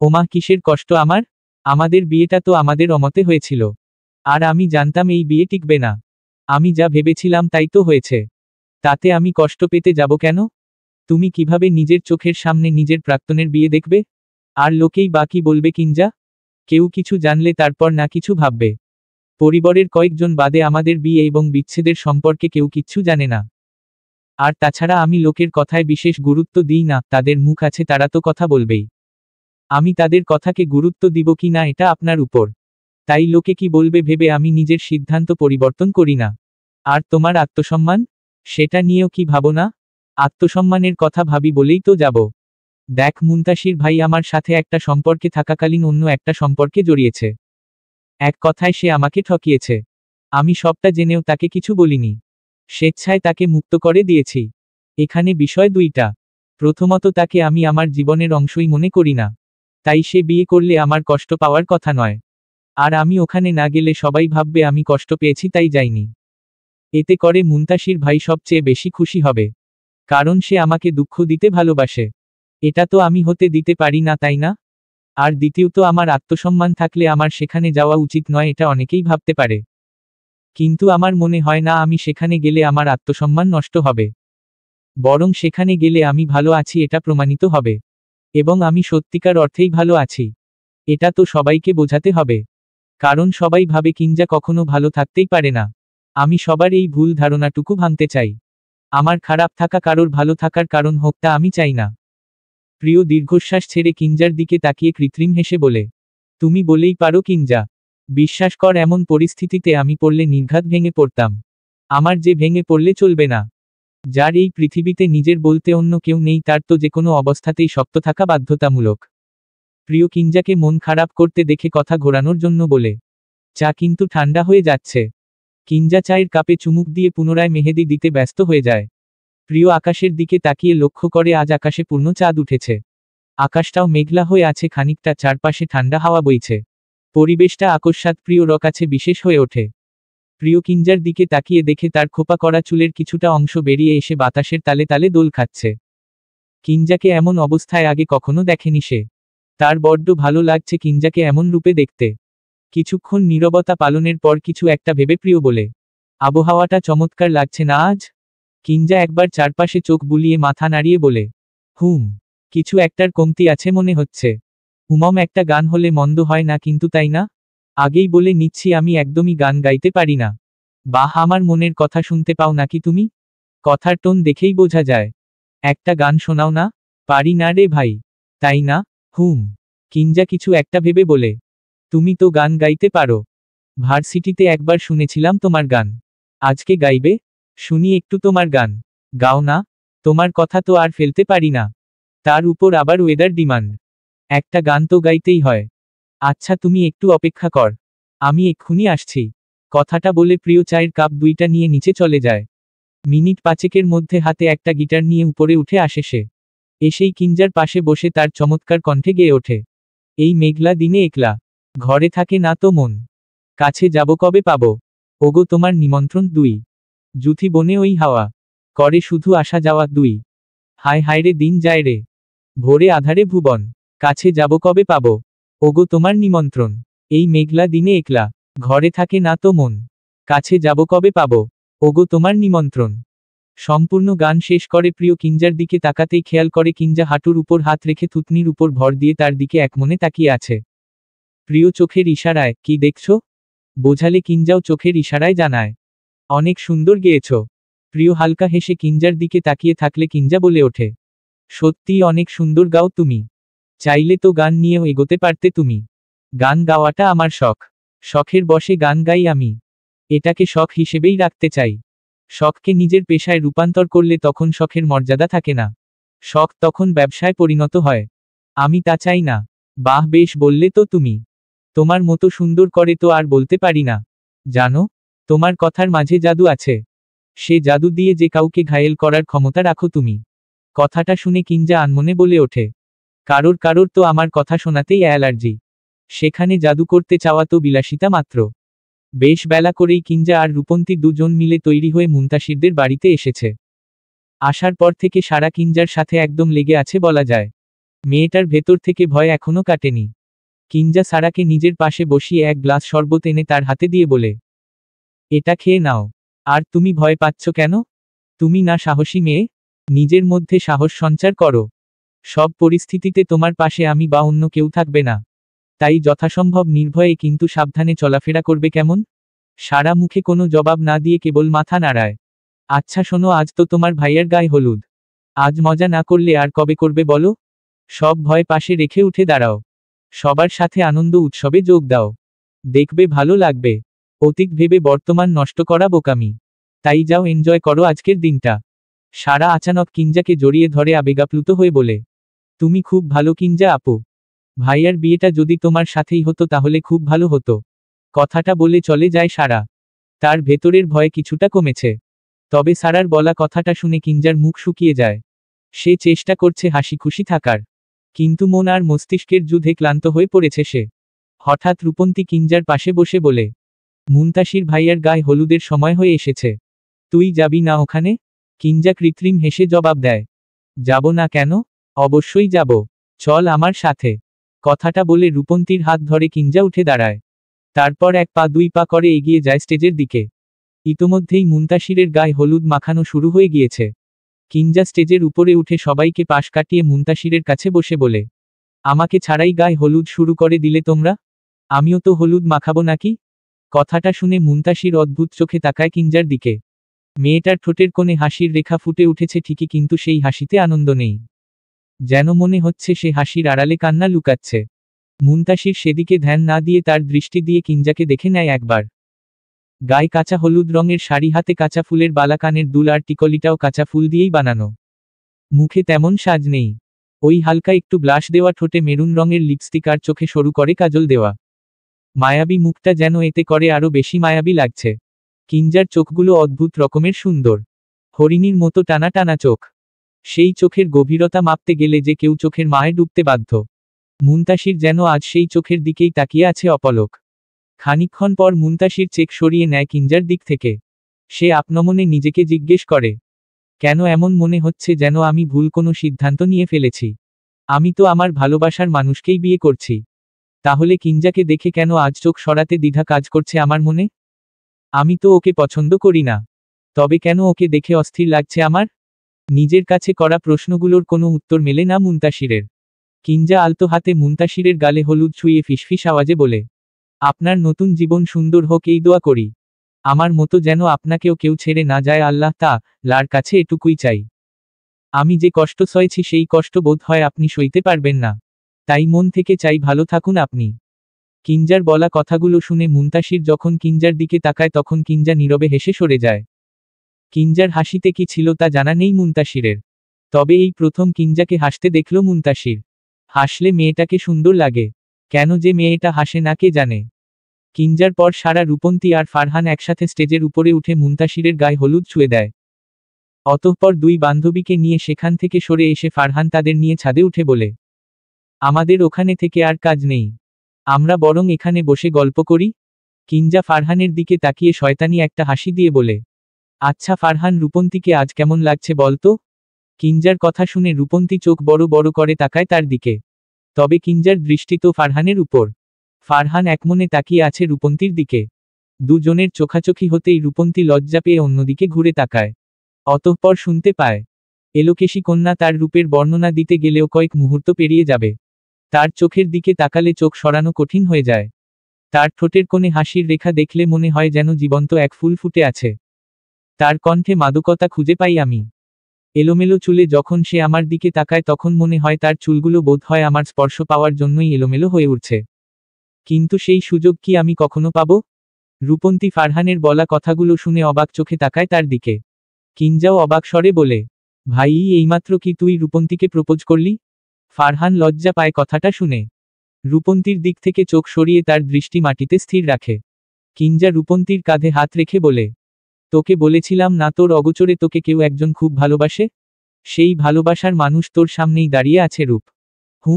[SPEAKER 1] ওমা, কিসের কষ্ট আমার? আমাদের বিয়েটা তো আমাদের অমতে হয়েছিল। আর আমি জানতাম এই বিয়ে টিকবে না। আমি যা ভেবেছিলাম তাই তো হয়েছে। তাতে আমি কষ্ট পেতে যাব কেন? তুমি কিভাবে নিজের চোখের সামনে নিজের প্রাক্তনের বিয়ে দেখবে? আর লোকেই বা কি বলবে কিঞ্জা? কেউ কিছু জানলে তারপর না কিছু ভাববে। পরিবারের কয়েকজন বাদে আমাদের বিয়ে এবং বিচ্ছেদের সম্পর্কে কেউ কিচ্ছু জানে না। আর তাছাড়া আমি লোকের কথায় বিশেষ গুরুত্ব দিই না, তাদের মুখ আছে তারা তো কথা বলবেই। আমি তাদের কথাকে গুরুত্ব দিব কি না এটা আপনার উপর। তাই লোকে কি বলবে ভেবে আমি নিজের সিদ্ধান্ত পরিবর্তন করি না। আর তোমার আত্মসম্মান? সেটা নিয়েও কি ভাবো না? আত্মসম্মানের কথা ভাবি বলেই তো যাব। দেখ মুনতাসির ভাই আমার সাথে একটা সম্পর্কে থাকাকালীন অন্য একটা সম্পর্কে জড়িয়েছে। এক কথায় সে আমাকে ঠকিয়েছে। আমি সবটা জেনেও তাকে কিছু বলিনি। স্বেচ্ছায় তাকে মুক্ত করে দিয়েছি। এখানে বিষয় 2টা। প্রথমত, তাকে আমি আমার জীবনের অংশই মনে করি না। তাই সে বিয়ে করলে আমার কষ্ট পাওয়ার কথা নয়। আর আমি ওখানে না গেলে সবাই ভাববে আমি কষ্ট পেয়েছি তাই যাইনি। এতে করে মুনতাসির ভাই সবচেয়ে বেশি খুশি হবে। কারণ সে আমাকে দুঃখ দিতে ভালোবাসে। এটা তো আমি হতে দিতে পারি না, তাই না? আর দ্বিতীয়ত, আমার আত্মসম্মান থাকলে আমার সেখানে যাওয়া উচিত নয়, এটা অনেকেই ভাবতে পারে। কিন্তু আমার মনে হয় না আমি সেখানে গেলে আমার আত্মসম্মান নষ্ট হবে। বরং সেখানে গেলে আমি ভালো আছি এটা প্রমাণিত হবে। এবং আমি সত্যিকার অর্থেই ভালো আছি। এটা তো সবাইকে বোঝাতে হবে। কারণ সবাই ভাবে কিঞ্জা কখনো ভালো থাকতেই পারে না। আমি সবার এই ভুল ধারণাটুকু ভাঙতে চাই। আমার খারাপ থাকা কারোর ভালো থাকার কারণ হোক তা আমি চাই না। প্রিয় দীর্ঘশ্বাস ছেড়ে কিঞ্জার দিকে তাকিয়ে কৃত্রিম হেসে বলে, তুমি বলেই পারো কিঞ্জা। বিশ্বাস কর, এমন পরিস্থিতিতে আমি পড়লে নির্ঘাত ভেঙে পড়তাম। আমার যে ভেঙে পড়লে চলবে না। যার এই পৃথিবীতে নিজের বলতে অন্য কেউ নেই তার তো যেকোনো অবস্থাতেই শক্ত থাকা বাধ্যতামূলক। প্রিয় কিঞ্জাকে মন খারাপ করতে দেখে কথা ঘোরানোর জন্য বলে, চা কিন্তু ঠান্ডা হয়ে যাচ্ছে। কিঞ্জা চায়ের কাপে চুমুক দিয়ে পুনরায় মেহেদি দিতে ব্যস্ত হয়ে যায়। প্রিয় আকাশের দিকে তাকিয়ে লক্ষ্য করে আজ আকাশে পূর্ণ চাঁদ উঠেছে। আকাশটাও মেঘলা হয়ে আছে খানিকটা, চারপাশে ঠান্ডা হাওয়া বইছে। পরিবেশটা আকস্মাৎ প্রিয়র কাছে বিশেষ হয়ে ওঠে। প্রিয় কিঞ্জার দিকে তাকিয়ে দেখে তার খোপা করা চুলের কিছুটা অংশ বেরিয়ে এসে বাতাসের তালে তালে দোল খাচ্ছে। কিঞ্জাকে এমন অবস্থায় আগে কখনো দেখেনি সে। তার বড্ড ভালো লাগছে কিঞ্জাকে এমন রূপে দেখতে। কিছুক্ষণ নীরবতা পালনের পর কিছু একটা ভেবে প্রিয় বলে, আবহাওয়াটা চমৎকার লাগছে না আজ? কিঞ্জা একবার চারপাশে চোখ বুলিয়ে মাথা নাড়িয়ে বলে, কিছু একটার কমতি আছে মনে হচ্ছে। একটা গান হলে মন্দ হয় না কিন্তু, তাই না? আগেই বলে নিচ্ছি আমি একদমই গান গাইতে পারি না। বাহ, আমার মনের কথা শুনতে পাও নাকি তুমি? কথার টোন দেখেই বোঝা যায়। একটা গান শোনাও না। পারি না রে ভাই। তাই না? কিঞ্জা কিছু একটা ভেবে বলে, তুমি তো গান গাইতে পারো। ভার্সিটিতে একবার শুনেছিলাম তোমার গান। আজকে গাইবে? শুনি একটু তোমার গান। গাও না। তোমার কথা তো আর ফেলতে পারি না। তার উপর আবার ওয়েদার ডিমান্ড। একটা গান তো গাইতেই হয়। আচ্ছা তুমি একটু অপেক্ষা কর। আমি এক্ষুনি আসছি। কথাটা বলে প্রিয় চায়ের কাপ 2টা নিয়ে নিচে চলে যায়। মিনিট 5-এর মধ্যে হাতে একটা গিটার নিয়ে উপরে উঠে আসে সে। এসেই কিঞ্জার পাশে বসে তার চমৎকার কণ্ঠে গেয়ে ওঠে, এই মেঘলা দিনে একলা। ঘরে থাকে না তো মন। কাছে যাব কবে পাবো? ওগো তোমার নিমন্ত্রণ 2। জুথি বনে ওই হাওয়া করে শুধু আসা যাওয়া দুই। হায় হায় রে দিন যায় রে, ভোরে আধারে ভুবন, কাছে যাব কবে পাবো, ওগো তোমার নিমন্ত্রণ, এই মেঘলা দিনে একলা, ঘরে থাকে না তো মন, কাছে যাব কবে পাবো, ওগো তোমার নিমন্ত্রণ। সম্পূর্ণ গান শেষ করে প্রিয় কিঞ্জার দিকে তাকাতেই খেয়াল করে কিঞ্জা হাঁটুর উপর হাত রেখে থুতনির উপর ভর দিয়ে তার দিকে একমনে তাকিয়ে আছে। প্রিয় চোখের ইশারায়, কি দেখছো? বোঝালে কিঞ্জাও চোখের ইশারায় জানায়, অনেক সুন্দর গেয়েছ। প্রিয় হালকা হেসে কিঞ্জার দিকে তাকিয়ে থাকলে কিঞ্জা বলে ওঠে, সত্যিই অনেক সুন্দর গাও তুমি, চাইলে তো গান নিয়েও এগোতে পারতে তুমি। গান গাওয়াটা আমার শখ, শখের বশে গান গাই আমি, এটাকে শখ হিসেবেই রাখতে চাই। শখকে নিজের পেশায় রূপান্তর করলে তখন শখের মর্যাদা থাকে না, শখ তখন ব্যবসায় পরিণত হয়। আমি তা চাই না। বাহ বেশ বললে তো তুমি, তোমার মতো সুন্দর করে তো আর বলতে পারি না। জানো, তোমার কথার মাঝে জাদু আছে, সে জাদু দিয়ে যে কাউকে ঘায়েল করার ক্ষমতা রাখো তুমি। কথাটা শুনে কিঞ্জা আনমনে বলে ওঠে, কারোর কারোর তো আমার কথা শোনাতেই অ্যালার্জি, সেখানে জাদু করতে চাওয়া তো বিলাসিতা মাত্র। বেশ বেলা করেই কিঞ্জা আর রূপন্তী দুজন মিলে তৈরি হয়ে মুনতাসিরদের বাড়িতে এসেছে। আসার পর থেকে সারা কিঞ্জার সাথে একদম লেগে আছে বলা যায়। মেয়েটার ভেতর থেকে ভয় এখনো কাটেনি। কিঞ্জা সারাকে নিজের পাশে বসিয়ে এক গ্লাস শরবত এনে তার হাতে দিয়ে বলে, এটা খেয়ে নাও। আর তুমি ভয় পাচ্ছ কেন? তুমি না সাহসী মেয়ে? নিজের মধ্যে সাহস সঞ্চার করো। সব পরিস্থিতিতে তোমার পাশে আমি বা অন্য কেউ থাকবে না, তাই যথাসম্ভব নির্ভয়ে কিন্তু সাবধানে চলাফেরা করবে কেমন? সারা মুখে কোনো জবাব না দিয়ে কেবল মাথা নাড়ায়। আচ্ছা শোনো, আজ তো তোমার ভাইয়ের গায়ে হলুদ, আজ মজা না করলে আর কবে করবে বলো? সব ভয় পাশে রেখে উঠে দাঁড়াও, সবার সাথে আনন্দ উৎসবে যোগ দাও, দেখবে ভালো লাগবে। অতীত ভেবে বর্তমান নষ্ট করা বোকামি, তাই যাও এনজয় করো আজকের দিনটা। সারা আচানক কিঞ্জাকে জড়িয়ে ধরে আবেগাপ্লুত হয়ে বলে, তুমি খুব ভালো কিঞ্জা আপু, ভাইয়ার বিয়েটা যদি তোমার সাথেই হতো তাহলে খুব ভালো হতো। কথাটা বলে চলে যায় সারা। তার ভেতরের ভয় কিছুটা কমেছে। তবে সারার বলা কথাটা শুনে কিঞ্জার মুখ শুকিয়ে যায়। সে চেষ্টা করছে হাসি খুশি থাকার, কিন্তু মন আর মস্তিষ্কের যুদ্ধে ক্লান্ত হয়ে পড়েছে সে। হঠাৎ রূপন্তী কিঞ্জার পাশে বসে বলে, মুনতাসির ভাইয়ার গায়ে হলুদের সময় হয়ে এসেছে, তুই যাবি না ওখানে? কিঞ্জা কৃত্রিম হেসে জবাব দেয়, যাব না কেন, অবশ্যই যাব, চল আমার সাথে। কথাটা বলে রূপন্তীর হাত ধরে কিঞ্জা উঠে দাঁড়ায়। তারপর এক পা দুই পা করে এগিয়ে যায় স্টেজের দিকে। ইতোমধ্যেই মুনতাসিরের গায়ে হলুদ মাখানো শুরু হয়ে গিয়েছে। কিঞ্জা স্টেজের উপরে উঠে সবাইকে পাশ কাটিয়ে মুনতাসিরের কাছে বসে বলে, আমাকে ছাড়াই গায়ে হলুদ শুরু করে দিলে তোমরা, আমিও তো হলুদ মাখাবো নাকি? কথাটা শুনে মুনতাসির অদ্ভুত চোখে তাকায় কিঞ্জার দিকে। মেয়েটার ঠোঁটের কোণে হাসির রেখা ফুটে উঠেছে ঠিকই, কিন্তু সেই হাসিতে আনন্দ নেই, যেন মনে হচ্ছে সে হাসির আড়ালে কান্না লুকাচ্ছে। মুনতাসির সেদিকে ধ্যান না দিয়ে তার দৃষ্টি দিয়ে কিঞ্জাকে দেখে নেয় একবার। গায়ে কাঁচা হলুদ রঙের শাড়ি, হাতে কাঁচা ফুলের বালা, কানের দুল আর টিকলিটাও কাঁচা ফুল দিয়েই বানানো। মুখে তেমন সাজ নেই, ওই হালকা একটু ব্লাশ দেওয়া, ঠোঁটে মেরুন রঙের লিপস্টিক আর চোখে সরু করে কাজল দেওয়া। মায়াবী মুখটা যেন এতে করে আরো বেশি মায়াবী লাগছে। কিঞ্জার চোখগুলো অদ্ভুত রকমের সুন্দর, হরিণীর মতো টানা টানা চোখ। সেই চোখের গভীরতা মাপতে গেলে যে কেউ চোখের মায়ে ডুবতে বাধ্য। মুনতাসির যেন আজ সেই চোখের দিকেই তাকিয়ে আছে অপলক। খানিকক্ষণ পর মুনতাসির চেক সরিয়ে নেয় কিঞ্জার দিক থেকে। সে আপনমনে নিজেকে জিজ্ঞেস করে, কেন এমন মনে হচ্ছে যেন আমি ভুল কোনো সিদ্ধান্ত নিয়ে ফেলেছি? আমি তো আমার ভালোবাসার মানুষকেই বিয়ে করছি, তাহলে কিঞ্জাকে দেখে কেন আজ চোখ সরাতে দ্বিধা কাজ করছে আমার মনে? আমি তো ওকে পছন্দ করি না, তবে কেন ওকে দেখে অস্থির লাগছে আমার? নিজের কাছে করা প্রশ্নগুলোর কোনো উত্তর মেলে না মুনতাসিরের। কিঞ্জা আলতো হাতে মুনতাসিরের গালে হলুদ ছুঁয়ে ফিসফিস আওয়াজে বলে, আপনার নতুন জীবন সুন্দর হোক এই দোয়া করি। আমার মতো যেন আপনাকেও কেউ ছেড়ে না যায়, আল্লাহ তাআলার কাছে এটুকুই চাই। আমি যে কষ্ট সয়েছি সেই কষ্ট বোধ হয় আপনি সইতে পারবেন না, তাই মন থেকে চাই ভালো থাকুন আপনি। কিঞ্জার বলা কথাগুলো শুনে মুনতাসির যখন কিঞ্জার দিকে তাকায় তখন কিঞ্জা নীরবে হেসে সরে যায়। কিঞ্জার হাসিতে কি ছিল তা জানা নেই মুনতাসিরের, তবে এই প্রথম কিঞ্জাকে হাসতে দেখল মুনতাসির। হাসলে মেয়েটাকে সুন্দর লাগে, কেন যে মেয়েটা হাসে না কে জানে। কিঞ্জার পর সারা, রূপন্তী আর ফারহান একসাথে স্টেজের উপরে উঠে মুনতাসিরের গায়ে হলুদ ছুঁয়ে দেয়। অতঃপর দুই বান্ধবীকে নিয়ে সেখান থেকে সরে এসে ফারহান তাদের নিয়ে ছাদে উঠে বলে, আমাদের ওখানে থেকে আর কাজ নেই, আমরা বরং এখানে বসে গল্প করি। কিঞ্জা ফারহানের দিকে তাকিয়ে শয়তানি একটা হাসি দিয়ে বলে, আচ্ছা ফারহান, রূপন্তীকে আজ কেমন লাগছে বলতো? কিঞ্জার কথা শুনে রূপন্তী চোখ বড় বড় করে তাকায় তার দিকে। তবে কিঞ্জার দৃষ্টি তো ফারহানের উপর। ফারহান একমনে তাকিয়ে আছে রূপন্তীর দিকে। দুজনের চোখাচোখি হতেই রূপন্তী লজ্জা পেয়ে অন্যদিকে ঘুরে তাকায়। অতঃপর শুনতে পায়, এলোকেশী কন্যা তার রূপের বর্ণনা দিতে গেলেও কয়েক মুহূর্ত পেরিয়ে যাবে। তার চোখের দিকে তাকালে চোখ সরানো কঠিন হয়ে যায়। তার ঠোঁটের কোণে হাসির রেখা দেখলে মনে হয় যেন জীবন্ত এক ফুল ফুটে আছে। তার কণ্ঠে মাদকতা খুঁজে পাই আমি। এলোমেলো চুলে যখন সে আমার দিকে তাকায় তখন মনে হয় তার চুলগুলো বোধ হয় আমার স্পর্শ পাওয়ার জন্যই এলোমেলো হয়ে উঠছে। কিন্তু সেই সুযোগ কি আমি কখনো পাব? রূপন্তী ফারহানের বলা কথাগুলো শুনে অবাক চোখে তাকায় তার দিকে। কিঞ্জাও অবাক স্বরে বলে, ভাই, এইমাত্র কি তুই রূপন্তীকে প্রপোজ করলি? ফারহান লজ্জা পায় কথাটা শুনে। রূপন্তীর দিক থেকে চোখ সরিয়ে তার দৃষ্টি মাটিতে স্থির রাখে। কিঞ্জা রূপন্তীর কাঁধে হাত রেখে বলে, তোকে বলেছিলাম না তোর অগোচরে তোকে কেউ একজন খুব ভালোবাসে? সেই ভালোবাসার মানুষ তোর সামনেই দাঁড়িয়ে আছে রূপ।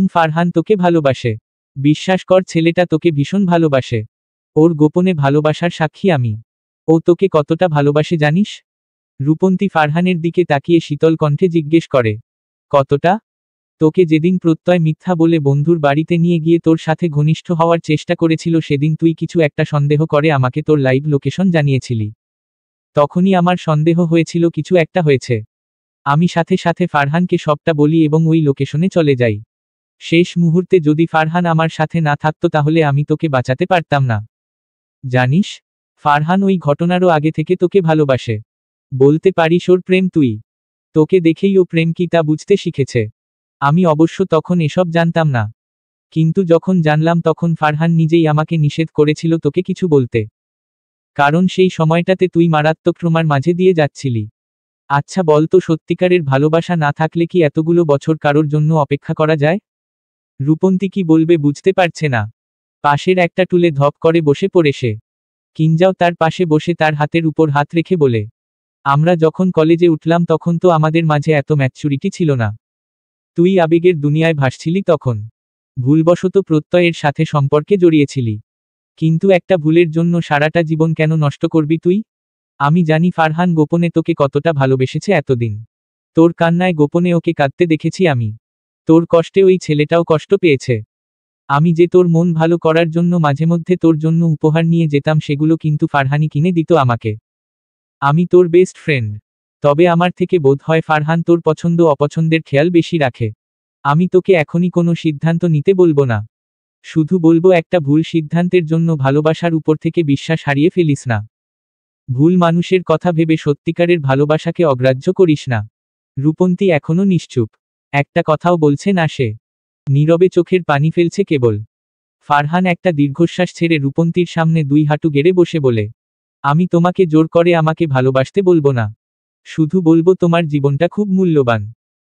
[SPEAKER 1] ফারহান তোকে ভালোবাসে। বিশ্বাস কর, ছেলেটা তোকে ভীষণ ভালোবাসে। ওর গোপনে ভালোবাসার সাক্ষী আমি। ও তোকে কতটা ভালোবাসে জানিস? রূপন্তী ফারহানের দিকে তাকিয়ে শীতল কণ্ঠে জিজ্ঞেস করে, কতটা? তোকে যেদিন প্রত্যয় মিথ্যা বলে বন্ধুর বাড়িতে নিয়ে গিয়ে তোর সাথে ঘনিষ্ঠ হওয়ার চেষ্টা করেছিল সেদিন তুই কিছু একটা সন্দেহ করে আমাকে তোর লাইভ লোকেশন জানিয়েছিলি। তখনই আমার সন্দেহ হয়েছিল কিছু একটা হয়েছে। আমি সাথে সাথে ফারহানকে সবটা বলি এবং ওই লোকেশনে চলে যাই। শেষ মুহূর্তে যদি ফারহান আমার সাথে না থাকতো তাহলে আমি তোকে বাঁচাতে পারতাম না। জানিস, ফারহান ওই ঘটনারও আগে থেকে তোকে ভালোবাসে। বলতে পারিস ওর প্রেম তুই। তোকে দেখেই ও প্রেম কি তা বুঝতে শিখেছে। আমি অবশ্য তখন এসব জানতাম না। কিন্তু যখন জানলাম তখন ফারহান নিজেই আমাকে নিষেধ করেছিল তোকে কিছু বলতে। কারণ সেই সময়টাতে তুই মারাত্মক ট্রমার মাঝে দিয়ে যাচ্ছিলি। আচ্ছা বলতো, সত্যিকারের ভালোবাসা না থাকলে কি এতগুলো বছর কারোর জন্য অপেক্ষা করা যায়? রূপন্তী কি বলবে বুঝতে পারছে না। পাশের একটা টুলে ধপ করে বসে পড়ে সে। কিঞ্জাও তার পাশে বসে তার হাতের উপর হাত রেখে বলে, আমরা যখন কলেজে উঠলাম তখন তো আমাদের মাঝে এত ম্যাচুরিটি ছিল না। তুই আবেগের দুনিয়ায় ভাসছিলি তখন। ভুলবশত প্রত্যয়ের সাথে সম্পর্কে জড়িয়েছিলি। কিন্তু একটা ভুলের জন্য সারাটা জীবন কেন নষ্ট করবি তুই? আমি জানি ফারহান গোপনে তোকে কতটা ভালোবেসেছে এতদিন। তোর কান্নায় গোপনে ওকে কাঁদতে দেখেছি আমি। তোর কষ্টে ওই ছেলেটাও কষ্ট পেয়েছে। আমি যে তোর মন ভালো করার জন্য মাঝে মধ্যে তোর জন্য উপহার নিয়ে যেতাম সেগুলো কিন্তু ফারহানই কিনে দিত আমাকে। আমি তোর বেস্ট ফ্রেন্ড। তবে আমার থেকে বোধ হয় ফারহান তোর পছন্দ অপছন্দের খেয়াল বেশি রাখে। আমি তোকে এখনই কোনো সিদ্ধান্ত নিতে বলবো না। শুধু বলবো, একটা ভুল সিদ্ধান্তের জন্য ভালোবাসার উপর থেকে বিশ্বাস হারিয়ে ফেলিস না। ভুল মানুষের কথা ভেবে সত্যিকারের ভালোবাসাকে অগ্রাহ্য করিস না। রূপন্তী এখনো নিশ্চুপ। একটা কথাও বলছে না সে। নীরবে চোখের পানি ফেলছে কেবল। ফারহান একটা দীর্ঘশ্বাস ছেড়ে রূপন্তীর সামনে দুই হাঁটু গেড়ে বসে বলে, আমি তোমাকে জোর করে আমাকে ভালোবাসতে বলবো না। শুধু বলবো তোমার জীবনটা খুব মূল্যবান।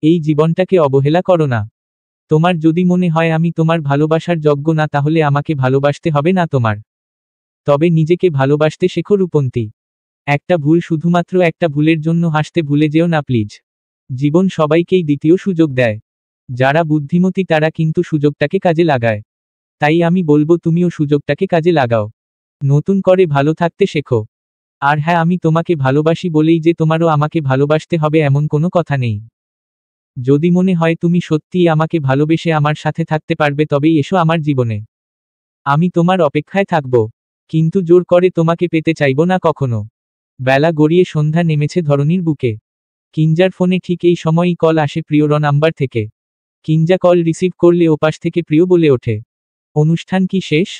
[SPEAKER 1] এই জীবনটাকে অবহেলা করো না। তোমার যদি মনে হয় আমি তোমার ভালোবাসার যোগ্য না তাহলে আমাকে ভালোবাসতে হবে না তোমার। তবে নিজেকে ভালোবাসতে শেখো রূপন্তী। একটা ভুল, শুধুমাত্র একটা ভুলের জন্য হাসতে ভুলে যেও না প্লিজ। জীবন সবাইকেই দ্বিতীয় সুযোগ দেয়। যারা বুদ্ধিমতী তারা কিন্তু সুযোগটাকে কাজে লাগায়। তাই আমি বলবো তুমিও সুযোগটাকে কাজে লাগাও। নতুন করে ভালো থাকতে শেখো। আর হ্যাঁ, আমি তোমাকে ভালোবাসি বলেই যে তোমারও আমাকে ভালোবাসতে হবে এমন কোনো কথা নেই। যদি মনে হয় তুমি সত্যিই আমাকে ভালোবেসে আমার সাথে থাকতে পারবে তবেই এসো আমার জীবনে। আমি তোমার অপেক্ষায় থাকব। কিন্তু জোর করে তোমাকে পেতে চাইব না কখনো। বেলা গড়িয়ে সন্ধ্যা নেমেছে ধরণীর বুকে। কিঞ্জার ফোনে ঠিক এই সময়ই কল আসে প্রিয়র নাম্বার থেকে। কিঞ্জা কল রিসিভ করলে ওপাশ থেকে প্রিয় বলে ওঠে, অনুষ্ঠান কি শেষ?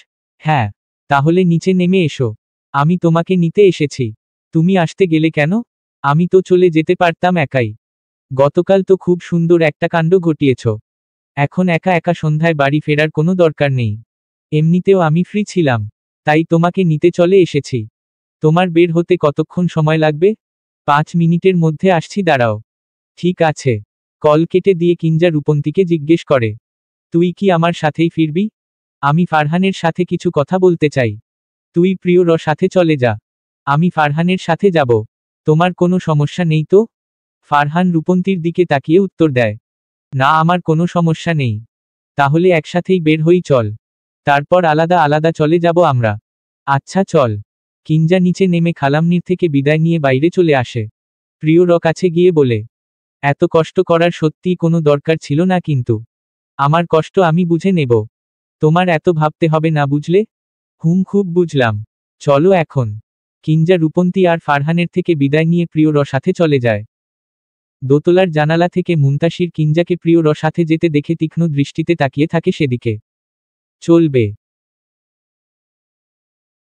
[SPEAKER 1] হ্যাঁ। তাহলে নিচে নেমে এসো। আমি তোমাকে নিতে এসেছি। তুমি আসতে গেলে কেন? আমি তো চলে যেতে পারতাম একাই। গতকাল তো খুব সুন্দর একটা কাণ্ড ঘটিয়েছ। এখন একা একা সন্ধ্যায় বাড়ি ফেরার কোনো দরকার নেই। এমনিতেও আমি ফ্রি ছিলাম। তাই তোমাকে নিতে চলে এসেছি। তোমার বের হতে কতক্ষণ সময় লাগবে? 5 মিনিটের মধ্যে আসছি, দাঁড়াও। ঠিক আছে। কল কেটে দিয়ে কিঞ্জা রূপন্তীকে জিজ্ঞেস করে, তুই কি আমার সাথেই ফিরবি? আমি ফারহানের সাথে কিছু কথা বলতে চাই। তুই প্রিয়র সাথে চলে যা। আমি ফারহানের সাথে যাব। তোমার কোনো সমস্যা নেই তো? ফারহান রূপন্তীর দিকে তাকিয়ে উত্তর দেয়, না, আমার কোনো সমস্যা নেই। তাহলে একসাথেই বের হই চল। তারপর আলাদা আলাদা চলে যাব আমরা। আচ্ছা চল। কিঞ্জা নিচে নেমে খালামনির থেকে বিদায় নিয়ে বাইরে চলে আসে। প্রিয়র কাছে গিয়ে বলে, এত কষ্ট করার সত্যিই কোনো দরকার ছিল না, কিন্তু আমার কষ্ট আমি বুঝে নেব। তোমার এত ভাবতে হবে না, বুঝলে? খুব বুঝলাম। চলো এখন। কিঞ্জা রূপন্তী আর ফারহানের থেকে বিদায় নিয়ে প্রিয়র সাথে চলে যায়। দোতলার জানালা থেকে মুন্তাসির কিঞ্জাকে প্রিয়র সাথে যেতে দেখে তীক্ষ্ণ দৃষ্টিতে তাকিয়ে থাকে সেদিকে। চলবে।